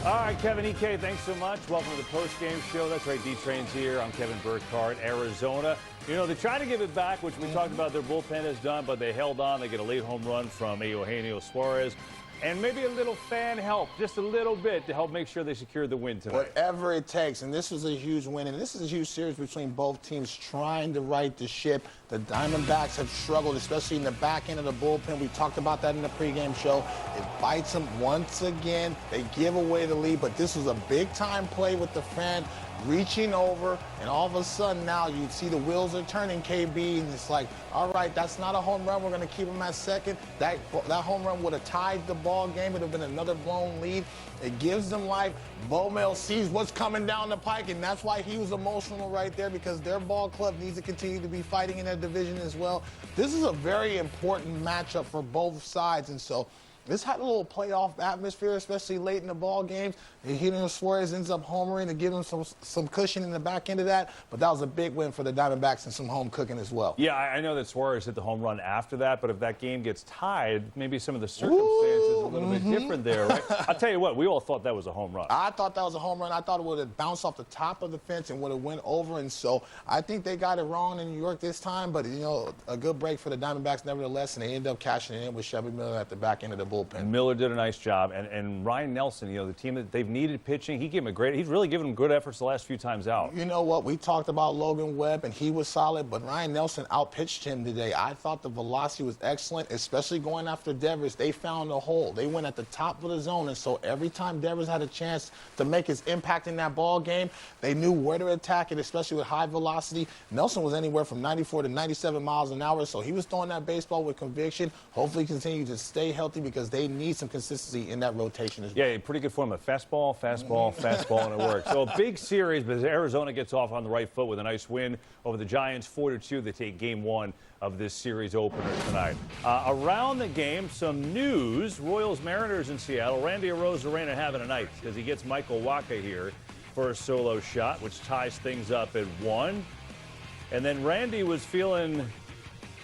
All right, Kevin EK, thanks so much. Welcome to the post-game show. That's right, D-Train's here. I'm Kevin Burkhardt, Arizona. You know, they try to give it back, which we talked about their bullpen has done, but they held on. They get a late home run from Eugenio Suarez. And maybe a little fan help, just a little bit, to help make sure they secure the win tonight. Whatever it takes. And this is a huge win. And this is a huge series between both teams trying to right the ship. The Diamondbacks have struggled, especially in the back end of the bullpen. We talked about that in the pregame show. It bites them once again. They give away the lead. But this was a big-time play with the fan reaching over, and all of a sudden now you see the wheels are turning, KB, and it's like, all right, that's not a home run. We're going to keep him at second. That home run would have tied the ball game. It would have been another blown lead. It gives them life. Bomel sees what's coming down the pike, and that's why he was emotional right there, because their ball club needs to continue to be fighting in that division as well. This is a very important matchup for both sides, and so this had a little playoff atmosphere, especially late in the ball games. Eugenio Suarez ends up homering to give him some cushion in the back end of that. But that was a big win for the Diamondbacks and some home cooking as well. Yeah, I know that Suarez hit the home run after that, but if that game gets tied, maybe some of the circumstances a little bit different there, right? I'll tell you what, we all thought that was a home run. I thought that was a home run. I thought it would have bounced off the top of the fence and would have went over. And so I think they got it wrong in New York this time. But, you know, a good break for the Diamondbacks nevertheless, and they ended up cashing it in with Shelby Miller at the back end of the bullpen. And Miller did a nice job. And Ryan Nelson, you know, the team that they've needed pitching, he's really given them good efforts the last few times out. You know what? We talked about Logan Webb, and he was solid, but Ryan Nelson outpitched him today. I thought the velocity was excellent, especially going after Devers. They found a hole. They went at the top of the zone, and so every time Devers had a chance to make his impact in that ball game, they knew where to attack it, especially with high velocity. Nelson was anywhere from 94 to 97 miles an hour, so he was throwing that baseball with conviction. Hopefully continue to stay healthy because they need some consistency in that rotation as well. Yeah, pretty good form of fastball, fastball, and it works. So a big series, but Arizona gets off on the right foot with a nice win over the Giants, 4-2. They take game 1 of this series opener tonight. Around the game, some news. Royals-Mariners in Seattle. Randy Arozarena having a night because he gets Michael Wacha here for a solo shot, which ties things up at 1. And then Randy was feeling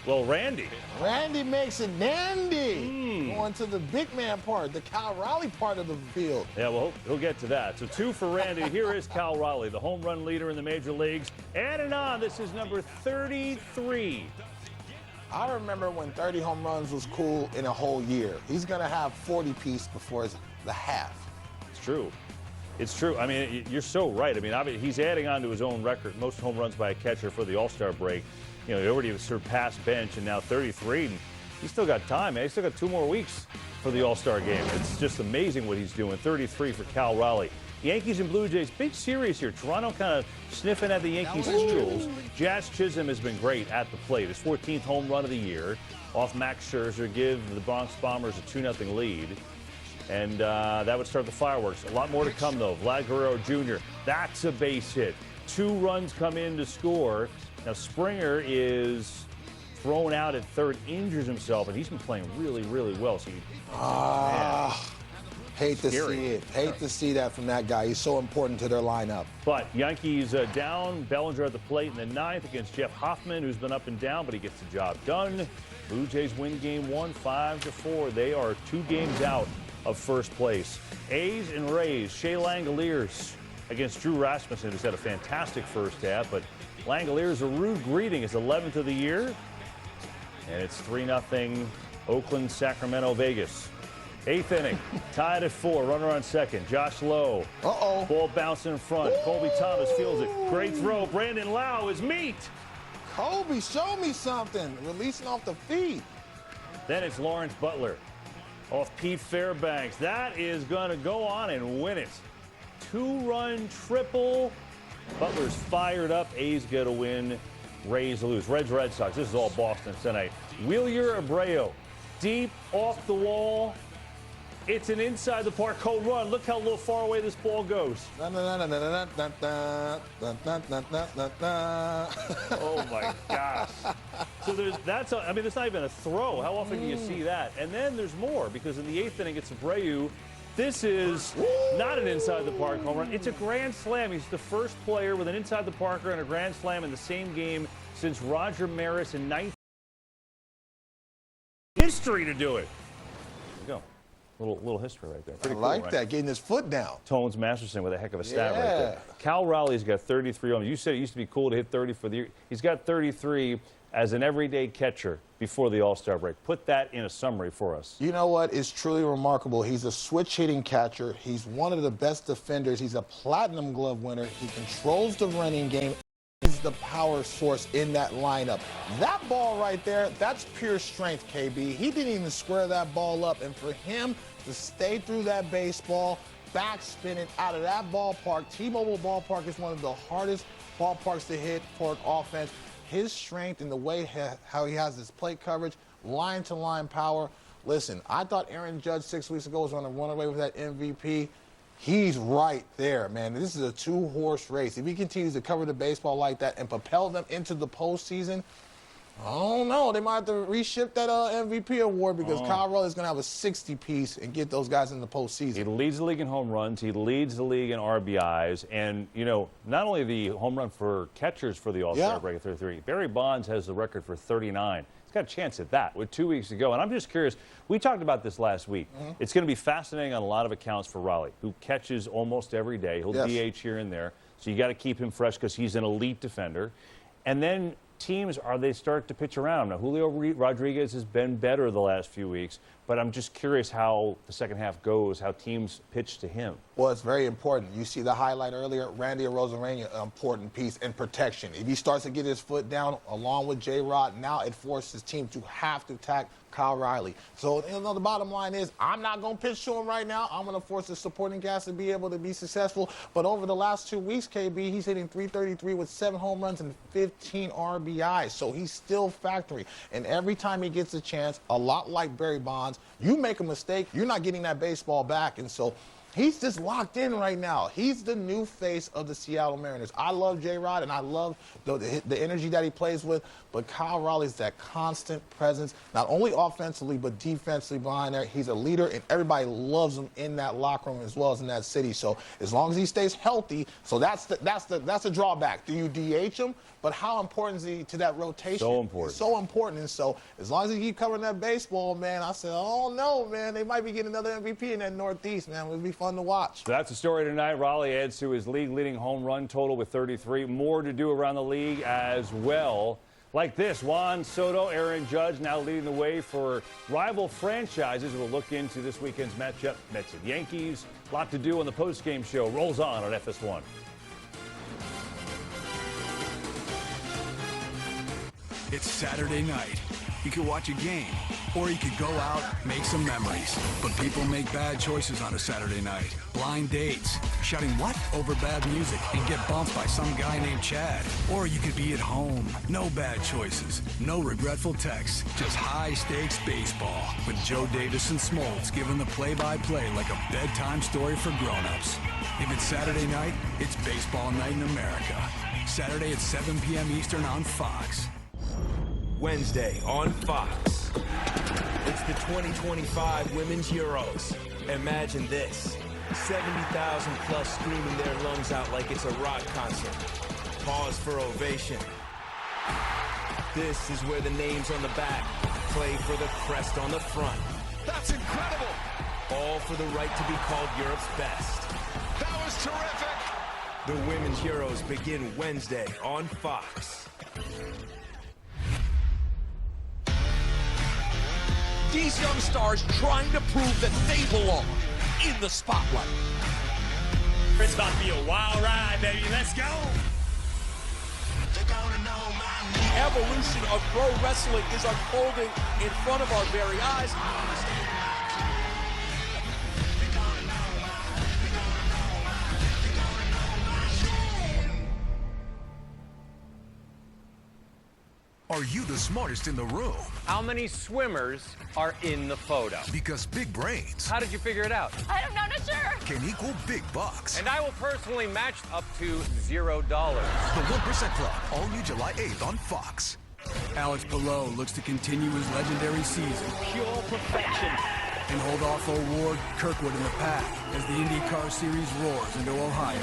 Well, Randy. Randy makes it dandy. Going to the big man part, the Cal Raleigh part of the field. Yeah, well, he'll get to that. So 2 for Randy. Here is Cal Raleigh, the home run leader in the major leagues. And on, this is number 33. I remember when 30 home runs was cool in a whole year. He's going to have 40 piece before the half. It's true. It's true. I mean, you're so right. I mean, he's adding on to his own record, most home runs by a catcher for the All-Star break. You know, he already surpassed Bench, and now 33. And he's still got time, man. He's still got 2 more weeks for the All-Star game. It's just amazing what he's doing. 33 for Cal Raleigh. Yankees and Blue Jays, big series here. Toronto kind of sniffing at the Yankees' jewels. Jazz Chisholm has been great at the plate. His 14th home run of the year off Max Scherzer, give the Bronx Bombers a 2-0 lead. And that would start the fireworks. A lot more to come, though. Vlad Guerrero Jr., that's a base hit. 2 runs come in to score. Now, Springer is thrown out at third, injures himself, and he's been playing really, really well. So hate to see it. Hate to see that from that guy. He's so important to their lineup. But Yankees down. Bellinger at the plate in the 9th against Jeff Hoffman, who's been up and down, but he gets the job done. Blue Jays win game 1, 5-4. They are 2 games out of first place. A's and Rays. Shea Langoliers against Drew Rasmussen, who's had a fantastic first half, but Langoliers a rude greeting, his 11th of the year. And it's 3-0 Oakland, Sacramento, Vegas. 8th inning, tied at 4, runner on second. Josh Lowe. Ball bouncing in front. Colby Thomas fields it. Great throw. Brandon Lau is meat. Colby, show me something. Releasing off the feet. Then it's Lawrence Butler off Pete Fairbanks. That is going to go on and win it. 2-run triple. Butler's fired up. A's get a win. Rays lose. Reds, Red Sox. This is all Boston tonight. Wheeler Abreu, deep off the wall. It's an inside the park home run. Look how little far away this ball goes. Oh my gosh. So that's not even a throw. How often do you see that? And then there's more, because in the 8th inning it's Abreu. This is not an inside the park home run. It's a grand slam. He's the first player with an inside the parker and a grand slam in the same game since Roger Maris in 19 history to do it. There you go. Little history right there. Pretty I like cool, right? that, getting his foot down. Tones Masterson with a heck of a stat right there. Cal Raleigh's got 33 homers. You said it used to be cool to hit 30 for the year. He's got 33 as an everyday catcher before the All-Star break. Put that in a summary for us. You know what? It's truly remarkable. He's a switch-hitting catcher. He's one of the best defenders. He's a Platinum Glove winner. He controls the running game. He's the power source in that lineup. That ball right there, that's pure strength, KB. He didn't even square that ball up. And for him to stay through that baseball, backspin it out of that ballpark, T-Mobile Ballpark is one of the hardest ballparks to hit for an offense. His strength and the way how he has his plate coverage, line-to-line power. Listen, I thought Aaron Judge 6 weeks ago was going to run away with that MVP. He's right there, man. This is a 2-horse race. If he continues to cover the baseball like that and propel them into the postseason, I don't know. They might have to reship that MVP award, because Kyle Raleigh is going to have a 60-piece and get those guys in the postseason. He leads the league in home runs. He leads the league in RBIs. And, you know, not only the home run for catchers for the All-Star break at 33, Barry Bonds has the record for 39. He's got a chance at that with 2 weeks to go. And I'm just curious. We talked about this last week. It's going to be fascinating on a lot of accounts for Raleigh, who catches almost every day. He'll DH here and there. So you got to keep him fresh because he's an elite defender. And then teams, they start to pitch around. Now, Julio Rodriguez has been better the last few weeks, but I'm just curious how the second half goes, how teams pitch to him. Well, it's very important. You see the highlight earlier, Randy Arozarena, an important piece in protection. If he starts to get his foot down along with J-Rod, now it forces his team to have to attack Kyle Raleigh. So, you know, the bottom line is, I'm not going to pitch to him right now. I'm going to force the supporting cast to be able to be successful. But over the last 2 weeks, KB, he's hitting .333 with 7 home runs and 15 RBIs. So he's still factoring. And every time he gets a chance, a lot like Barry Bonds, you make a mistake, you're not getting that baseball back. And so He's just locked in right now. He's the new face of the Seattle Mariners. I love J-Rod, and I love the energy that he plays with, but Kyle Raleigh's that constant presence, not only offensively, but defensively behind there. He's a leader, and everybody loves him in that locker room as well as in that city. So as long as he stays healthy, so that's the drawback. Do you DH him? But how important is he to that rotation? So important. So important. And so as long as he keep covering that baseball, man, I said, oh, no, man, they might be getting another MVP in that Northeast, man. It would be fun to watch. So that's the story tonight. Raleigh adds to his league-leading home run total with 33. More to do around the league as well. Like this, Juan Soto, Aaron Judge now leading the way for rival franchises. We'll look into this weekend's matchup. Mets and Yankees. A lot to do on the postgame show. Rolls on FS1. It's Saturday night. You could watch a game, or you could go out, make some memories. But people make bad choices on a Saturday night. Blind dates, shouting what over bad music and get bumped by some guy named Chad. Or you could be at home. No bad choices, no regretful texts, just high-stakes baseball with Joe Davis and Smoltz giving the play-by-play like a bedtime story for grown-ups. If it's Saturday night, it's baseball night in America. Saturday at 7 p.m. Eastern on Fox. Wednesday on Fox. It's the 2025 Women's Euros. Imagine this. 70,000 plus screaming their lungs out like it's a rock concert. Pause for ovation. This is where the names on the back play for the crest on the front. That's incredible! All for the right to be called Europe's best. That was terrific! The Women's Euros begin Wednesday on Fox. These young stars trying to prove that they belong in the spotlight. It's about to be a wild ride, baby. Let's go. The evolution of pro wrestling is unfolding in front of our very eyes. Are you the smartest in the room? How many swimmers are in the photo? Because big brains. How did you figure it out? I don't know, not sure. Can equal big bucks. And I will personally match up to $0. The 1% Club, all new July 8th on Fox. Alex Pillow looks to continue his legendary season. Pure perfection. And hold off O'Ward, Kirkwood in the pack as the IndyCar Series roars into Ohio.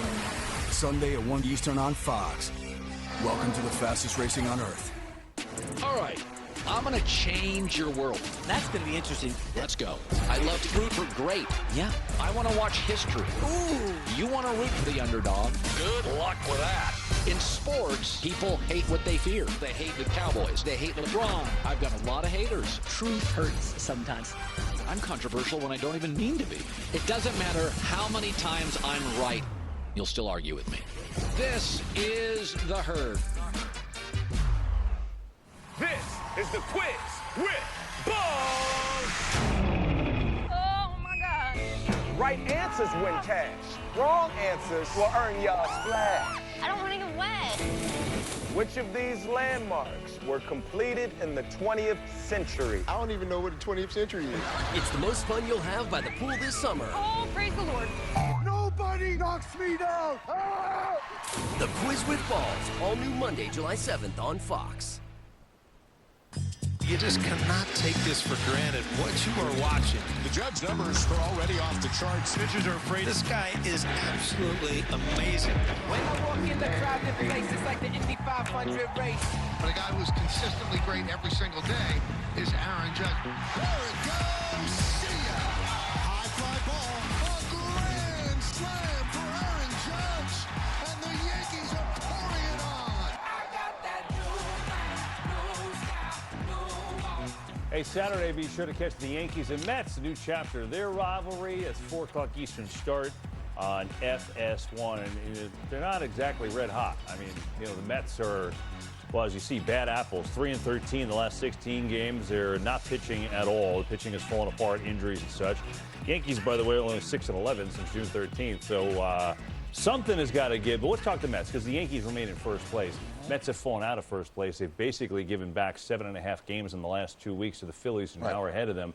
Sunday at 1 Eastern on Fox. Welcome to the fastest racing on Earth. All right, I'm gonna change your world. That's gonna be interesting. Let's go. I love to root for great. Yeah. I want to watch history. Ooh. You want to root for the underdog. Good luck with that. In sports, people hate what they fear. They hate the Cowboys. They hate LeBron. I've got a lot of haters. Truth hurts sometimes. I'm controversial when I don't even mean to be. It doesn't matter how many times I'm right. You'll still argue with me. This is The Herd. This is the quiz with Buzz. Oh, my God. Right answers win cash. Wrong answers will earn you a splash. I don't want to get wet. Which of these landmarks were completed in the 20th century? I don't even know what the 20th century is. It's the most fun you'll have by the pool this summer. Oh, praise the Lord. Nobody knocks me down. Ah! The Quiz with Balls, all new Monday, July 7th on Fox. You just cannot take this for granted, what you are watching. The Judge numbers are already off the charts. Pitchers are afraid. This guy is absolutely amazing. When I walk in the crowded place, it's like the Indy 500 race. But a guy who's consistently great every single day is Aaron Judge. There it goes! See ya! High fly ball. A grand slam for Aaron Judge. And the Yankees are pouring it on. I got that Hey, Saturday, be sure to catch the Yankees and Mets, a new chapter of their rivalry. It's 4 o'clock Eastern start on FS1. And they're not exactly red hot. I mean, you know, the Mets are, well, as you see, bad apples. 3-13 in the last 16 games. They're not pitching at all. The pitching has fallen apart, injuries and such. Yankees, by the way, only 6-11 since June 13th. So something has got to give. But let's talk to Mets, because the Yankees remain in first place. Mets have fallen out of first place. They've basically given back 7.5 games in the last 2 weeks to the Phillies, who now are ahead of them.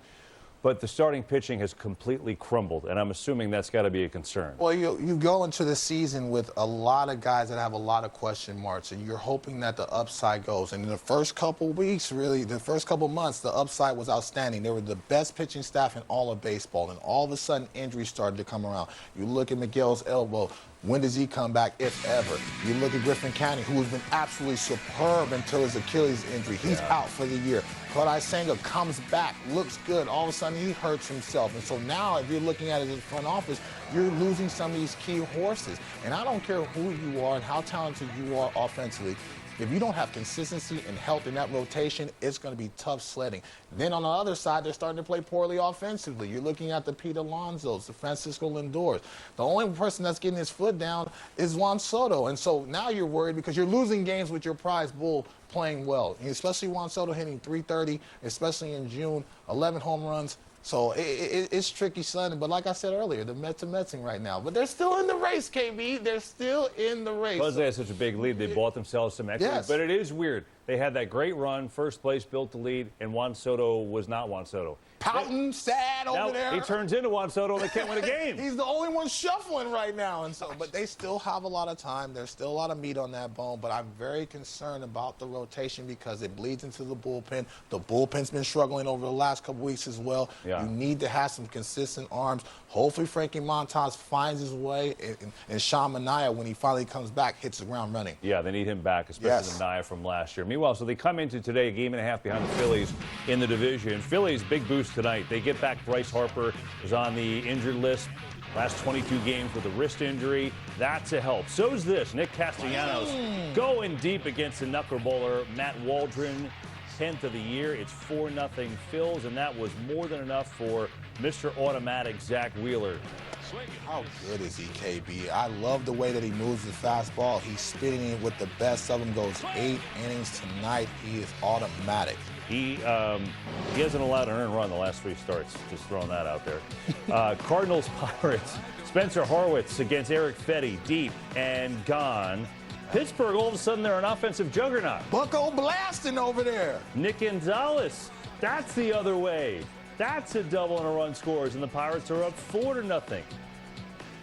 but the starting pitching has completely crumbled, and I'm assuming that's got to be a concern. Well, you go into the season with a lot of guys that have a lot of question marks, and you're hoping that the upside goes. And in the first couple weeks, really, the first couple months, the upside was outstanding. They were the best pitching staff in all of baseball, and all of a sudden, injuries started to come around. You look at Miguel's elbow. When does he come back, if ever? You look at Griffin County, who has been absolutely superb until his Achilles injury. He's out for the year. Kodai Senga comes back, looks good. All of a sudden, he hurts himself. And so now, if you're looking at it in the front office, you're losing some of these key horses. And I don't care who you are and how talented you are offensively. If you don't have consistency and health in that rotation, it's going to be tough sledding. Then on the other side, they're starting to play poorly offensively. You're looking at the Pete Alonsos, the Francisco Lindors. The only person that's getting his foot down is Juan Soto. And so now you're worried because you're losing games with your prize bull playing well, and especially Juan Soto hitting .330, especially in June, 11 home runs. So it's tricky sledding. But like I said earlier, the Mets are Metsing right now. But they're still in the race, KB. They're still in the race. Because they had such a big lead, they bought themselves some equity. Yes. But it is weird. They had that great run, first place, built the lead, and Juan Soto was not Juan Soto. Pouting, sad over there. He turns into Juan Soto, and they can't win a game. He's the only one shuffling right now. And so, but they still have a lot of time. There's still a lot of meat on that bone. But I'm very concerned about the rotation because it bleeds into the bullpen. The bullpen's been struggling over the last couple weeks as well. Yeah. You need to have some consistent arms. Hopefully Frankie Montas finds his way, and Sean Manaea, when he finally comes back, hits the ground running. Yeah, they need him back, especially the Manaea from last year. Meanwhile, so they come into today a game and a half behind the Phillies in the division. Phillies, big boost tonight. They get back Bryce Harper, who's on the injured list. Last 22 games with a wrist injury. That's a help. So's this. Nick Castellanos going deep against the knuckleballer Matt Waldron. 10th of the year. It's 4-0 Phils, and that was more than enough for Mr. Automatic Zach Wheeler. How good is he, KB? I love the way that he moves the fastball. He's spitting it with the best of them. Goes 8 innings tonight. He is automatic. He hasn't allowed an earned run the last 3 starts. Just throwing that out there. Cardinals, Pirates. Spencer Horwitz against Eric Fetty. Deep and gone. Pittsburgh, all of a sudden, they're an offensive juggernaut. Bucko blasting over there. Nick Gonzalez, that's the other way. That's a double and a run scores, and the Pirates are up 4-0.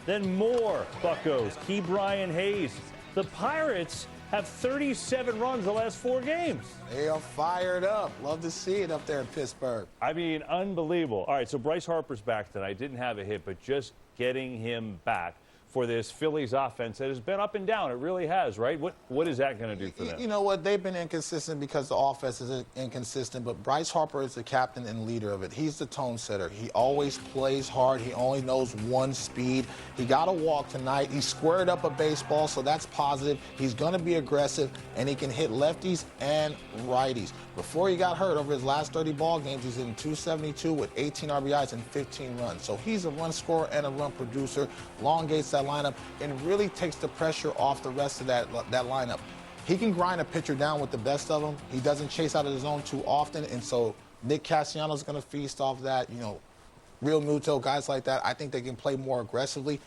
Then more Buccos. Key Brian Hayes. The Pirates have 37 runs the last 4 games. They are fired up. Love to see it up there in Pittsburgh. I mean, unbelievable. All right, so Bryce Harper's back tonight. Didn't have a hit, but just getting him back for this Phillies offense that has been up and down. It really has, right? What is that going to do for them? You know what? They've been inconsistent because the offense is inconsistent, but Bryce Harper is the captain and leader of it. He's the tone setter. He always plays hard. He only knows one speed. He got a walk tonight. He squared up a baseball, so that's positive. He's going to be aggressive, and he can hit lefties and righties. Before he got hurt, over his last 30 ball games, he's in .272 with 18 RBIs and 15 runs. So he's a run scorer and a run producer. Elongates that lineup and really takes the pressure off the rest of that lineup. He can grind a pitcher down with the best of them. He doesn't chase out of the zone too often, and so Nick Castellanos is going to feast off that. You know, Real Muto, guys like that, I think they can play more aggressively.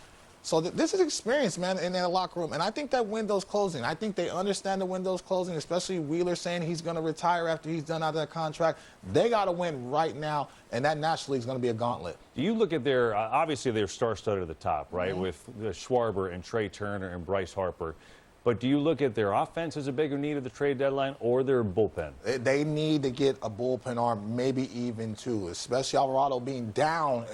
So this is experience, man, in that locker room. And I think that window's closing. I think they understand the window's closing, especially Wheeler saying he's going to retire after he's done out of that contract. They got to win right now, and that National League is going to be a gauntlet. Do you look at their, obviously they're star-studded at the top, right, with Schwarber and Trey Turner and Bryce Harper. But do you look at their offense as a bigger need of the trade deadline or their bullpen? They need to get a bullpen arm, maybe even 2, especially Alvarado being down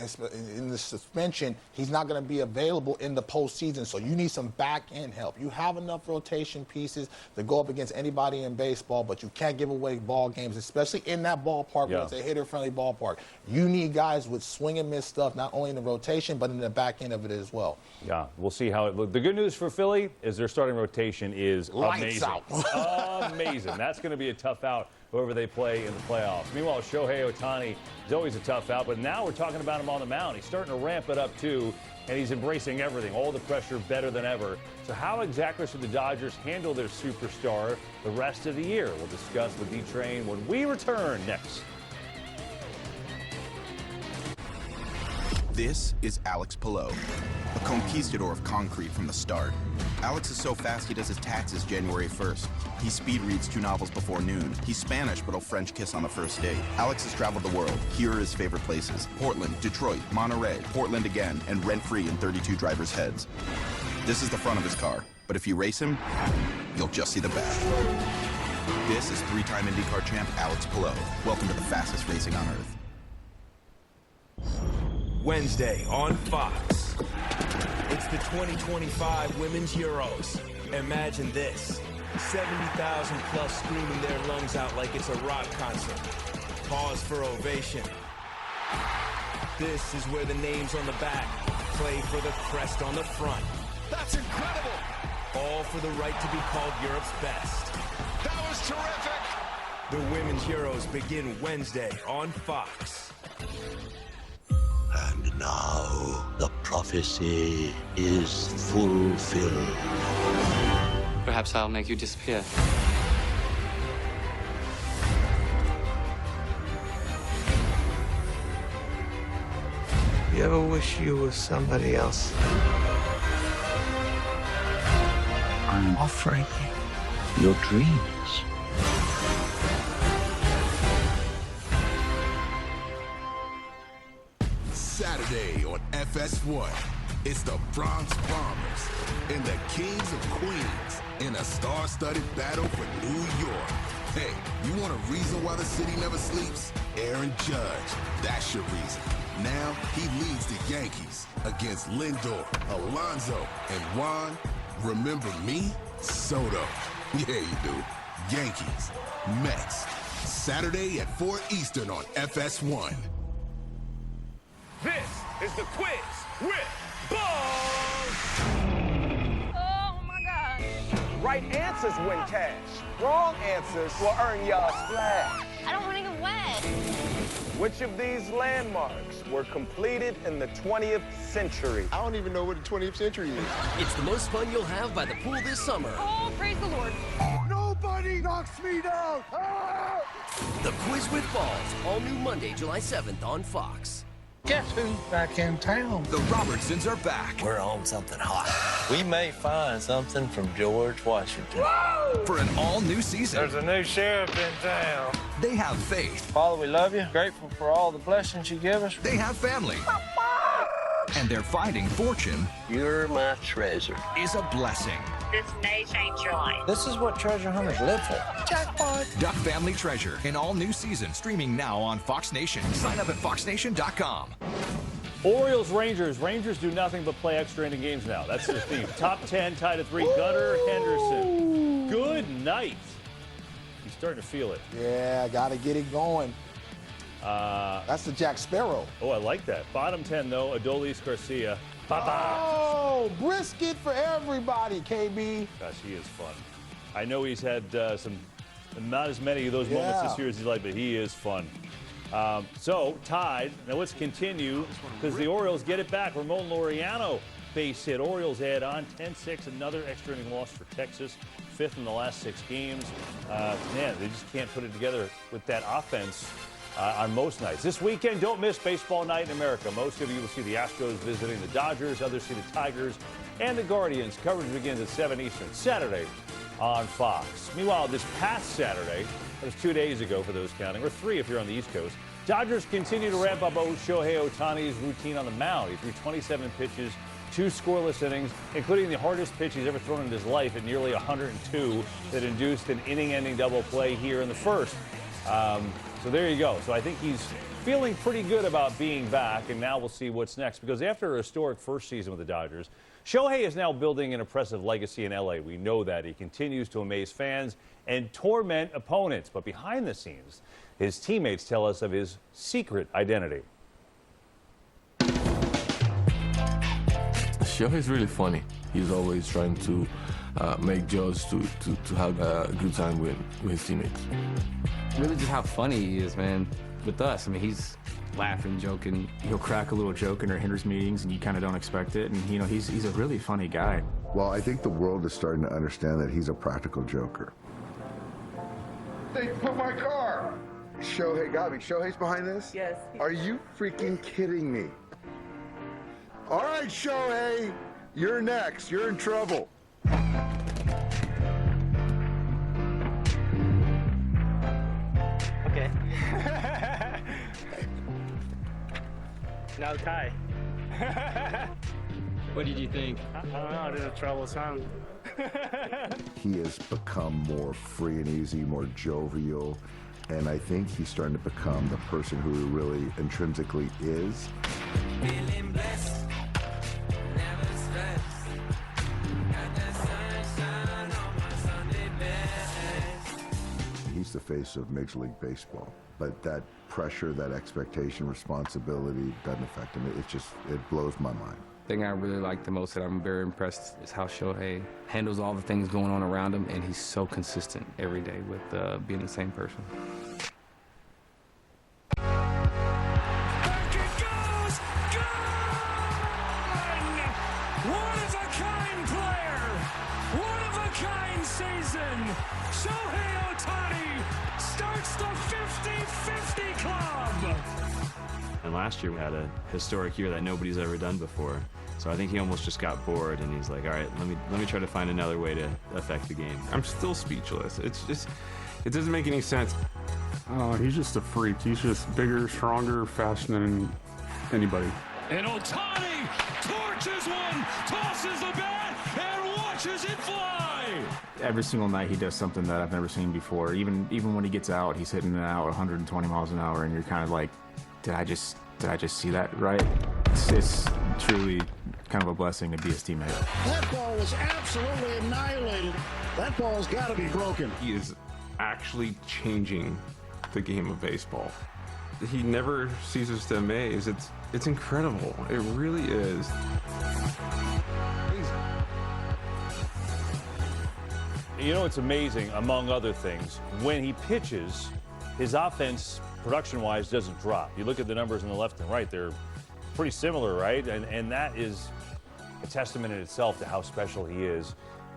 in the suspension. He's not going to be available in the postseason, so you need some back-end help. You have enough rotation pieces to go up against anybody in baseball, but you can't give away ball games, especially in that ballpark where it's a hitter-friendly ballpark. You need guys with swing-and-miss stuff, not only in the rotation, but in the back end of it as well. Yeah, we'll see how it looks. The good news for Philly is their starting rotation is lights amazing. Out. Amazing. That's going to be a tough out whoever they play in the playoffs. Meanwhile, Shohei Ohtani is always a tough out, but now we're talking about him on the mound. He's starting to ramp it up, too, and he's embracing everything, all the pressure better than ever. So how exactly should the Dodgers handle their superstar the rest of the year? We'll discuss with D-Train when we return next. This is Alex Pillow, a conquistador of concrete from the start. Alex is so fast he does his taxes January 1st. He speed reads 2 novels before noon. He's Spanish, but he'll French kiss on the first date. Alex has traveled the world. Here are his favorite places: Portland, Detroit, Monterey, Portland again, and rent-free in 32 drivers' heads. This is the front of his car, but if you race him, you'll just see the back. This is 3-time IndyCar champ Alex Palou. Welcome to the fastest racing on Earth. Wednesday on Fox. It's the 2025 Women's Euros. Imagine this. 70,000 plus screaming their lungs out like it's a rock concert. Pause for ovation. This is where the names on the back play for the crest on the front. That's incredible. All for the right to be called Europe's best. That was terrific. The Women's Euros begin Wednesday on Fox. And now the prophecy is fulfilled. Perhaps I'll make you disappear. You ever wish you were somebody else? I'm offering you your dreams. Saturday on FS1, it's the Bronx Bombers and the Kings of Queens in a star-studded battle for New York. Hey, you want a reason why the city never sleeps? Aaron Judge, that's your reason. Now he leads the Yankees against Lindor, Alonso, and Juan. Remember me? Soto. Yeah, you do. Yankees, Mets. Saturday at 4 Eastern on FS1. This is the quiz with balls. Oh my God. Right answers win cash. Wrong answers will earn y'all a splash. I don't want to get wet. Which of these landmarks were completed in the 20th century? I don't even know what the 20th century is. It's the most fun you'll have by the pool this summer. Oh, praise the Lord. Nobody knocks me down. Ah! The Quiz with Balls, all new Monday, July 7th on Fox. Guess who's back in town? The Robertsons are back. We're on something hot. We may find something from George Washington. Woo! For an all-new season. There's a new sheriff in town. They have faith. Father, we love you. Grateful for all the blessings you give us. They have family. And they're finding fortune. You're my treasure. Is a blessing. This may change your life. This is what treasure hunters live for. Jackpot. Duck Family Treasure, an all-new season, streaming now on Fox Nation. Sign up at foxnation.com. Orioles, Rangers. Rangers do nothing but play extra inning games now. That's their theme. Top 10, tied at 3. Gunnar Henderson. Good night. He's starting to feel it. Yeah, got to get it going. That's the Jack Sparrow. Oh, I like that. Bottom 10, though, Adolis Garcia. Bye-bye. Oh, brisket for everybody, KB. Gosh, he is fun. I know he's had not as many of those moments this year as he'd like, but he is fun. So, tied. Now let's continue because the Orioles get it back. Ramon Laureano base hit. Orioles add on 10-6, another extra inning loss for Texas. 5th in the last 6 games. Man, they just can't put it together with that offense on most nights. This weekend, don't miss baseball night in America. Most of you will see the Astros visiting the Dodgers. Others see the Tigers and the Guardians. Coverage begins at 7 Eastern, Saturday on Fox. Meanwhile, this past Saturday, that was 2 days ago for those counting, or 3 if you're on the East Coast, Dodgers continue to ramp up Shohei Ohtani's routine on the mound. He threw 27 pitches, 2 scoreless innings, including the hardest pitch he's ever thrown in his life at nearly 102 that induced an inning-ending double play here in the first. So there you go. So I think he's feeling pretty good about being back, and now we'll see what's next. Because after a historic first season with the Dodgers, Shohei is now building an impressive legacy in L.A. We know that. He continues to amaze fans and torment opponents. But behind the scenes, his teammates tell us of his secret identity. Shohei's really funny. He's always trying to make jokes to have a good time with his teammates. Really just how funny he is, man, with us. I mean, he's laughing, joking. He'll crack a little joke in our hitters meetings, and you kind of don't expect it. And, you know, he's a really funny guy. Well, I think the world is starting to understand that he's a practical joker. They put my car. Shohei got me. Shohei's behind this? Yes. Are you freaking kidding me? All right, Shohei, you're next. You're in trouble. Okay. Now Kai. What did you think? I don't know. This is a troublesome. He has become more free and easy, more jovial, and I think he's starting to become the person who he really intrinsically is. Feeling blessed, never stressed. Got that sunshine on my Sunday best. He's the face of Major League Baseball, but that pressure, that expectation, responsibility doesn't affect him. It blows my mind. The thing I really like the most that I'm very impressed is how Shohei handles all the things going on around him, and he's so consistent every day with being the same person. One-of-a-kind player, one-of-a-kind season. Shohei Ohtani starts the 50-50 club. And last year we had a historic year that nobody's ever done before. So I think he almost just got bored, and he's like, all right, let me try to find another way to affect the game. I'm still speechless. It doesn't make any sense. He's just a freak. He's just bigger, stronger, faster than anybody. And Ohtani torches one, tosses the bat, and watches it fly. Every single night he does something that I've never seen before. Even when he gets out, he's hitting it out 120 miles an hour, and you're kind of like, did I just see that right? It's truly kind of a blessing to be his teammate. That ball was absolutely annihilated. That ball's got to be broken. He is actually changing the game of baseball. He never ceases to amaze. It's incredible. It really is. You know, it's amazing, among other things, when he pitches, his offense, production-wise, doesn't drop. You look at the numbers on the left and right, they're pretty similar, right? And that is a testament in itself to how special he is.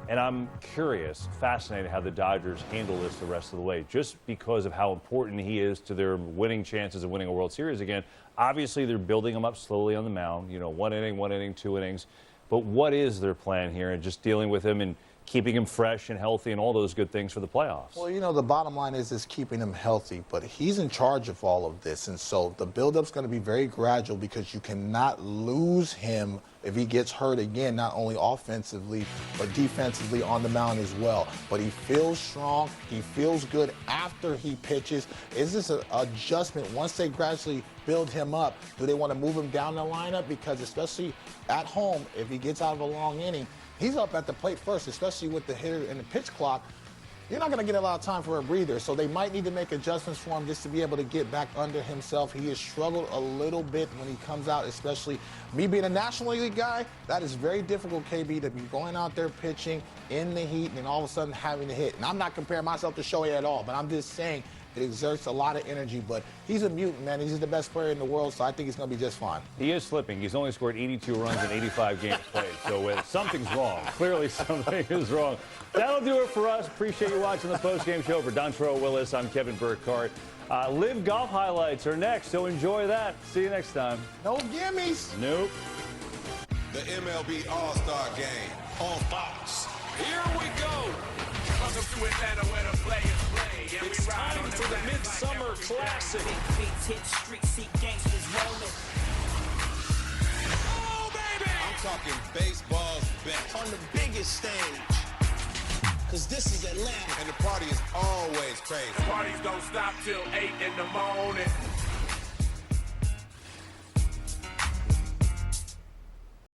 And I'm curious, fascinated how the Dodgers handle this the rest of the way, just because of how important he is to their winning chances of winning a World Series again. Obviously, they're building him up slowly on the mound, 1 inning, 2 innings. But what is their plan here, and just dealing with him and keeping him fresh and healthy and all those good things for the playoffs? Well, the bottom line is keeping him healthy, but he's in charge of all of this. And so the buildup's going to be very gradual, because you cannot lose him if he gets hurt again, not only offensively, but defensively on the mound as well. But he feels strong. He feels good after he pitches. Is this an adjustment once they gradually build him up? Do they want to move him down the lineup? Because especially at home, if he gets out of a long inning, he's up at the plate first, especially with the hitter and the pitch clock. You're not going to get a lot of time for a breather, so they might need to make adjustments for him just to be able to get back under himself. He has struggled a little bit when he comes out, especially me being a National League guy. That is very difficult, KB, to be going out there pitching in the heat and then all of a sudden having to hit. And I'm not comparing myself to Shohei at all, but I'm just saying it exerts a lot of energy. But he's a mutant, man. He's the best player in the world, so I think he's going to be just fine. He is slipping. He's only scored 82 runs in 85 games played, so something's wrong. Clearly something is wrong. That'll do it for us. Appreciate you watching the postgame show. For Dontrell Willis, I'm Kevin Burkhardt. Live golf highlights are next, so enjoy that. See you next time. No gimmies. Nope. The MLB All-Star Game on Fox. Here we go. Welcome to Atlanta, where the players play. Yeah, it's time for the Midsummer Classic. Oh, baby! I'm talking baseball's best. On the biggest stage. Because this is Atlanta. And the party is always crazy. The parties don't stop till 8 in the morning.